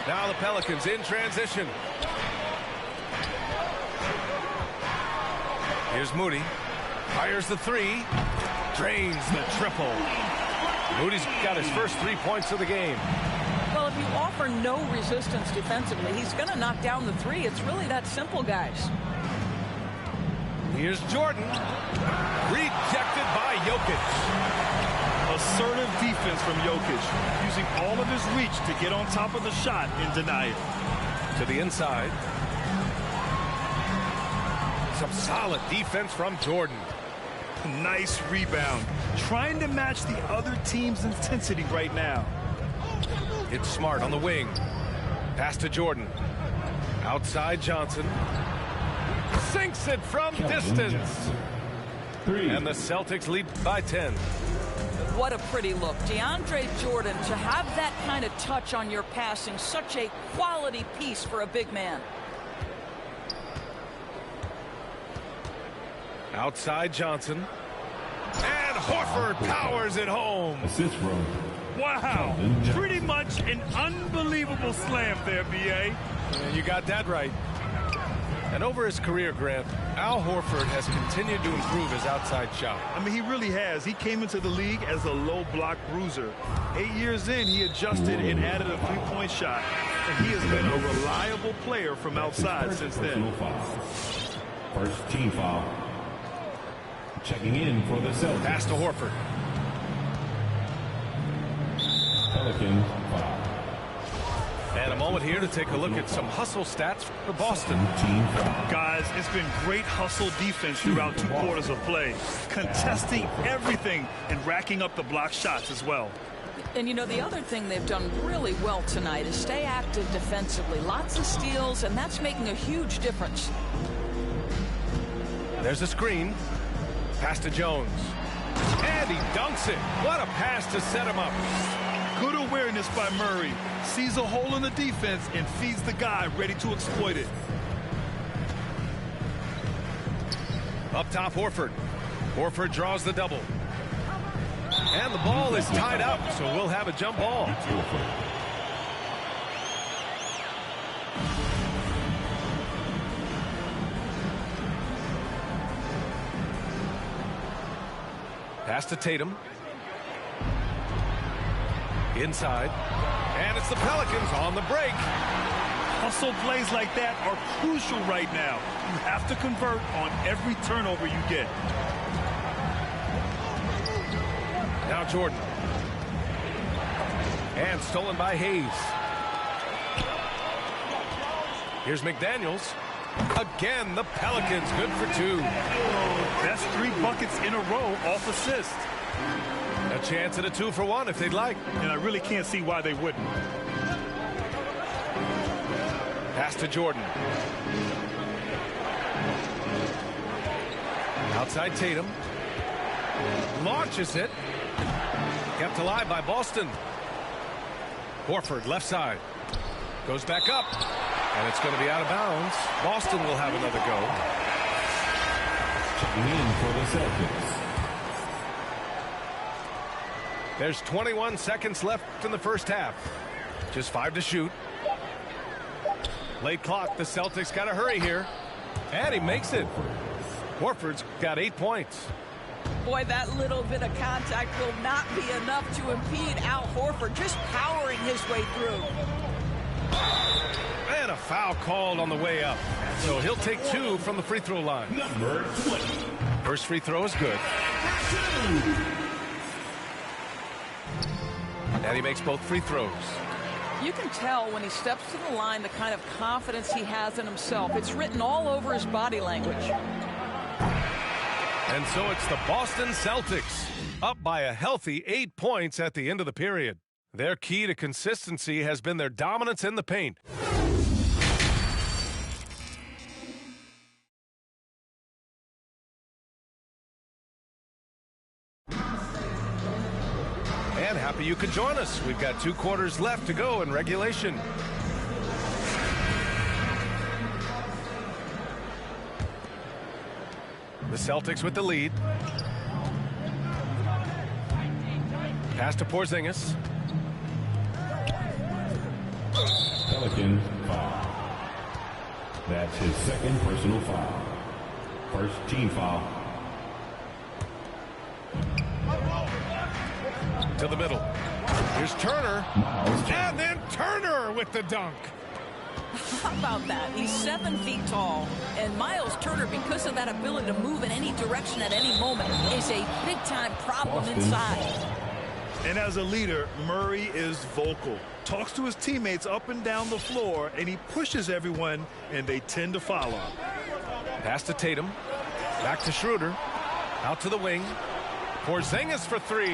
Now the Pelicans in transition. Here's Moody. Fires the three. Drains the triple. Moody's got his first 3 points of the game. Well, if you offer no resistance defensively, he's going to knock down the three. It's really that simple, guys. Here's Jordan. Rejected by Jokic. Assertive defense from Jokic, using all of his reach to get on top of the shot and deny it. To the inside. Some solid defense from Jordan. Nice rebound. Trying to match the other team's intensity right now. It's Smart on the wing. Pass to Jordan. Outside Johnson. Sinks it from distance. And the Celtics lead by 10. What a pretty look. DeAndre Jordan, to have that kind of touch on your passing, such a quality piece for a big man. Outside Johnson. And Horford powers it home. Assist from. Wow. Pretty much an unbelievable slam there, B.A. And you got that right. And over his career, Grant, Al Horford has continued to improve his outside shot. I mean, he really has. He came into the league as a low block bruiser. 8 years in, he adjusted and added a three-point shot. And he has been a reliable player from outside since then. First team foul. Checking in for the Celtics. Pass to Horford. Pelicans foul. And a moment here to take a look at some hustle stats for Boston. Guys, it's been great hustle defense throughout 2 quarters of play. Contesting everything and racking up the block shots as well. And, you know, the other thing they've done really well tonight is stay active defensively. Lots of steals, and that's making a huge difference. There's a screen. Pass to Jones. And he dunks it. What a pass to set him up. Good awareness by Murray. Sees a hole in the defense and feeds the guy ready to exploit it. Up top, Horford. Horford draws the double. And the ball is tied up, so we'll have a jump ball. Pass to Tatum. Inside. And it's the Pelicans on the break. Hustle plays like that are crucial right now. You have to convert on every turnover you get. Now Jordan. And stolen by Hayes. Here's McDaniels. Again, the Pelicans good for 2. That's 3 buckets in a row off assist. A chance at a 2-for-1 if they'd like. And I really can't see why they wouldn't. Pass to Jordan. Outside Tatum. Launches it. Kept alive by Boston. Horford left side. Goes back up. And it's going to be out of bounds. Boston will have another go. Checking in for the Celtics. There's 21 seconds left in the first half. Just 5 to shoot. Late clock. The Celtics got to hurry here. And he makes it. Horford's got 8 points. Boy, that little bit of contact will not be enough to impede Al Horford just powering his way through. And a foul called on the way up. So he'll take 2 from the free throw line. Number 20. First free throw is good. And he makes both free throws. You can tell when he steps to the line the kind of confidence he has in himself. It's written all over his body language. And so it's the Boston Celtics, up by a healthy 8 points at the end of the period. Their key to consistency has been their dominance in the paint. happy you could join us. We've got 2 quarters left to go in regulation. The Celtics with the lead. Pass to Porzingis. Pelican foul. That's his second personal foul. First team foul. To the middle. Here's Turner. And then Turner with the dunk. How about that? He's 7 feet tall, and Miles Turner, because of that ability to move in any direction at any moment, is a big-time problem inside. And as a leader, Murray is vocal. Talks to his teammates up and down the floor, and he pushes everyone, and they tend to follow. Pass to Tatum. Back to Schroeder. Out to the wing. Porzingis for 3.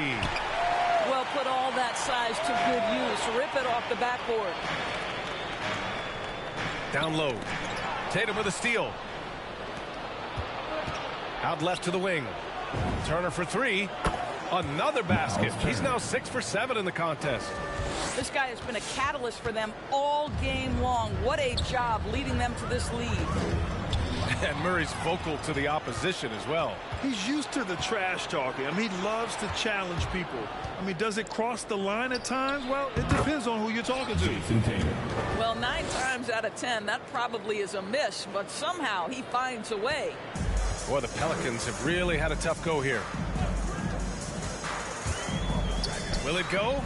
Well, put all that size to good use. Rip it off the backboard. Down low. Tatum with a steal. Out left to the wing. Turner for 3. Another basket. He's now 6 for 7 in the contest. This guy has been a catalyst for them all game long. What a job leading them to this lead. And Murray's vocal to the opposition as well. He's used to the trash talking. I mean, he loves to challenge people. I mean, does it cross the line at times? Well, it depends on who you're talking to. Well, 9 times out of 10, that probably is a miss, but somehow he finds a way. Boy, the Pelicans have really had a tough go here. Will it go?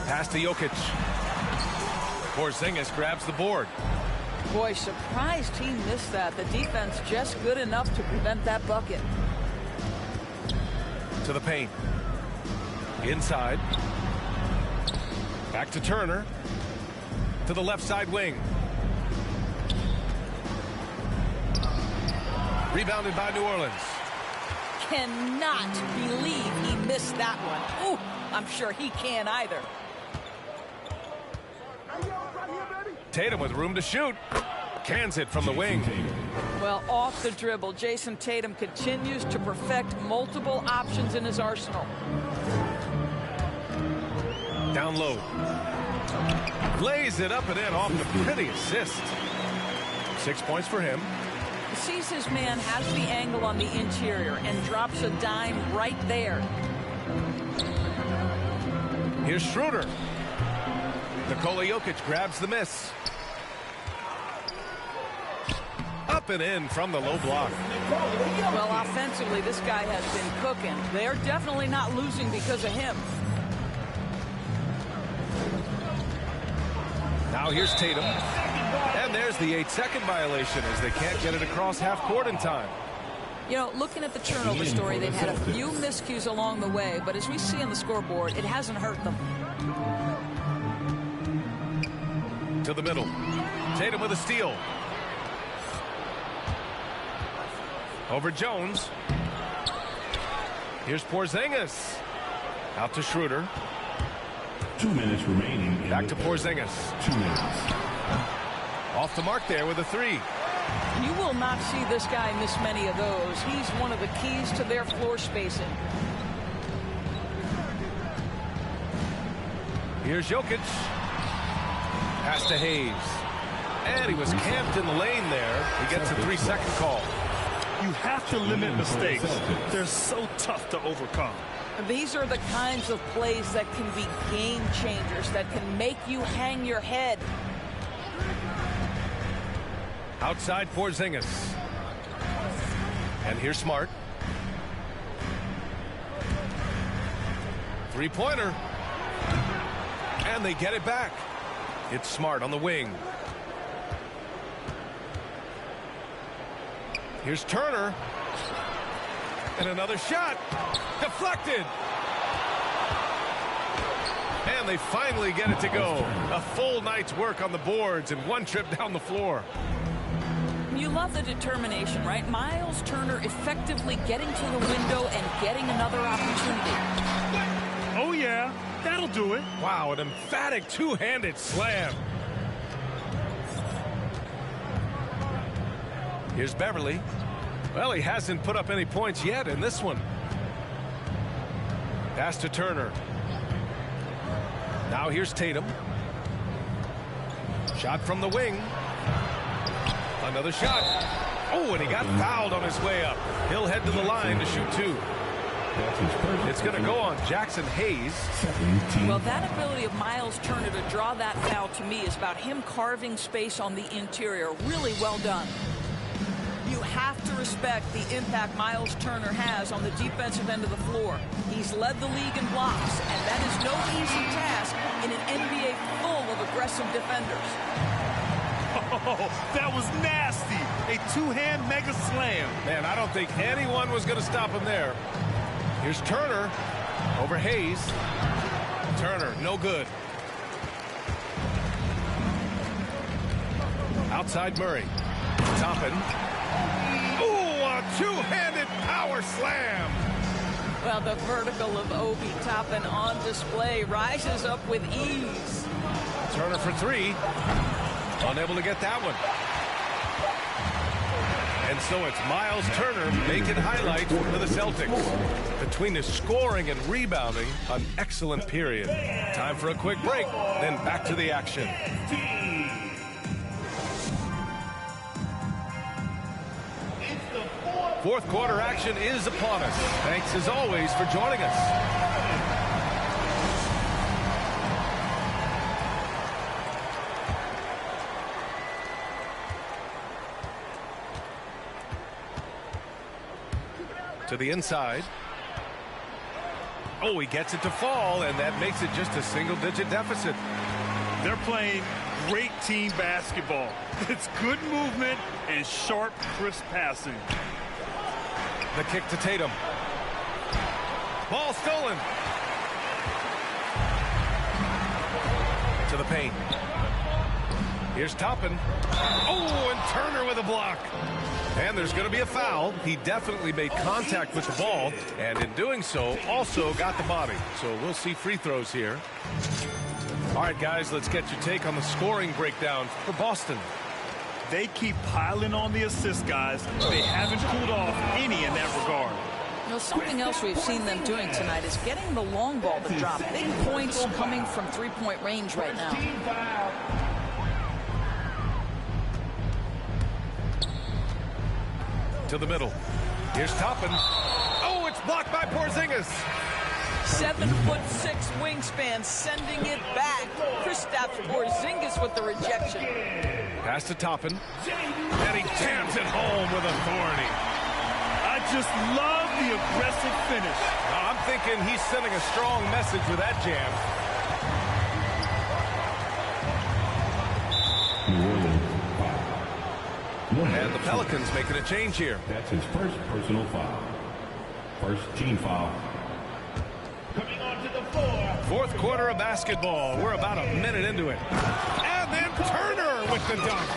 Pass to Jokic. Porzingis grabs the board. Boy, surprised he missed that. The defense just good enough to prevent that bucket. To the paint. Inside. Back to Turner. To the left side wing. Rebounded by New Orleans. Cannot believe he missed that one. Ooh, I'm sure he can't either. Tatum with room to shoot. Cans it from the wing. Well, off the dribble, Jason Tatum continues to perfect multiple options in his arsenal. Down low. Lays it up and in off the pretty assist. 6 points for him. Sees his man has the angle on the interior and drops a dime right there. Here's Schroeder. Nikola Jokic grabs the miss. Up and in from the low block. Well, offensively, this guy has been cooking. They're definitely not losing because of him. Now here's Tatum. And there's the 8-second violation as they can't get it across half court in time. You know, looking at the turnover story, they've had a few miscues along the way, but as we see on the scoreboard, it hasn't hurt them. To the middle. Tatum with a steal. Over Jones. Here's Porzingis. Out to Schroeder. 2 minutes remaining. Back to Porzingis. 2 minutes. Off the mark there with a 3. You will not see this guy miss many of those. He's one of the keys to their floor spacing. Here's Jokic. Pass to Hayes. And he was camped in the lane there. He gets a 3-second call. You have to limit mistakes. They're so tough to overcome. These are the kinds of plays that can be game changers, that can make you hang your head. Outside Porzingis. And here's Smart. 3-pointer. And they get it back. It's Smart on the wing. Here's Turner. And another shot. Deflected. And they finally get it to go. A full night's work on the boards and one trip down the floor. You love the determination, right? Miles Turner effectively getting to the window and getting another opportunity. Oh, yeah. That'll do it. Wow, an emphatic two-handed slam. Here's Beverly. Well, he hasn't put up any points yet in this one. Pass to Turner. Now here's Tatum. Shot from the wing. Another shot. Oh, and he got fouled on his way up. He'll head to the line to shoot 2. It's going to go on Jackson Hayes. Well, that ability of Miles Turner to draw that foul to me is about him carving space on the interior. Really well done. You have to respect the impact Miles Turner has on the defensive end of the floor. He's led the league in blocks, and that is no easy task in an NBA full of aggressive defenders. Oh, that was nasty. A two-hand mega slam. Man, I don't think anyone was going to stop him there. Here's Turner over Hayes. Turner, no good. Outside Murray. Toppin. Ooh, a two-handed power slam. Well, the vertical of Obi Toppin on display rises up with ease. Turner for 3. Unable to get that one. And so it's Miles Turner making highlights for the Celtics. Between his scoring and rebounding, an excellent period. Time for a quick break, then back to the action. Fourth quarter action is upon us. Thanks as always for joining us. To the inside. Oh, he gets it to fall, and that makes it just a single-digit deficit. They're playing great team basketball. It's good movement and sharp, crisp passing. The kick to Tatum. Ball stolen. To the paint. Here's Toppin. Oh, and Turner with a block. And there's going to be a foul. He definitely made contact with the ball, and in doing so, also got the body. So we'll see free throws here. All right, guys, let's get your take on the scoring breakdown for Boston. They keep piling on the assist, guys. They haven't pulled off any in that regard. You know, something else we've seen them doing tonight is getting the long ball to drop. Big points coming from three-point range right now. To the middle. Here's Toppin. Oh, it's blocked by Porzingis. 7'6" wingspan, sending it back. Kristaps Porzingis with the rejection. Pass to Toppin. And he jams it home with authority. I just love the aggressive finish. I'm thinking he's sending a strong message with that jam. And the Pelicans making a change here. That's his first personal foul. First team foul. Coming onto the floor. Fourth quarter of basketball. We're about a minute into it. And then Turner with the dunk.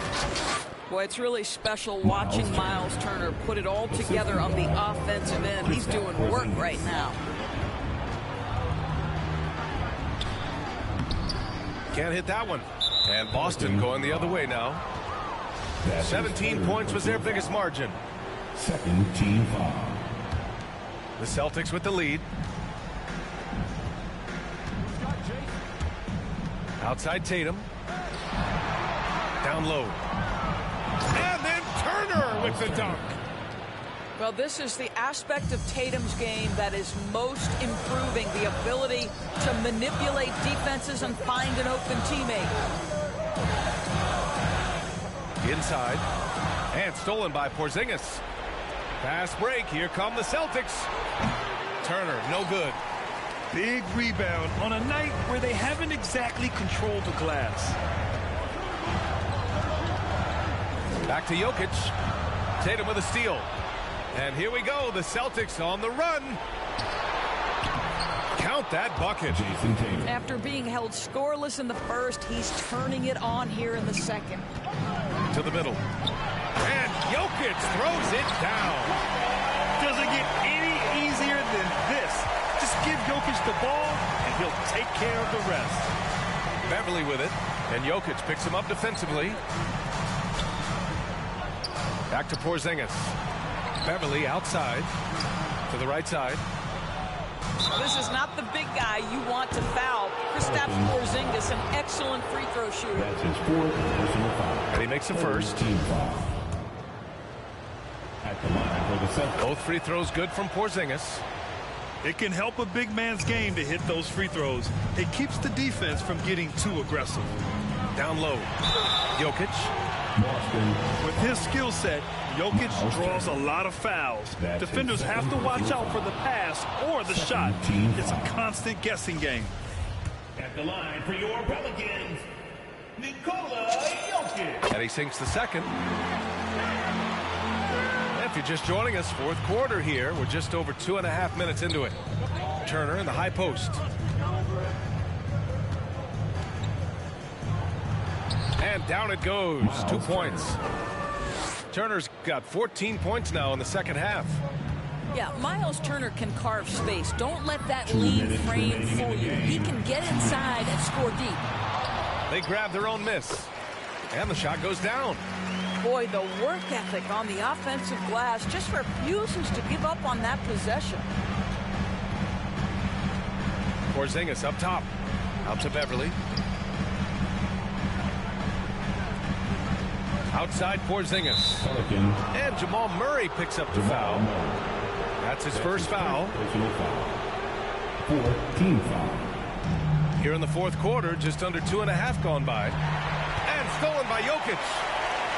Boy, it's really special watching Miles Turner put it all together on the offensive end. He's doing work right now. Can't hit that one. And Boston going the other way now. 17 points was their biggest margin. Second team foul. The Celtics with the lead. Outside Tatum. Down low. And then Turner with the dunk. Well, this is the aspect of Tatum's game that is most improving, the ability to manipulate defenses and find an open teammate. Inside. And stolen by Porzingis. Fast break. Here come the Celtics. Turner, no good. Big rebound on a night where they haven't exactly controlled the glass. Back to Jokic. Tatum with a steal. And here we go. The Celtics on the run. Count that bucket. After being held scoreless in the first, he's turning it on here in the second. To the middle. And Jokic throws it down. Doesn't get any easier than this. Just give Jokic the ball, and he'll take care of the rest. Beverly with it. And Jokic picks him up defensively. Back to Porzingis. Beverly outside. To the right side. This is not the big guy you want to foul. Kristaps Porzingis, an excellent free throw shooter. That's his fourth personal foul. And he makes the first. Team foul. At the line for the second. Both free throws good from Porzingis. It can help a big man's game to hit those free throws. It keeps the defense from getting too aggressive. Down low. Jokic. Boston. With his skill set, Jokic draws a lot of fouls. Defenders have to watch out for the pass or the shot. It's a constant guessing game. At the line for your Pelicans, Nikola Jokic. And he sinks the second. If you're just joining us, fourth quarter here. We're just over 2.5 minutes into it. Turner in the high post. And down it goes. 2 points. Turner's got 14 points now in the second half. Yeah, Miles Turner can carve space. Don't let that lean frame fool you. He can get inside and score deep. They grab their own miss. And the shot goes down. Boy, the work ethic on the offensive glass just refuses to give up on that possession. Porzingis up top. Out to Beverly. Outside Porzingis. And Jamal Murray picks up the foul. That's his first foul. Personal foul. Fourth team foul. Here in the fourth quarter, just under 2.5 gone by. And stolen by Jokic.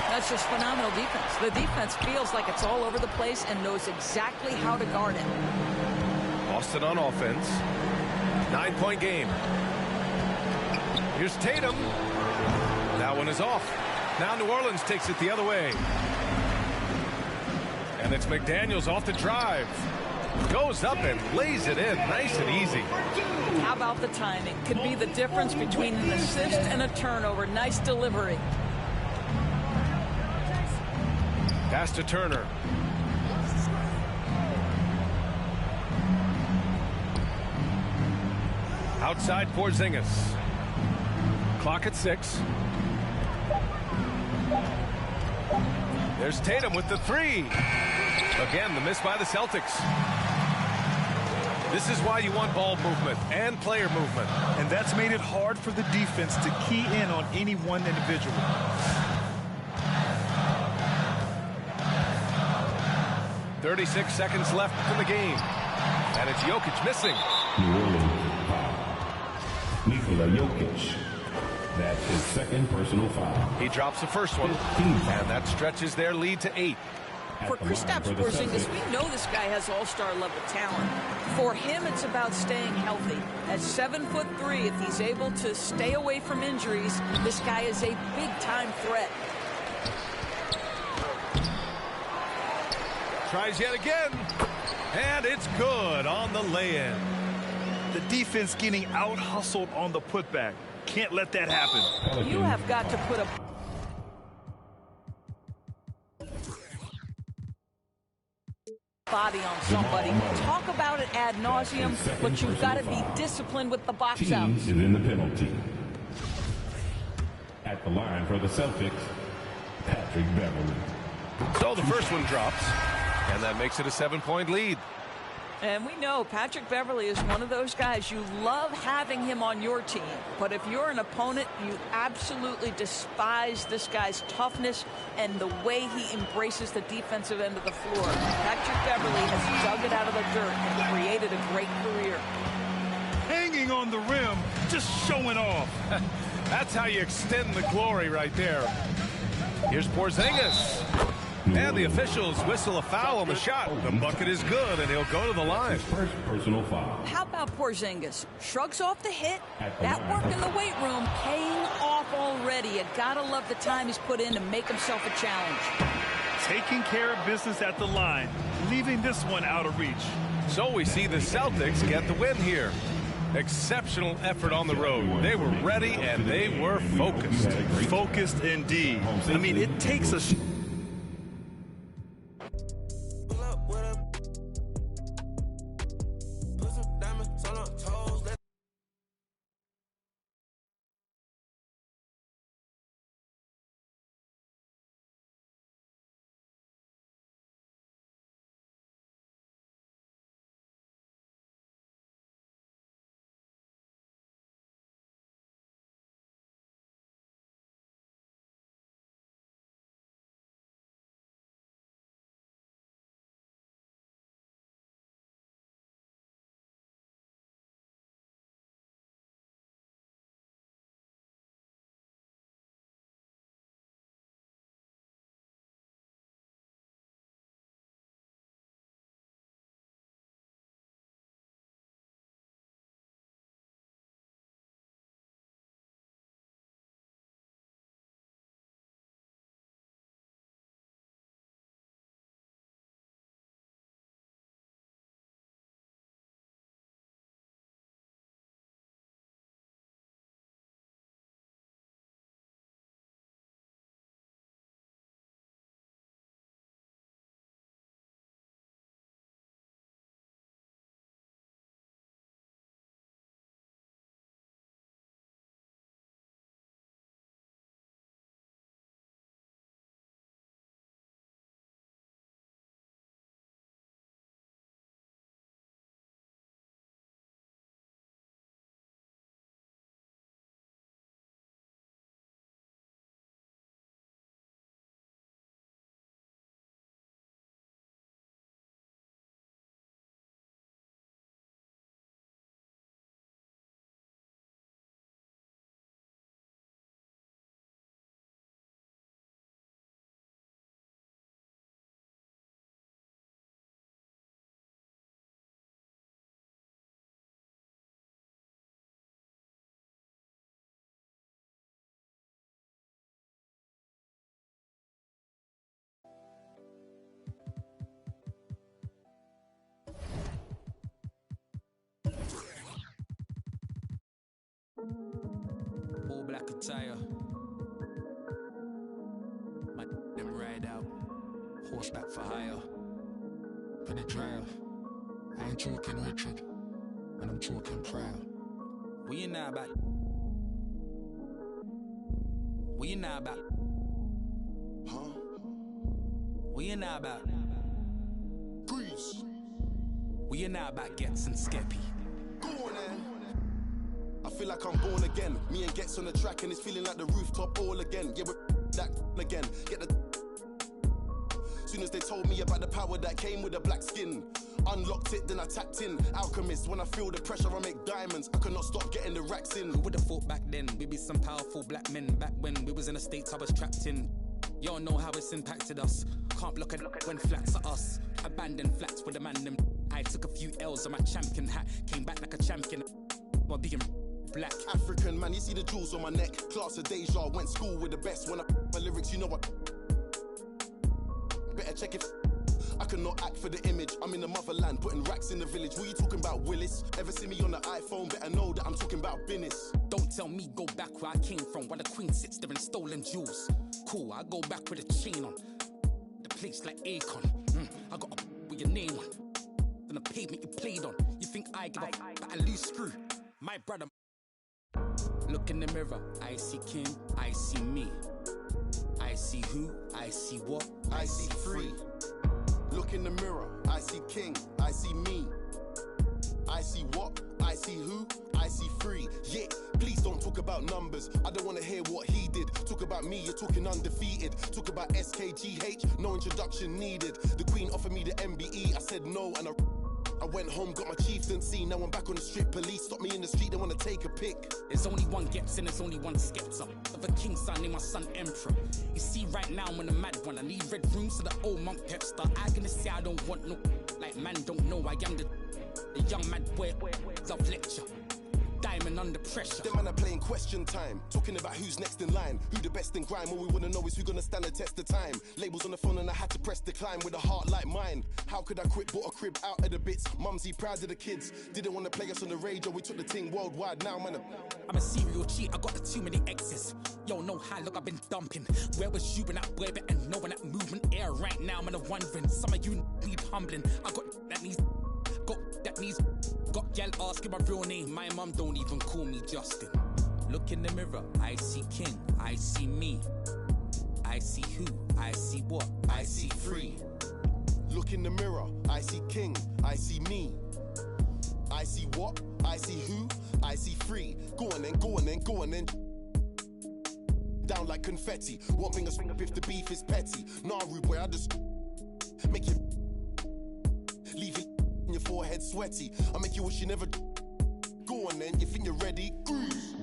That's just phenomenal defense. The defense feels like it's all over the place and knows exactly how to guard it. Boston on offense. 9-point game. Here's Tatum. That one is off. Now New Orleans takes it the other way. And it's McDaniels off the drive. Goes up and lays it in. Nice and easy. How about the timing? Could be the difference between an assist and a turnover. Nice delivery. Pass to Turner. Outside Porzingis. Clock at 6. There's Tatum with the 3. Again, the miss by the Celtics. This is why you want ball movement and player movement. And that's made it hard for the defense to key in on any one individual. 36 seconds left in the game. And it's Jokic missing. New Orleans foul. Nikola Jokic. That's his second personal foul. He drops the first one. And that stretches their lead to 8. For Kristaps Porzingis, we know this guy has all-star level talent. For him, it's about staying healthy. At 7'3", if he's able to stay away from injuries, this guy is a big-time threat. Tries yet again. And it's good on the lay-in. The defense getting out-hustled on the putback. Can't let that happen. You have got to put a body on somebody. Talk about it ad nauseum, but you've got to be disciplined with the box out. Team is in the penalty. At the line for the Celtics, Patrick Beverly. So the first one drops, and that makes it a 7-point lead. And we know Patrick Beverly is one of those guys you love having him on your team. But if you're an opponent, you absolutely despise this guy's toughness and the way he embraces the defensive end of the floor. Patrick Beverly has dug it out of the dirt and created a great career. Hanging on the rim, just showing off. That's how you extend the glory right there. Here's Porzingis. And the officials whistle a foul on the shot. The bucket is good, and he'll go to the line. First personal foul. How about Porzingis? Shrugs off the hit. That work in the weight room paying off already. You gotta love the time he's put in to make himself a challenge. Taking care of business at the line, leaving this one out of reach. So we see the Celtics get the win here. Exceptional effort on the road. They were ready, and they were focused. Focused indeed. I mean, it takes a... All black attire. My them ride out. Horseback for hire. Pin it dry off. I ain't talking Richard, and I'm talking proud. What you know about? What you know about? Huh? What you know about? Grease. What you know about Gets and Skeppy? Go on then. I feel like I'm born again. Me and Gets on the track and it's feeling like the rooftop all again. Yeah, we're that again. Get the. Soon as they told me about the power that came with the black skin, unlocked it, then I tapped in. Alchemist, when I feel the pressure, I make diamonds. I cannot stop getting the racks in. Who would have thought back then we'd be some powerful black men? Back when we was in the States, I was trapped in. Y'all know how it's impacted us. Can't block it when flats are us. Abandoned flats with a man them. I took a few L's on my champion hat. Came back like a champion while being black. African man, you see the jewels on my neck. Class of Deja, went school with the best. When I my lyrics, you know what? Better check if I cannot act for the image. I'm in the motherland, putting racks in the village. What you talking about, Willis? Ever see me on the iPhone? Better know that I'm talking about business. Don't tell me go back where I came from, while the queen sits there in stolen jewels. Cool, I go back with a chain on. The place like Akon. I got a with your name on. Then the pavement you played on. You think I give a but I lose screw. My brother. Look in the mirror, I see King, I see me. I see who, I see what, I see free. Look in the mirror, I see King, I see me. I see what, I see who, I see free. Yeah, please don't talk about numbers. I don't want to hear what he did. Talk about me, you're talking undefeated. Talk about SKGH, no introduction needed. The Queen offered me the MBE, I said no, and I went home, got my chieftaincy. Now I'm back on the street. Police stop me in the street, they want to take a pic. There's only one Gets and there's only one Skepta. Of a king's son, named my son Emperor. You see right now I'm on a mad one. I need red rooms to the old monk Pepster. I gonna say I don't want no, like man don't know. I am the young mad boy, love lecture. Diamond under pressure. Them man are playing question time, talking about who's next in line, who the best in grime. All we wanna know is who gonna stand the test of time. Labels on the phone and I had to press decline with a heart like mine. How could I quit? Bought a crib out of the bits. Mumsy proud of the kids. Didn't want to play us on the radio. We took the thing worldwide. Now man, I'm a serial cheat. I got too many exes. Yo, know how look I've been dumping. Where was you when that boy better know when that movement air right now? I'm wondering. Some of you need humbling. I got that needs. Got gal asking my real name. My mum don't even call me Justin. Look in the mirror, I see King, I see me. I see who, I see what, I see free. Look in the mirror, I see King, I see me. I see what, I see who, I see free. Go on then, go on then, go on then. Down like confetti. One finger swing up if the beef is petty. Nah, rude boy, I just make you leave it in your forehead sweaty. I make you wish you never. Go on then, you think you're ready? Cruise.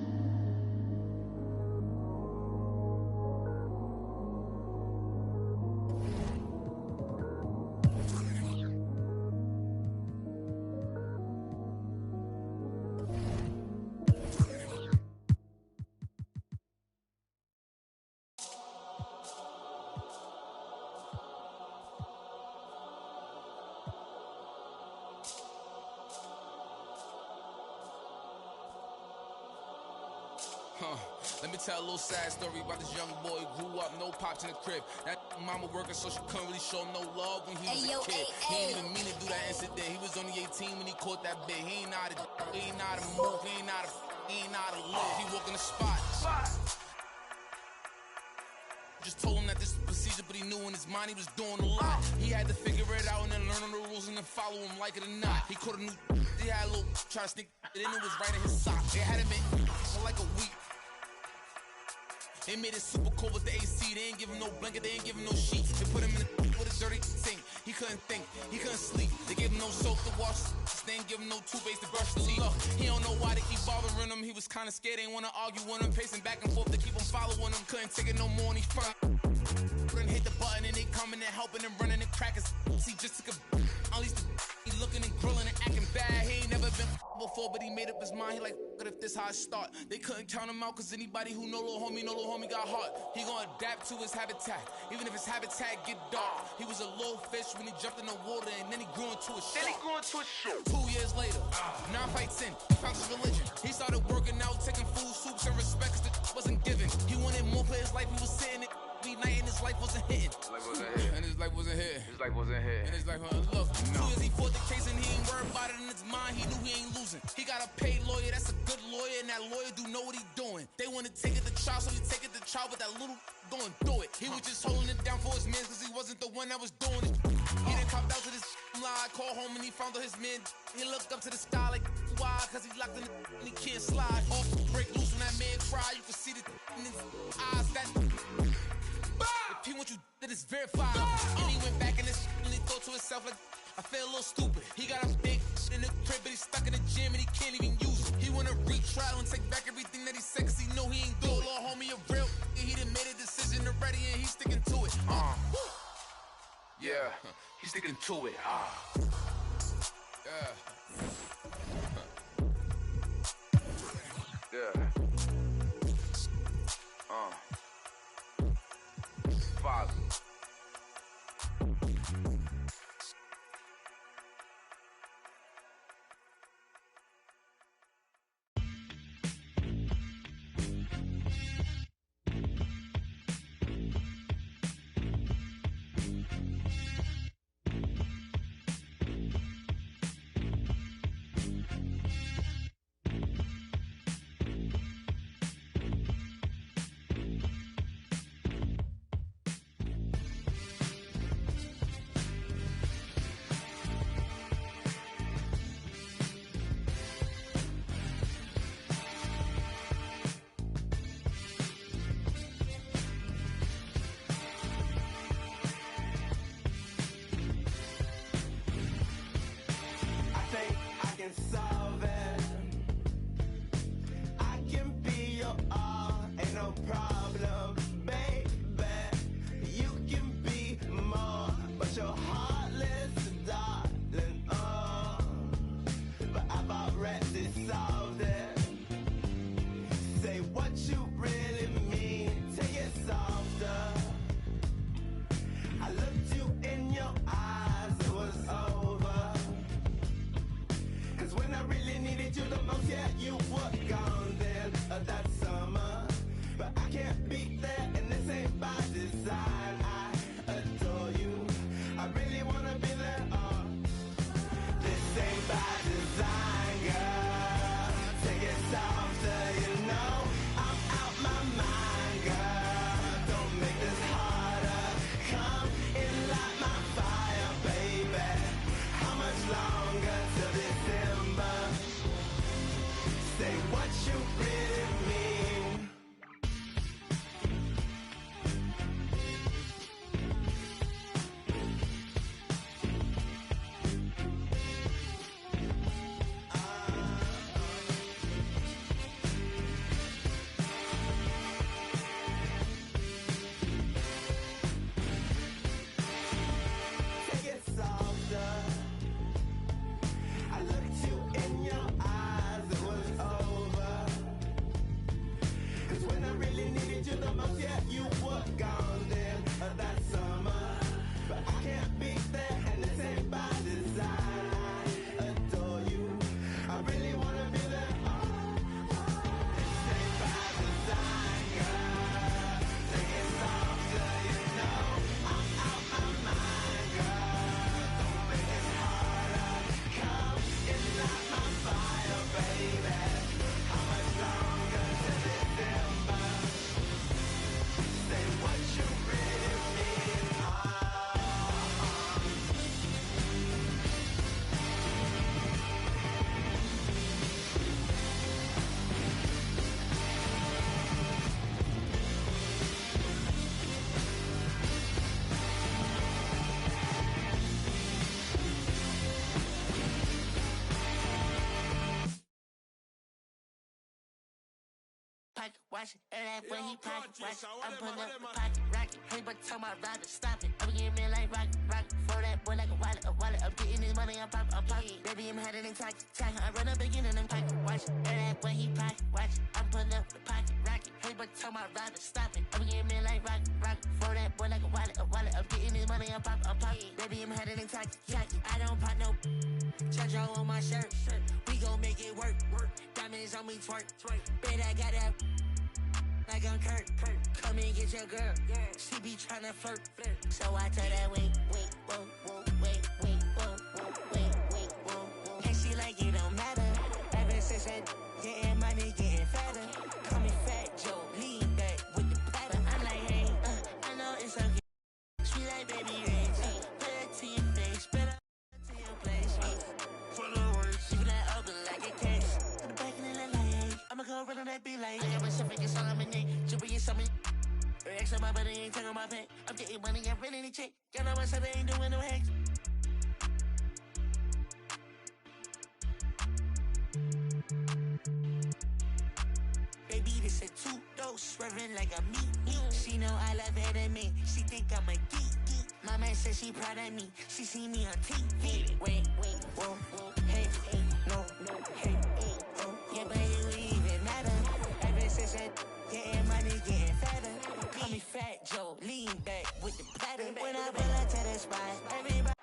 Let me tell a little sad story about this young boy who grew up, no pops in the crib. That mama working, so she couldn't really show him no love when he was a kid. He ain't even mean to do that incident. He was only 18 when he caught that bit. He ain't know how to move, he ain't know how to live. He walk in the spot. Just told him that this was procedure, but he knew in his mind he was doing a lot. He had to figure it out and then learn all the rules and then follow him like it or not. He caught a new, he had a little, try to sneak it in, it was right in his sock. It hadn't been for like a week. They made it super cold with the AC. They ain't give him no blanket, they ain't give him no sheets. They put him in with a dirty sink. He couldn't think, he couldn't sleep. They gave him no soap to wash. They ain't give him no toothpaste to brush the teeth. Look, he don't know why they keep bothering him. He was kinda scared, they ain't wanna argue with him. Pacing back and forth to keep him following him. Couldn't take it no more and he front. Couldn't hit the button and they coming and helping and running and cracking. He just took a at least he looking and grilling and acting bad. He ain't never been before, but he made up his mind. He like, but if this how I start, they couldn't count him out, cause anybody who know little homie got heart. He gonna adapt to his habitat, even if his habitat get dark. He was a little fish when he jumped in the water, and then he grew into a shark. 2 years later, 9 fights in, he found his religion. He started working out, taking food life wasn't hitting. And his life wasn't hitting. And his life wasn't look. 2 years he fought the case and he ain't worried about it in his mind. He knew he ain't losing. He got a paid lawyer, that's a good lawyer, and that lawyer do know what he doing. They want to take it to trial, so he take it to trial, but that little going through it. He was just holding it down for his man, cause he wasn't the one that was doing it. He done copped out to this lie, called home and he found out his man. He looked up to the sky like, why? Cause he locked in the and he can't slide. Off, break loose when that man cry, you can see the in his eyes. That if he want you, that is verified. And he went back in this and he thought to himself like, I feel a little stupid. He got a big in the crib, but he's stuck in the gym and he can't even use it. He wanna retrial and take back everything that he said, cause he know he ain't do it. Little homie a real, he done made a decision already and he's sticking to it. Yeah, he's sticking to it. Yeah. Father. Solve it. I can be your all, ain't no problem, baby. You can be more, but you're heartless, darling. But I've already solved it. Say what you really mean, take it softer. I looked you in your eyes, it was over. When I really needed you the most, yeah, you were gone then that summer. But I can't be there, and this ain't by design. I adore you, I really wanna be there. This ain't by design, girl. Take it softer, you know I'm out my mind, girl. Don't make this harder. Come in, light my fire, baby. How much longer till December? Say what you really mean. Take it softer. I looked you in your eyes, it was over. Cause when I really needed you the most, yeah, you were gone then that summer. But I can't be there, and this ain't by design. I adore you, I really wanna be there. This ain't by design, girl. Take it softer, you know I'm out my mind, girl. Don't make it harder. Come and light my fire, baby. How much longer till December? Say what you really mean. Pocket watch it, that when he pocket watch it. I'm pulling up the pocket rocket. Hey, but tell my rider, stop it. I'm getting me like rocket. For that boy like a wallet, I'm getting this money, I'm pocket. Baby, I'm headed in talking. I run up again and I'm pocket watch it. That when he pocket watch it. I'm pulling up the pocket rocket. Hey, but tell my rider, stop it. I'm getting me like rocket. For that boy like a wallet, I'm getting this money, I'm pocket. Baby, I'm headed in talking. I don't pop no Chacho on my shirt. We gon' make it work. Diamonds on me twerk. Bet I got that. like I'm Kurt. Come and get your girl. She be tryna flirt. So I tell that wait, whoa, wait, whoa. And she like it don't matter. Ever since that getting money, getting fatter. Call me Fat Joe, lean back with the platter. I'm like, hey, I know it's okay. She like baby rings. Put it to your face, spit up to your place. Full of words, leave that open like a case. To the back and then like, hey, I'ma go run on that be like. I got myself in your song, I'm in it. Jibber, something. X on my body, ain't taking my pay. I'm getting money, I'm renting the check. Got on my side, I ain't doing no hacks. Baby, this a two-dose, swerving like a meat. She know I love her than me. She think I'm a geek. My man says she proud of me. She see me on TV. Wait, whoa, hey, no, hey, oh. Yeah, but it even matter. Ever since that getting money, getting fatter. Call me Fat Joe, lean back with the platter. When I pull up to the spot, everybody.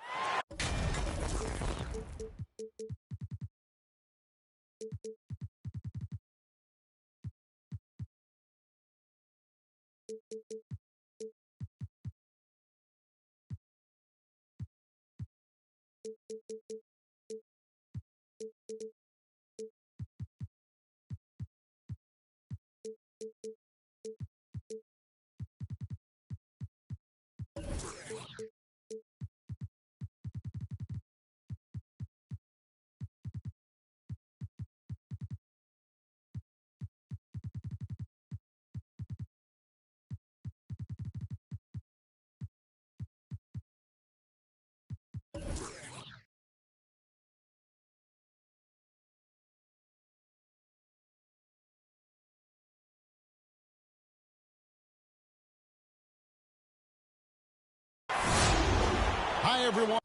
Hi, everyone.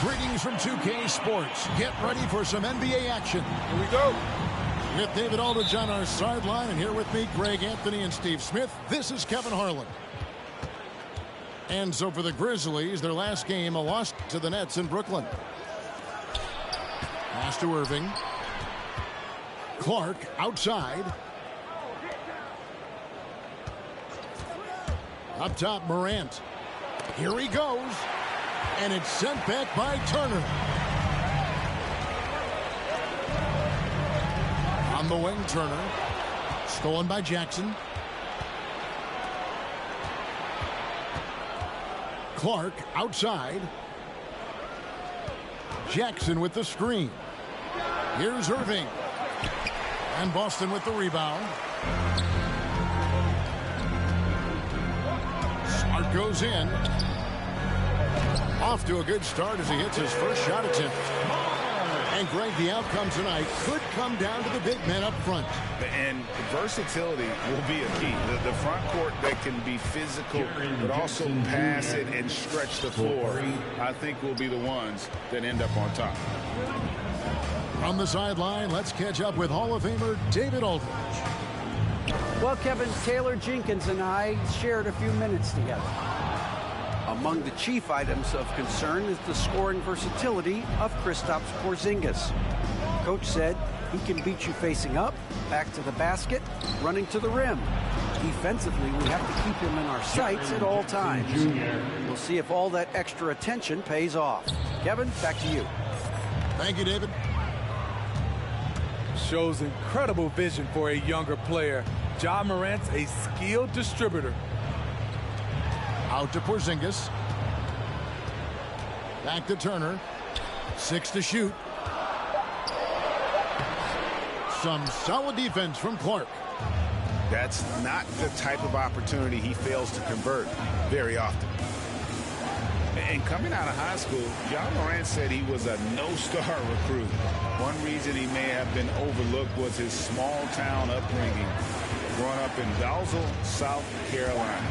Greetings from 2K Sports. Get ready for some NBA action. Here we go. With David Aldridge on our sideline, and here with me, Greg Anthony and Steve Smith. This is Kevin Harlan. And so for the Grizzlies, their last game, a loss to the Nets in Brooklyn. Pass to Irving. Clark outside. Up top, Morant. Here he goes. And it's sent back by Turner. On the wing, Turner. Stolen by Jackson. Clark outside. Jackson with the screen. Here's Irving. And Boston with the rebound. Smart goes in. Off to a good start as he hits his first shot attempt. And Greg, the outcome tonight could come down to the big men up front. And versatility will be a key. The front court that can be physical but also pass it and stretch the floor, I think will be the ones that end up on top. From the sideline, let's catch up with Hall of Famer David Aldridge. Well, Kevin, Taylor Jenkins and I shared a few minutes together. Among the chief items of concern is the scoring versatility of Kristaps Porzingis. Coach said he can beat you facing up, back to the basket, running to the rim. Defensively, we have to keep him in our sights at all times. We'll see if all that extra attention pays off. Kevin, back to you. Thank you, David. Shows incredible vision for a younger player. Ja Morant's a skilled distributor. Out to Porzingis. Back to Turner. 6 to shoot. Some solid defense from Clark. That's not the type of opportunity he fails to convert very often. And coming out of high school, Ja Morant said he was a no-star recruit. One reason he may have been overlooked was his small-town upbringing, growing up in Dalzell, South Carolina.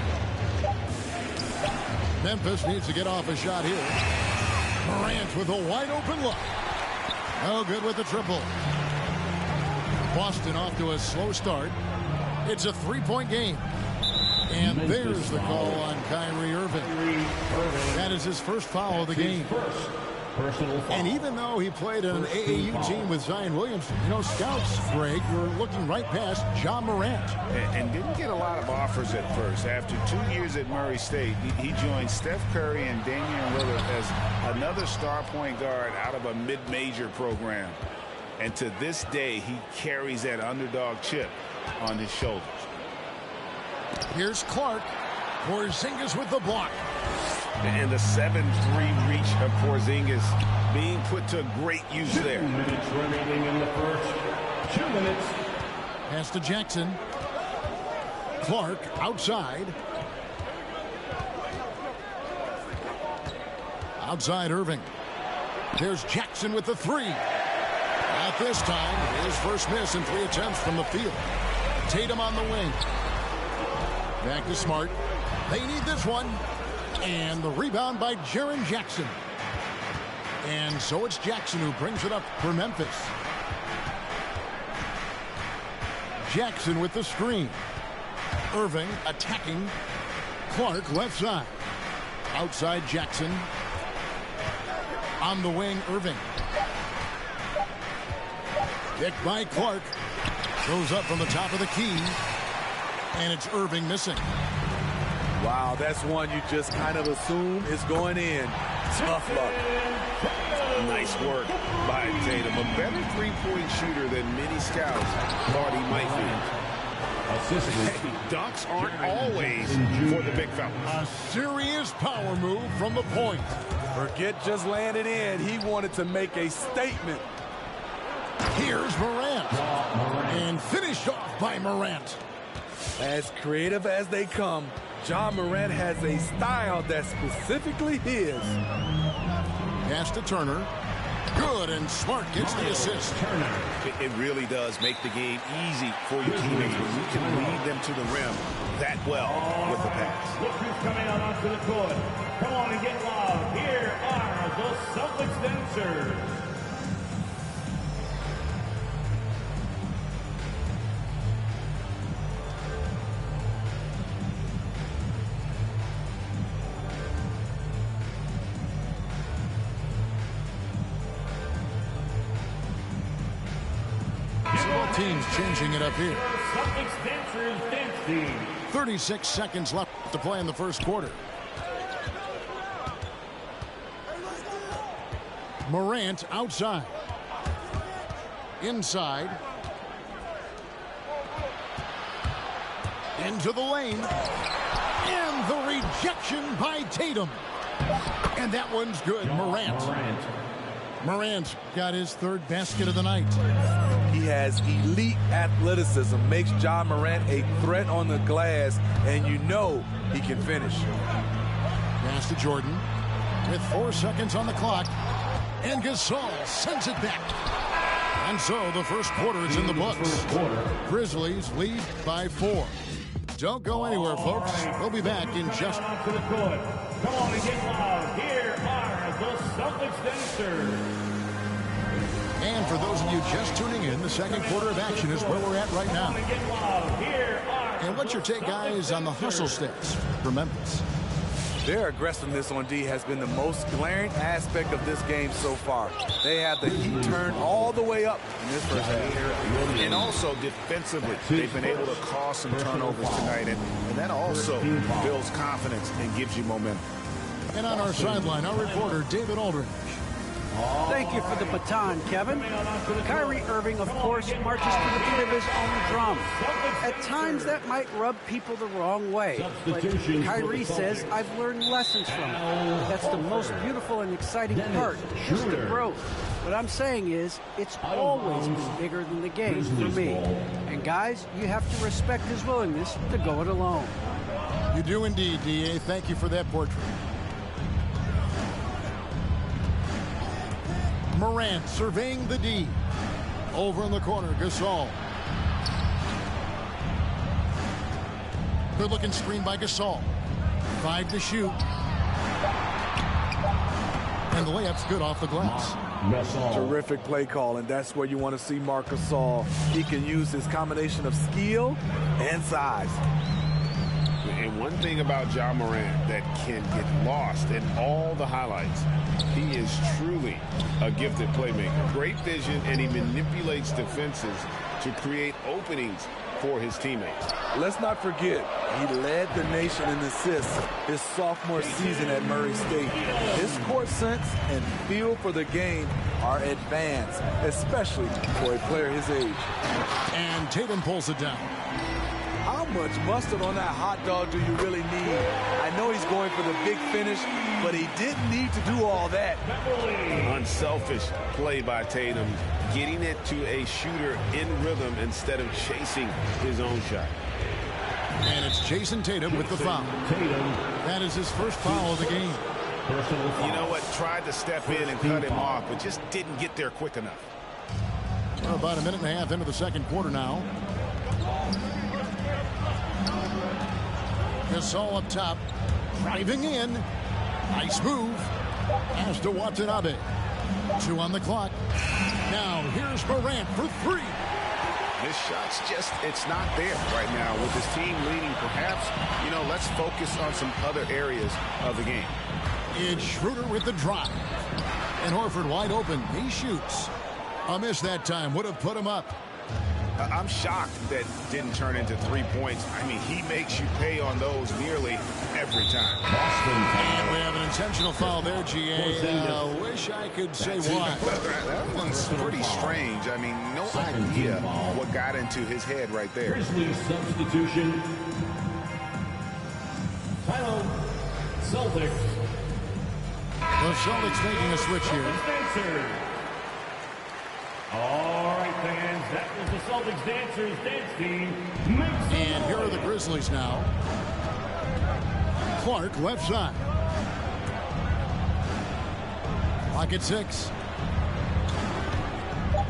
Memphis needs to get off a shot here. Morant with a wide-open look. No good with the triple. Boston off to a slow start. It's a three-point game. And there's the call on Kyrie Irving. That is his first foul of the game. And even though he played on an AAU team with Zion Williamson, you know, scouts, Greg, were looking right past Ja Morant. And didn't get a lot of offers at first. After 2 years at Murray State, he joined Steph Curry and Damian Lillard as another star point guard out of a mid-major program. And to this day, he carries that underdog chip on his shoulders. Here's Clark. Porzingis with the block. And the 7-3 reach of Porzingis being put to great use there. 2 minutes remaining in the first. 2 minutes. Pass to Jackson. Clark outside. Outside Irving. There's Jackson with the 3. At this time, his first miss in 3 attempts from the field. Tatum on the wing. Back to Smart. They need this one. And the rebound by Jaren Jackson. And so it's Jackson who brings it up for Memphis. Jackson with the screen. Irving attacking. Clark left side. Outside Jackson. On the wing, Irving. Picked by Clark. Goes up from the top of the key. And it's Irving missing. Wow, that's one you just kind of assume is going in. Tough luck. Nice work by Tatum. A better three-point shooter than many scouts thought he might be. Dunks aren't always for the big fellas. A serious power move from the point. Forget just laying it in. He wanted to make a statement. Here's Morant. And finished off by Morant. As creative as they come, Ja Morant has a style that's specifically his. Pass to Turner. Good, and Smart gets the assist. It really does make the game easy for your teammates when you can lead them to the rim that well with the pass. Look who's coming out onto the court. Come on and get loud. Here are the Celtics dancers. Teams changing it up here. Celtics dancers dancing. 36 seconds left to play in the first quarter. Morant outside. Inside. Into the lane. And the rejection by Tatum. And that one's good. Morant's got his third basket of the night. He has elite athleticism, makes Ja Morant a threat on the glass, and you know he can finish. Pass to Jordan with 4 seconds on the clock. And Gasol sends it back. And so the first quarter is in the books. Grizzlies lead by 4. Don't go anywhere, folks. We'll be back in just... To the court. Come on and get loud. Here are the Celtics dancers. And for those of you just tuning in, the second quarter of action is where we're at right now. And what's your take, guys, on the hustle stats for Memphis? Their aggressiveness on D has been the most glaring aspect of this game so far. They have the heat turned all the way up in this first half. And also defensively, they've been able to cause some turnovers tonight, and that also builds confidence and gives you momentum. And on our sideline, our reporter, David Aldridge. Thank you for the baton, Kevin. Kyrie Irving, of course, marches to the beat of his own drum. At times, that might rub people the wrong way. But Kyrie says, I've learned lessons from it. That's the most beautiful and exciting part, just the growth. What I'm saying is, it's always been bigger than the game for me. And guys, you have to respect his willingness to go it alone. You do indeed, D.A. Thank you for that portrait. Morant surveying the D. Over in the corner, Gasol. Good looking screen by Gasol. 5 to shoot. And the layup's good off the glass. Terrific play call, and that's where you want to see Marc Gasol. He can use his combination of skill and size. And one thing about Ja Morant that can get lost in all the highlights, he is truly a gifted playmaker. Great vision, and he manipulates defenses to create openings for his teammates. Let's not forget, he led the nation in assists his sophomore season at Murray State. His court sense and feel for the game are advanced, especially for a player his age. And Tatum pulls it down. How much mustard on that hot dog do you really need? I know he's going for the big finish, but he didn't need to do all that. Unselfish play by Tatum, getting it to a shooter in rhythm instead of chasing his own shot. And it's Jason Tatum with the foul. That is his first foul of the game. You know what? Tried to step in and cut him off, but just didn't get there quick enough. Well, about a minute and a half into the second quarter now. Gasol up top, driving in. Nice move. As to Watanabe. 2 on the clock. Now here's Morant for 3. His shot's just, it's not there right now with his team leading. Perhaps, let's focus on some other areas of the game. It's Schroeder with the drive. And Horford wide open. He shoots. A miss that time. Would have put him up. I'm shocked that didn't turn into 3 points. I mean, he makes you pay on those nearly every time. And we have an intentional foul there, G.A. Wish I could say why. That one's pretty strange. I mean, no idea what got into his head right there. Grizzlies substitution. Timeout. Celtics. The Celtics making a switch here. All right, fans, that was the Celtics Dancers dance team. And here are the Grizzlies now. Clark left side. Clock at 6.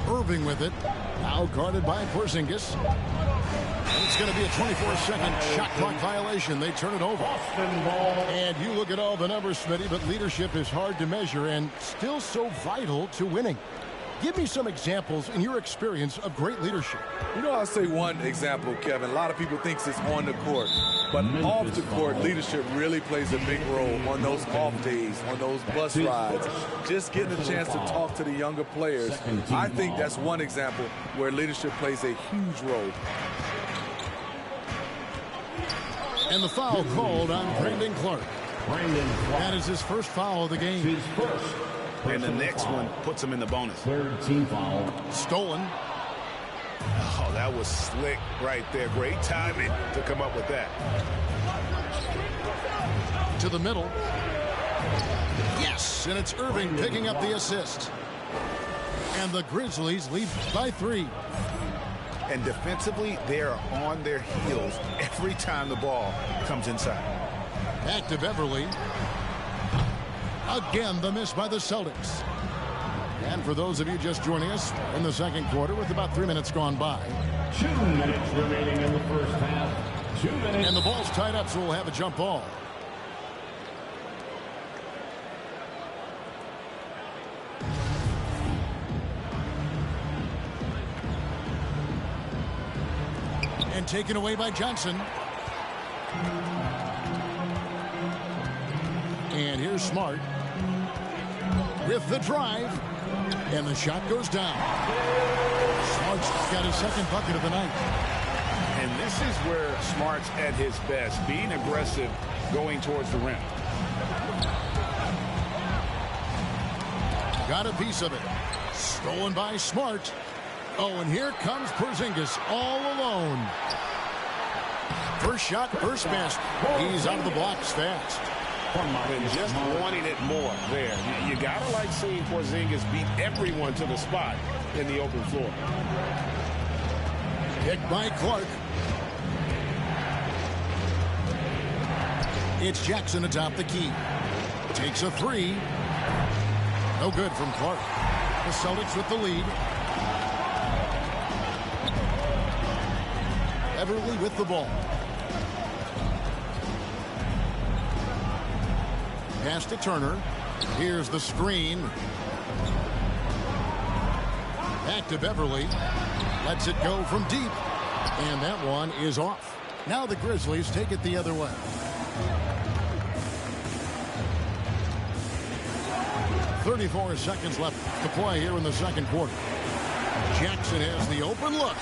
Irving with it. Now guarded by Porzingis. And it's going to be a 24-second shot clock violation. They turn it over. And you look at all the numbers, Smitty, but leadership is hard to measure and still so vital to winning. Give me some examples in your experience of great leadership. I'll say one example, Kevin. A lot of people think it's on the court, but off the court, leadership really plays a big role on those off days, on those bus rides. Just getting a chance to talk to the younger players. I think that's one example where leadership plays a huge role. And the foul called on Brandon Clark. That is his first foul of the game. His first. And the next one puts him in the bonus. Third team foul. Stolen. Oh, that was slick right there. Great timing to come up with that. To the middle. Yes, and it's Irving picking up the assist. And the Grizzlies lead by 3. And defensively, they are on their heels every time the ball comes inside. Back to Beverly. Again, the miss by the Celtics. And for those of you just joining us in the second quarter with about 3 minutes gone by. 2 minutes remaining in the first half. 2 minutes. And the ball's tied up, so we'll have a jump ball. And taken away by Johnson. And here's Smart with the drive. And the shot goes down. Smart's got his second bucket of the night. And this is where Smart's at his best, being aggressive, going towards the rim. Got a piece of it. Stolen by Smart. Oh, and here comes Porzingis all alone. First shot, first miss. He's out of the blocks fast. And just wanting it more there. You gotta like seeing Porzingis beat everyone to the spot in the open floor. Picked by Clark. It's Jackson atop the key. Takes a three. No good from Clark. The Celtics with the lead. Everly with the ball. Pass to Turner. Here's the screen. Back to Beverly. Lets it go from deep. And that one is off. Now the Grizzlies take it the other way. .34 seconds left to play here in the second quarter. Jackson has the open look.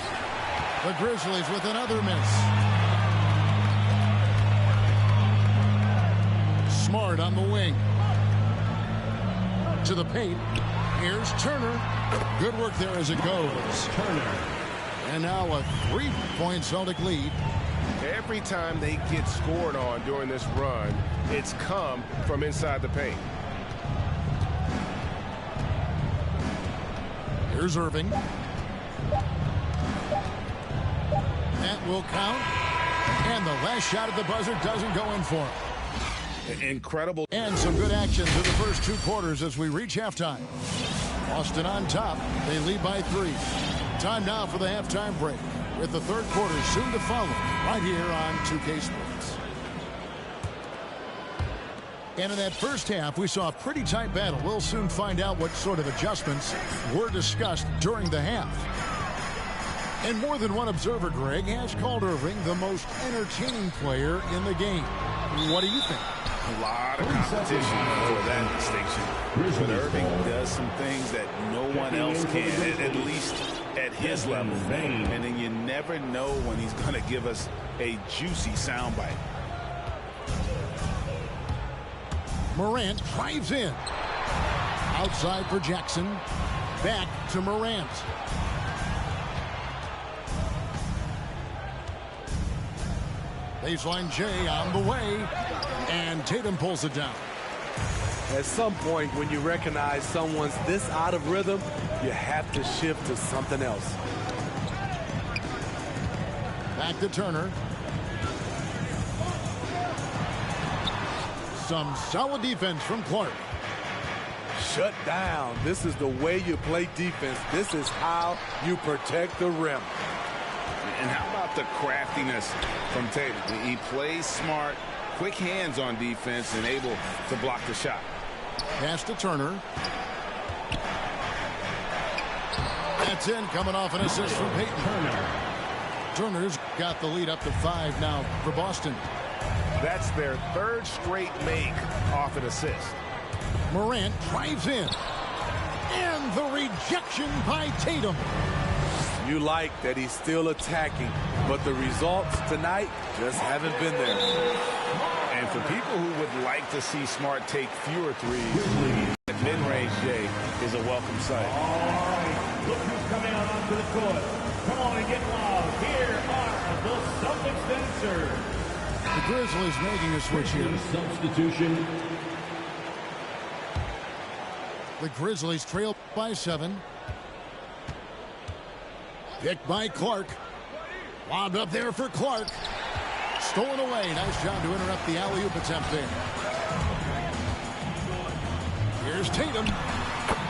The Grizzlies with another miss. Smart on the wing. To the paint. Here's Turner. Good work there as it goes. Turner. And now a 3-point Celtic lead. Every time they get scored on during this run, it's come from inside the paint. Here's Irving. That will count. And the last shot at the buzzer doesn't go in for him. Incredible. And some good action to the first 2 quarters as we reach halftime. Boston on top. They lead by 3. Time now for the halftime break, with the third quarter soon to follow right here on 2K Sports. And in that first half, we saw a pretty tight battle. We'll soon find out what sort of adjustments were discussed during the half. And more than one observer, Greg, has called Irving the most entertaining player in the game. What do you think? A lot of competition for that distinction. But Irving does some things that no one else can, at least at his level. And then you never know when he's going to give us a juicy soundbite. Morant drives in. Outside for Jackson. Back to Morant. Baseline J on the way. And Tatum pulls it down. At some point, when you recognize someone's this out of rhythm, you have to shift to something else. Back to Turner. Some solid defense from Clark. Shut down. This is the way you play defense. This is how you protect the rim. And how about the craftiness from Tatum? He plays smart, quick hands on defense, and able to block the shot. Pass to Turner. That's in, coming off an assist from Peyton. Turner's got the lead up to 5 now for Boston. That's their third straight make off an assist. Morant drives in. And the rejection by Tatum. You like that he's still attacking, but the results tonight just haven't been there. And for people who would like to see Smart take fewer threes, mid-range J is a welcome sight. All right, look who's coming out onto the court. Come on and get loud. Here are the Celtics then serve. The Grizzlies making a switch here. Substitution. The Grizzlies trail by 7. Picked by Clark. Wound up there for Clark. Stolen away. Nice job to interrupt the alley-oop attempt there. Here's Tatum.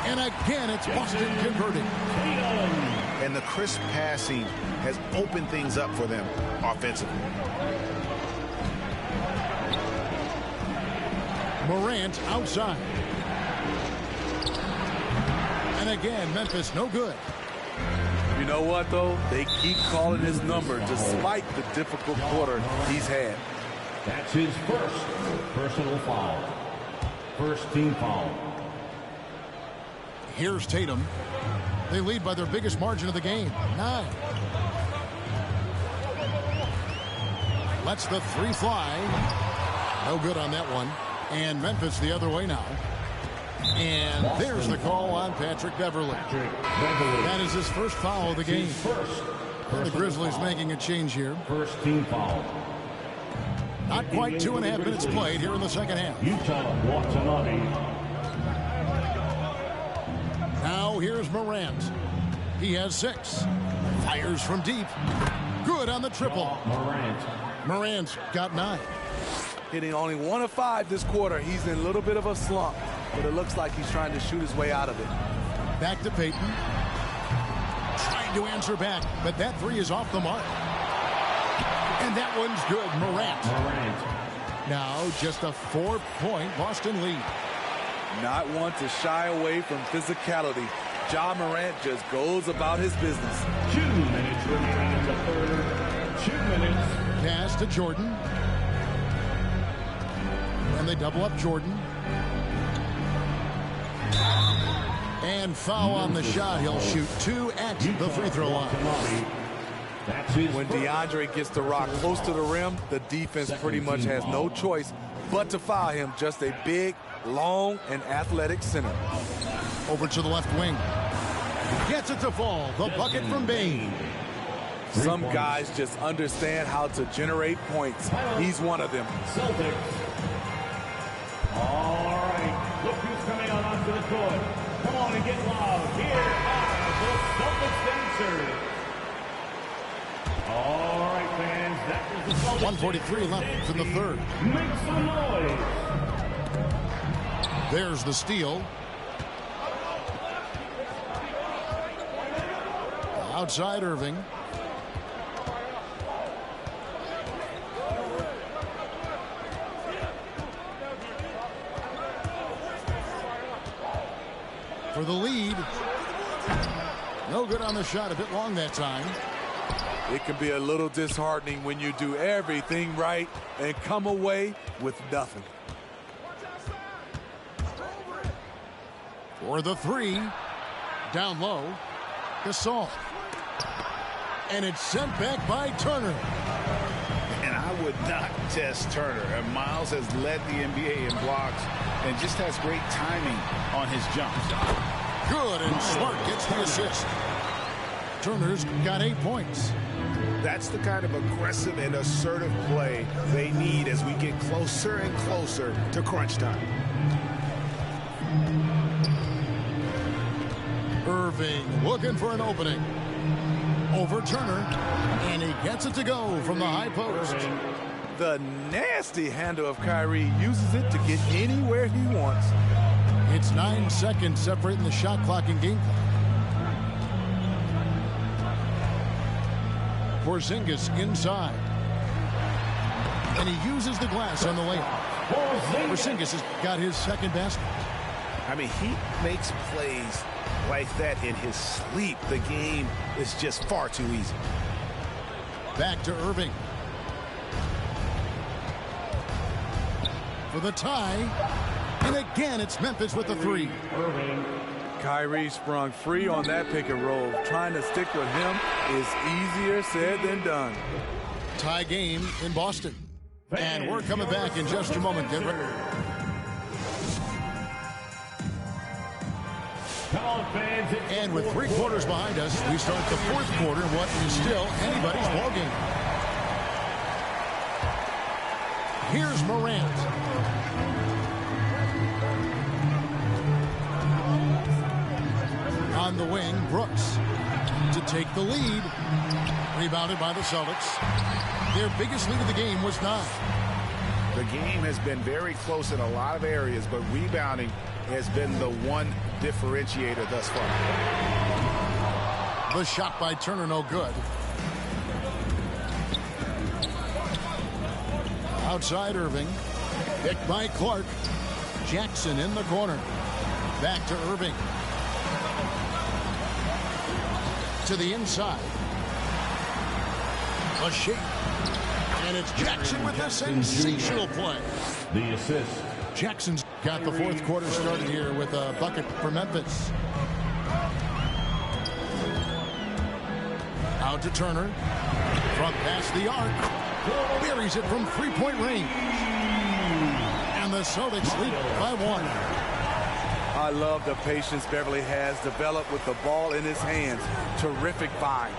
And again, it's Boston converting. And the crisp passing has opened things up for them offensively. Morant outside. And again, Memphis no good. You know what, though? They keep calling his number despite the difficult quarter he's had. That's his first personal foul. First team foul. Here's Tatum. They lead by their biggest margin of the game, 9. Lets the 3 fly. No good on that one. And Memphis the other way now. And there's the call on Patrick Beverley. That is his first foul of the game. And the Grizzlies making a change here. First team foul. Not quite 2.5 minutes played here in the second half. Utah Watanabe. Now here's Morant. He has 6. Fires from deep. Good on the triple. Morant's got 9. Hitting only 1 of 5 this quarter. He's in a little bit of a slump, but it looks like he's trying to shoot his way out of it. Back to Payton. Trying to answer back, but that 3 is off the mark. And that one's good. Morant. Now just a 4-point Boston lead. Not one to shy away from physicality. Ja Morant just goes about his business. 2 minutes remaining in the third. 2 minutes. Pass to Jordan. And they double up Jordan. And foul on the shot. He'll shoot 2 at the free throw line. When DeAndre gets the rock close to the rim, the defense pretty much has no choice but to foul him. Just a big, long, and athletic center. Over to the left wing. Gets it to fall. The bucket from Bane. Some guys just understand how to generate points. He's one of them. Celtics. All right. Look who's coming on onto the court. Come on and get loud. Here are the Celtics dancers. All right, fans. That was the Celtics. 1:43 left in the third. Make some noise. There's the steal. Outside Irving. For the lead. No good on the shot. A bit long that time. It can be a little disheartening when you do everything right and come away with nothing. For the 3. Down low. Gasol. And it's sent back by Turner. And I would not test Turner. And Miles has led the NBA in blocks and just has great timing on his jumps. Good, and Smart gets the assist. Turner's got 8 points. That's the kind of aggressive and assertive play they need as we get closer and closer to crunch time. Irving looking for an opening. Over Turner, and he gets it to go from the high post. The nasty handle of Kyrie uses it to get anywhere he wants. It's 9 seconds separating the shot clock and game clock. Porzingis inside. And he uses the glass on the layup. Porzingis has got his second basket. I mean, he makes plays like that in his sleep. The game is just far too easy. Back to Irving. For the tie. And again, it's Memphis with the 3. Kyrie sprung free on that pick and roll. Trying to stick with him is easier said than done. Tie game in Boston. And we're coming back in just a moment. Get ready. And with 3 quarters behind us, we start the 4th quarter in what is still anybody's ballgame. Here's Morant. On the wing, Brooks to take the lead. Rebounded by the Celtics. Their biggest lead of the game was 9. The game has been very close in a lot of areas, but rebounding has been the one differentiator thus far. The shot by Turner, no good. Outside Irving. Picked by Clark. Jackson in the corner. Back to Irving. To the inside. A shape. And it's Jackson with a sensational play. The assist. Jackson's got the fourth quarter started here with a bucket for Memphis. Out to Turner. From past the arc. Buries it from three-point range. And the Celtics lead by 1. I love the patience Beverly has developed with the ball in his hands. Terrific find.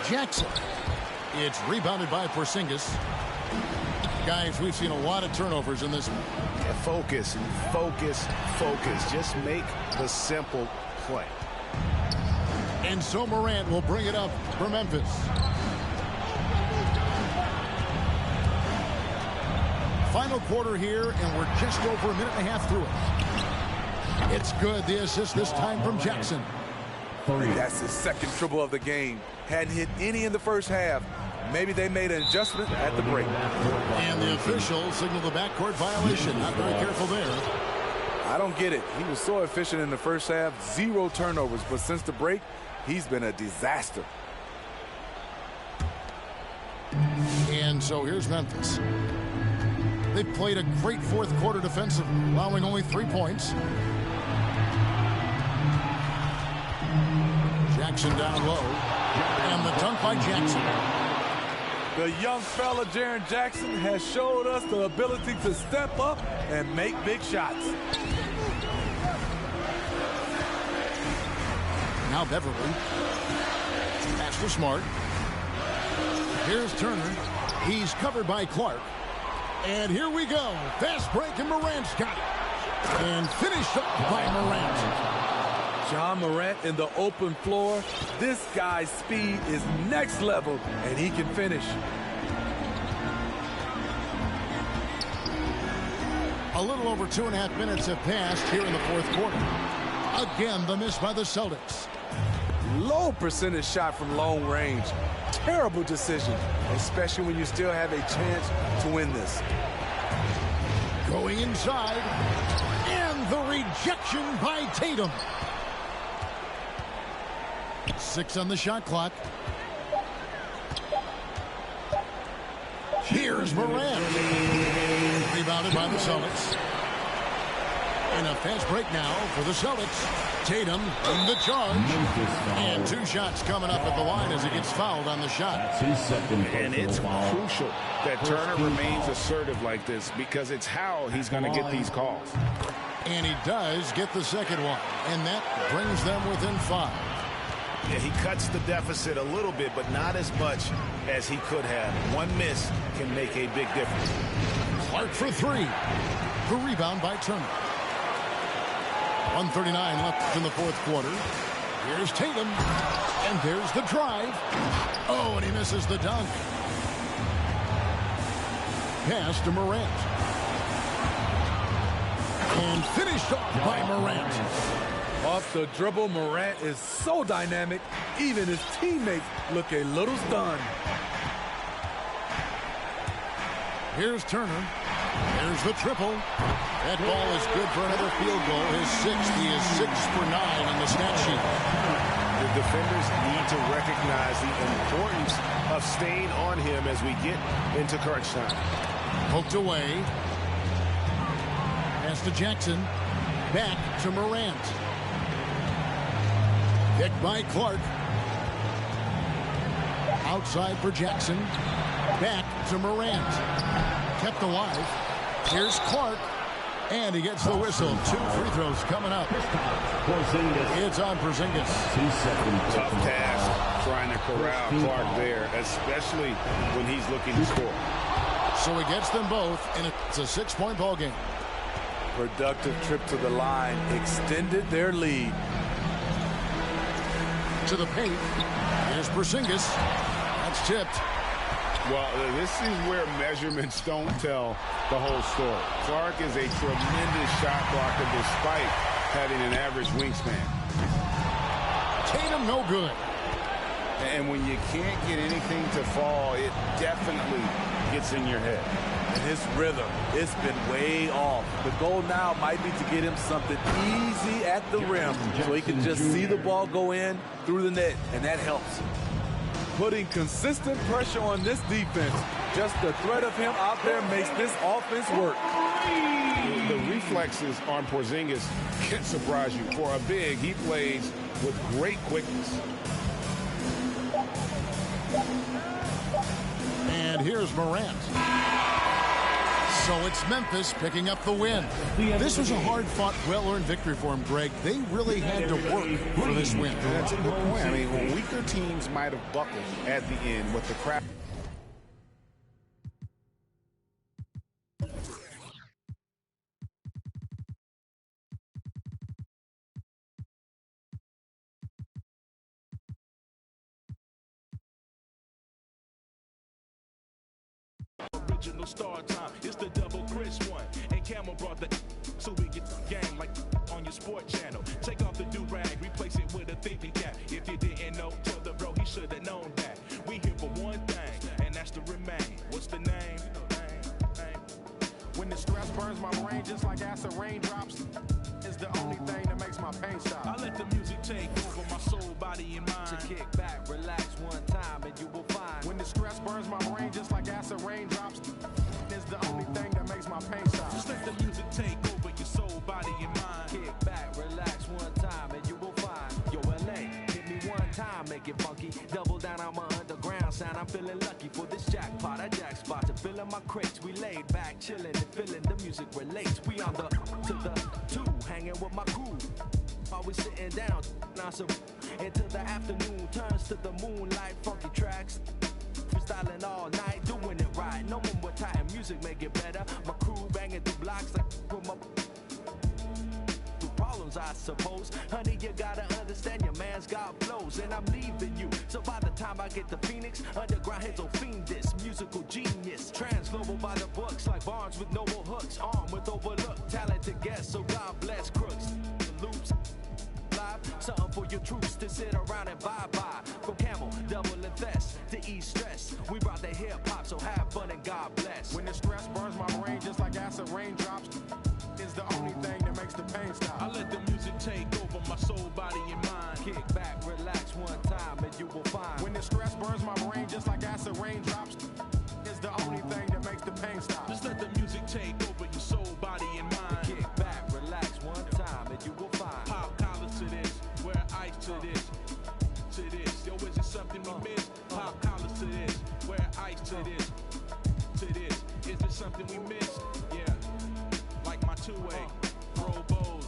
Jackson. It's rebounded by Porzingis. Guys, we've seen a lot of turnovers in this one. Yeah, focus, focus, focus. Just make the simple play. And so Morant will bring it up for Memphis. Final quarter here, and we're just over a minute and a half through it. It's good. The assist this time from Jackson. That's his second triple of the game. Hadn't hit any in the first half. Maybe they made an adjustment at the break. And the official signaled the backcourt violation. Not very careful there. I don't get it. He was so efficient in the first half. 0 turnovers. But since the break, he's been a disaster. And so here's Memphis. They played a great fourth quarter defensively, allowing only 3 points. Jackson down low. And the dunk by Jackson. The young fella, Jaren Jackson, has showed us the ability to step up and make big shots. Now Beverly. Pass to Smart. Here's Turner. He's covered by Clark. And here we go. Fast break, and Morant's got it. And finished up by Morant. John Morant in the open floor. This guy's speed is next level, and he can finish. A little over 2.5 minutes have passed here in the fourth quarter. Again, the miss by the Celtics. Low percentage shot from long range. Terrible decision, especially when you still have a chance to win this. Going inside, and the rejection by Tatum. 6 on the shot clock. Here's Morant. Rebounded by the Celtics. And a fast break now for the Celtics. Tatum in the charge. And 2 shots coming up at the line as he gets fouled on the shot. And it's crucial that Turner remains assertive like this, because it's how he's going to get these calls. And he does get the second one. And that brings them within 5. Yeah, he cuts the deficit a little bit, but not as much as he could have. One miss can make a big difference. Clark for 3. The rebound by Turner. 1:39 left in the fourth quarter. Here's Tatum. And there's the drive. Oh, and he misses the dunk. Pass to Morant. And finished off by Morant. Off the dribble, Morant is so dynamic, even his teammates look a little stunned. Here's Turner. There's the triple. That ball is good for another field goal. His 6th. He is 6 for 9 on the stat sheet. The defenders need to recognize the importance of staying on him as we get into crunch time. Poked away. Pass to Jackson. Back to Morant. Picked by Clark. Outside for Jackson. Back to Morant. Kept alive. Here's Clark. And he gets the whistle. 2 free throws coming up. It's on Porzingis. Tough task trying to corral Clark there, especially when he's looking to score. So he gets them both, and it's a 6-point ball game. Productive trip to the line extended their lead. To the paint. Here's Porzingis. That's tipped. Well, this is where measurements don't tell the whole story. Clark is a tremendous shot blocker despite having an average wingspan. Tatum, no good. And when you can't get anything to fall, it definitely gets in your head. And his rhythm, it's been way off. The goal now might be to get him something easy at the rim so he can just see the ball go in through the net, and that helps. Putting consistent pressure on this defense, just the threat of him out there makes this offense work. The reflexes on Porzingis can surprise you. For a big, he plays with great quickness. And here's Morant. So it's Memphis picking up the win. This was a hard-fought, well-earned victory for him, Greg. They really had to work for this win. That's a good point. I mean, weaker teams might have buckled at the end with the crap. Original star time, it's the double Chris one. And Camel brought the so we get the game like on your sport channel. Take off the do-rag, replace it with a thinking cap. If you didn't know, tell the bro he should have known that. We here for one thing, and that's to remain. What's the name? When the stress burns my brain just like acid raindrops, it's the only thing that makes my pain stop. I let the music take over my soul, body, and mind. To kick back, relax one time, and you will find. When the stress burns my brain just like acid raindrops, it's the only thing that makes my pain stop. Just let the music take over your soul, body, and mind. Kick back, relax one time, and you will find. Yo, LA, hit me one time, make it funky. Double down on my underground sound. I'm feeling lucky for this jackpot. I jack spot to fill in my crates. We laid back, chilling and feeling the music relates. We on the to the two, hanging with my crew. Always sitting down, until the afternoon turns to the moonlight. Funky tracks, freestyling all night, doing it right. No one more tight music, make it better. My crew banging through blocks like from my problems, I suppose. Honey, you gotta understand your man's got flows, and I'm leaving you. So by the time I get to Phoenix, underground hits will fiend this musical genius. Trans-global by the books, like Barnes with noble hooks, armed with overlooked talented guests. So God bless crooks, the loops. Something for your troops to sit around and bye-bye. From Camel, double and fest to ease stress. We brought the hip-hop, so have fun and God bless. When the stress burns my brain just like acid raindrops, is the only thing that makes the pain stop. I let the music take over my soul, body, and mind. Kick back, relax one time, and you will find. When the stress burns my brain just like acid raindrops, is the only thing that makes the pain stop. Just let the music take over your soul, body, and mind. Kick back, relax one time, and you will find. Pop collars to this, wear ice to this, to this. Yo, is it something we miss? Pop collars to this, wear ice to this, to this. Is it something we miss? Yeah, like my two-way, throw bows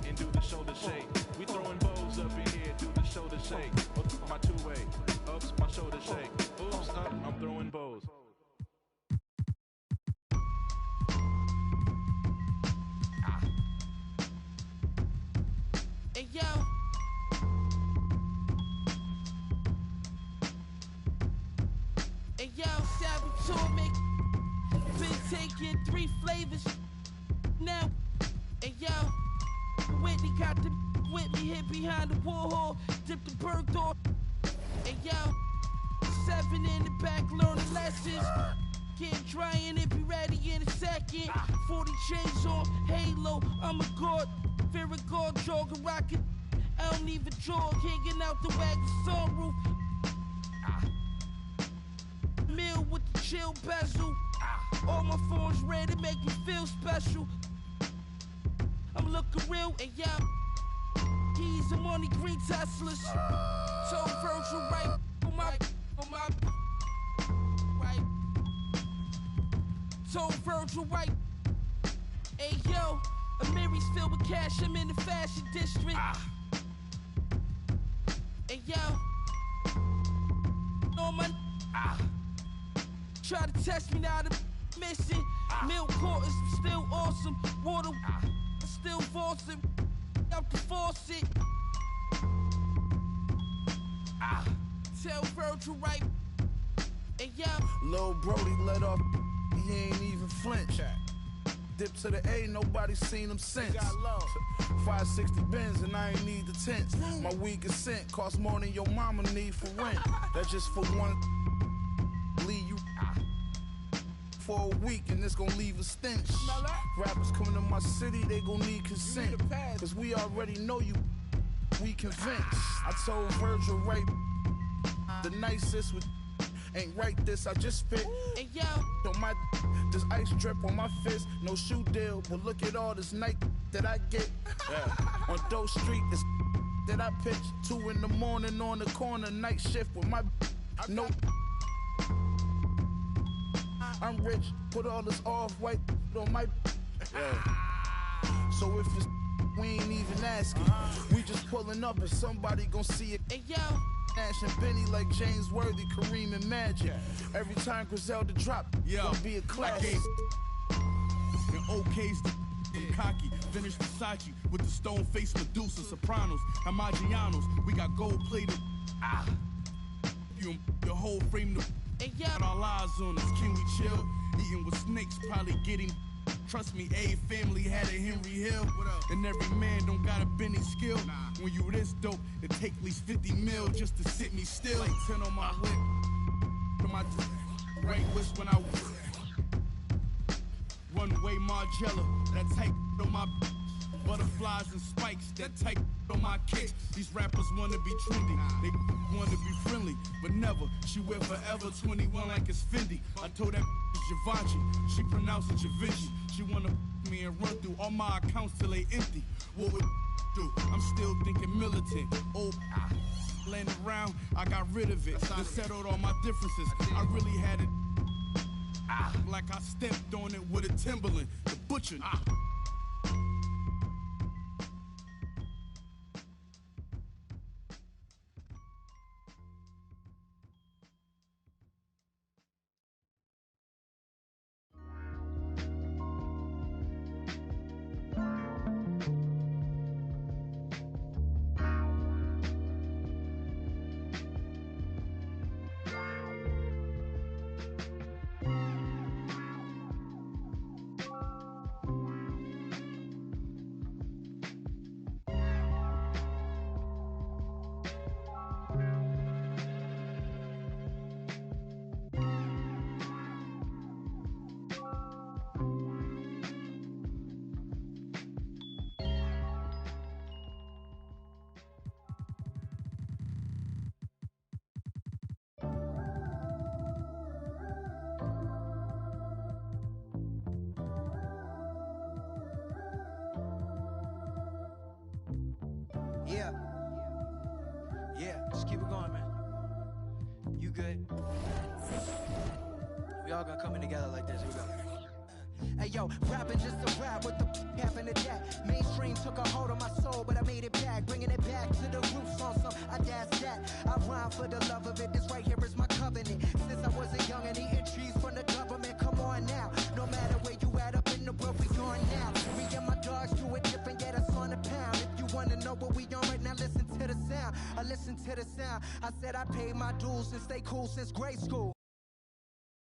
and do the shoulder shake. We throwing bows up in here, do the shoulder shake. Oops, my two-way, oops, my shoulder shake. Oops, I'm throwing bows. Hey, yo. Hey, yo, Saboteur been taking 3 flavors. Now, hey, yo, Whitney got the Whitney hit behind the Warhol, dipped the burnt off. Hey, yo, 7 in the back learning lessons. Getting dry and it be ready in a second. 40 chains on, Halo, I'm a god. Fear a god, jogging, rockin'. I don't even jog, hanging out the wagon sunroof. Meal with the chill bezel. All my phones red, it make me feel special. I'm looking real and yeah. Keys and money, green Teslas. So virtual right on my right. So virtual right. Hey yo, Amiri's filled with cash, I'm in the fashion district. Hey yo, on my try to test me now, the missing. Milk quarters, still awesome. Water, still faucet. Out the faucet. Tell Virgil right. Hey, yo. Lil Brody let off, he ain't even flinch. Dip to the A, nobody seen him since. 560 Benz and I ain't need the tents. My weed consent cost more than your mama need for rent. That's just for one. Leave you for a week and it's gonna leave a stench. Rappers coming to my city, they gon' need consent. Cause we already know you, we convinced. I told Virgil right, the nicest with ain't write this, I just spit. Hey, yo. On my, this ice drip on my fist, no shoe deal, but look at all this night that I get. On Doe Street, this that I pitch 2 in the morning on the corner, night shift with my no. I'm rich, put all this off-white on my. So if it's we ain't even asking, we just pulling up and somebody gon' see it. Hey, yo. Nash and Benny like James Worthy, Kareem and Magic. Every time Griselda drop, gonna be a classic. And OK's the cocky, finished Versace with the stone face Medusa, Sopranos, and Maggianos. We got gold plated. Your whole frame to got our lives on us. Can we chill? Eating with snakes, probably getting. Trust me, a family had a Henry Hill. And every man don't got a Benny skill. When you this dope, it take at least 50 mil just to sit me still. Like 10 on my whip. From my right wrist when I runway Margiela. That type on my butterflies and spikes. That type on my kicks. These rappers wanna be trendy. They wanna be friendly, but never. She wear forever 21 like it's Fendi. I told that Givenchy, she pronounced it Givenchy. She wanna me and run through all my accounts till they empty. What would do? I'm still thinking militant. Oh, laying around, I got rid of it. Then settled all my differences. I really had it like I stepped on it with a Timberland. The butcher. Yeah, just keep it going, man. You good? We all gonna come in together like this. Here we go. Hey yo, rapping just a rap, what the happened to that? Mainstream took a hold of my soul, but I made it back, bringing it back to the roots on some audacious that. I rhyme for the love of it, this right here is my covenant. Since I was a young and eating trees from the government, come on now. No matter where you at up in the world, we gone now. Me and my dogs do it different, yet us on the pound. If you wanna know what we on right now, listen to the sound. I listen to the sound. I said I paid my dues and stay cool since grade school.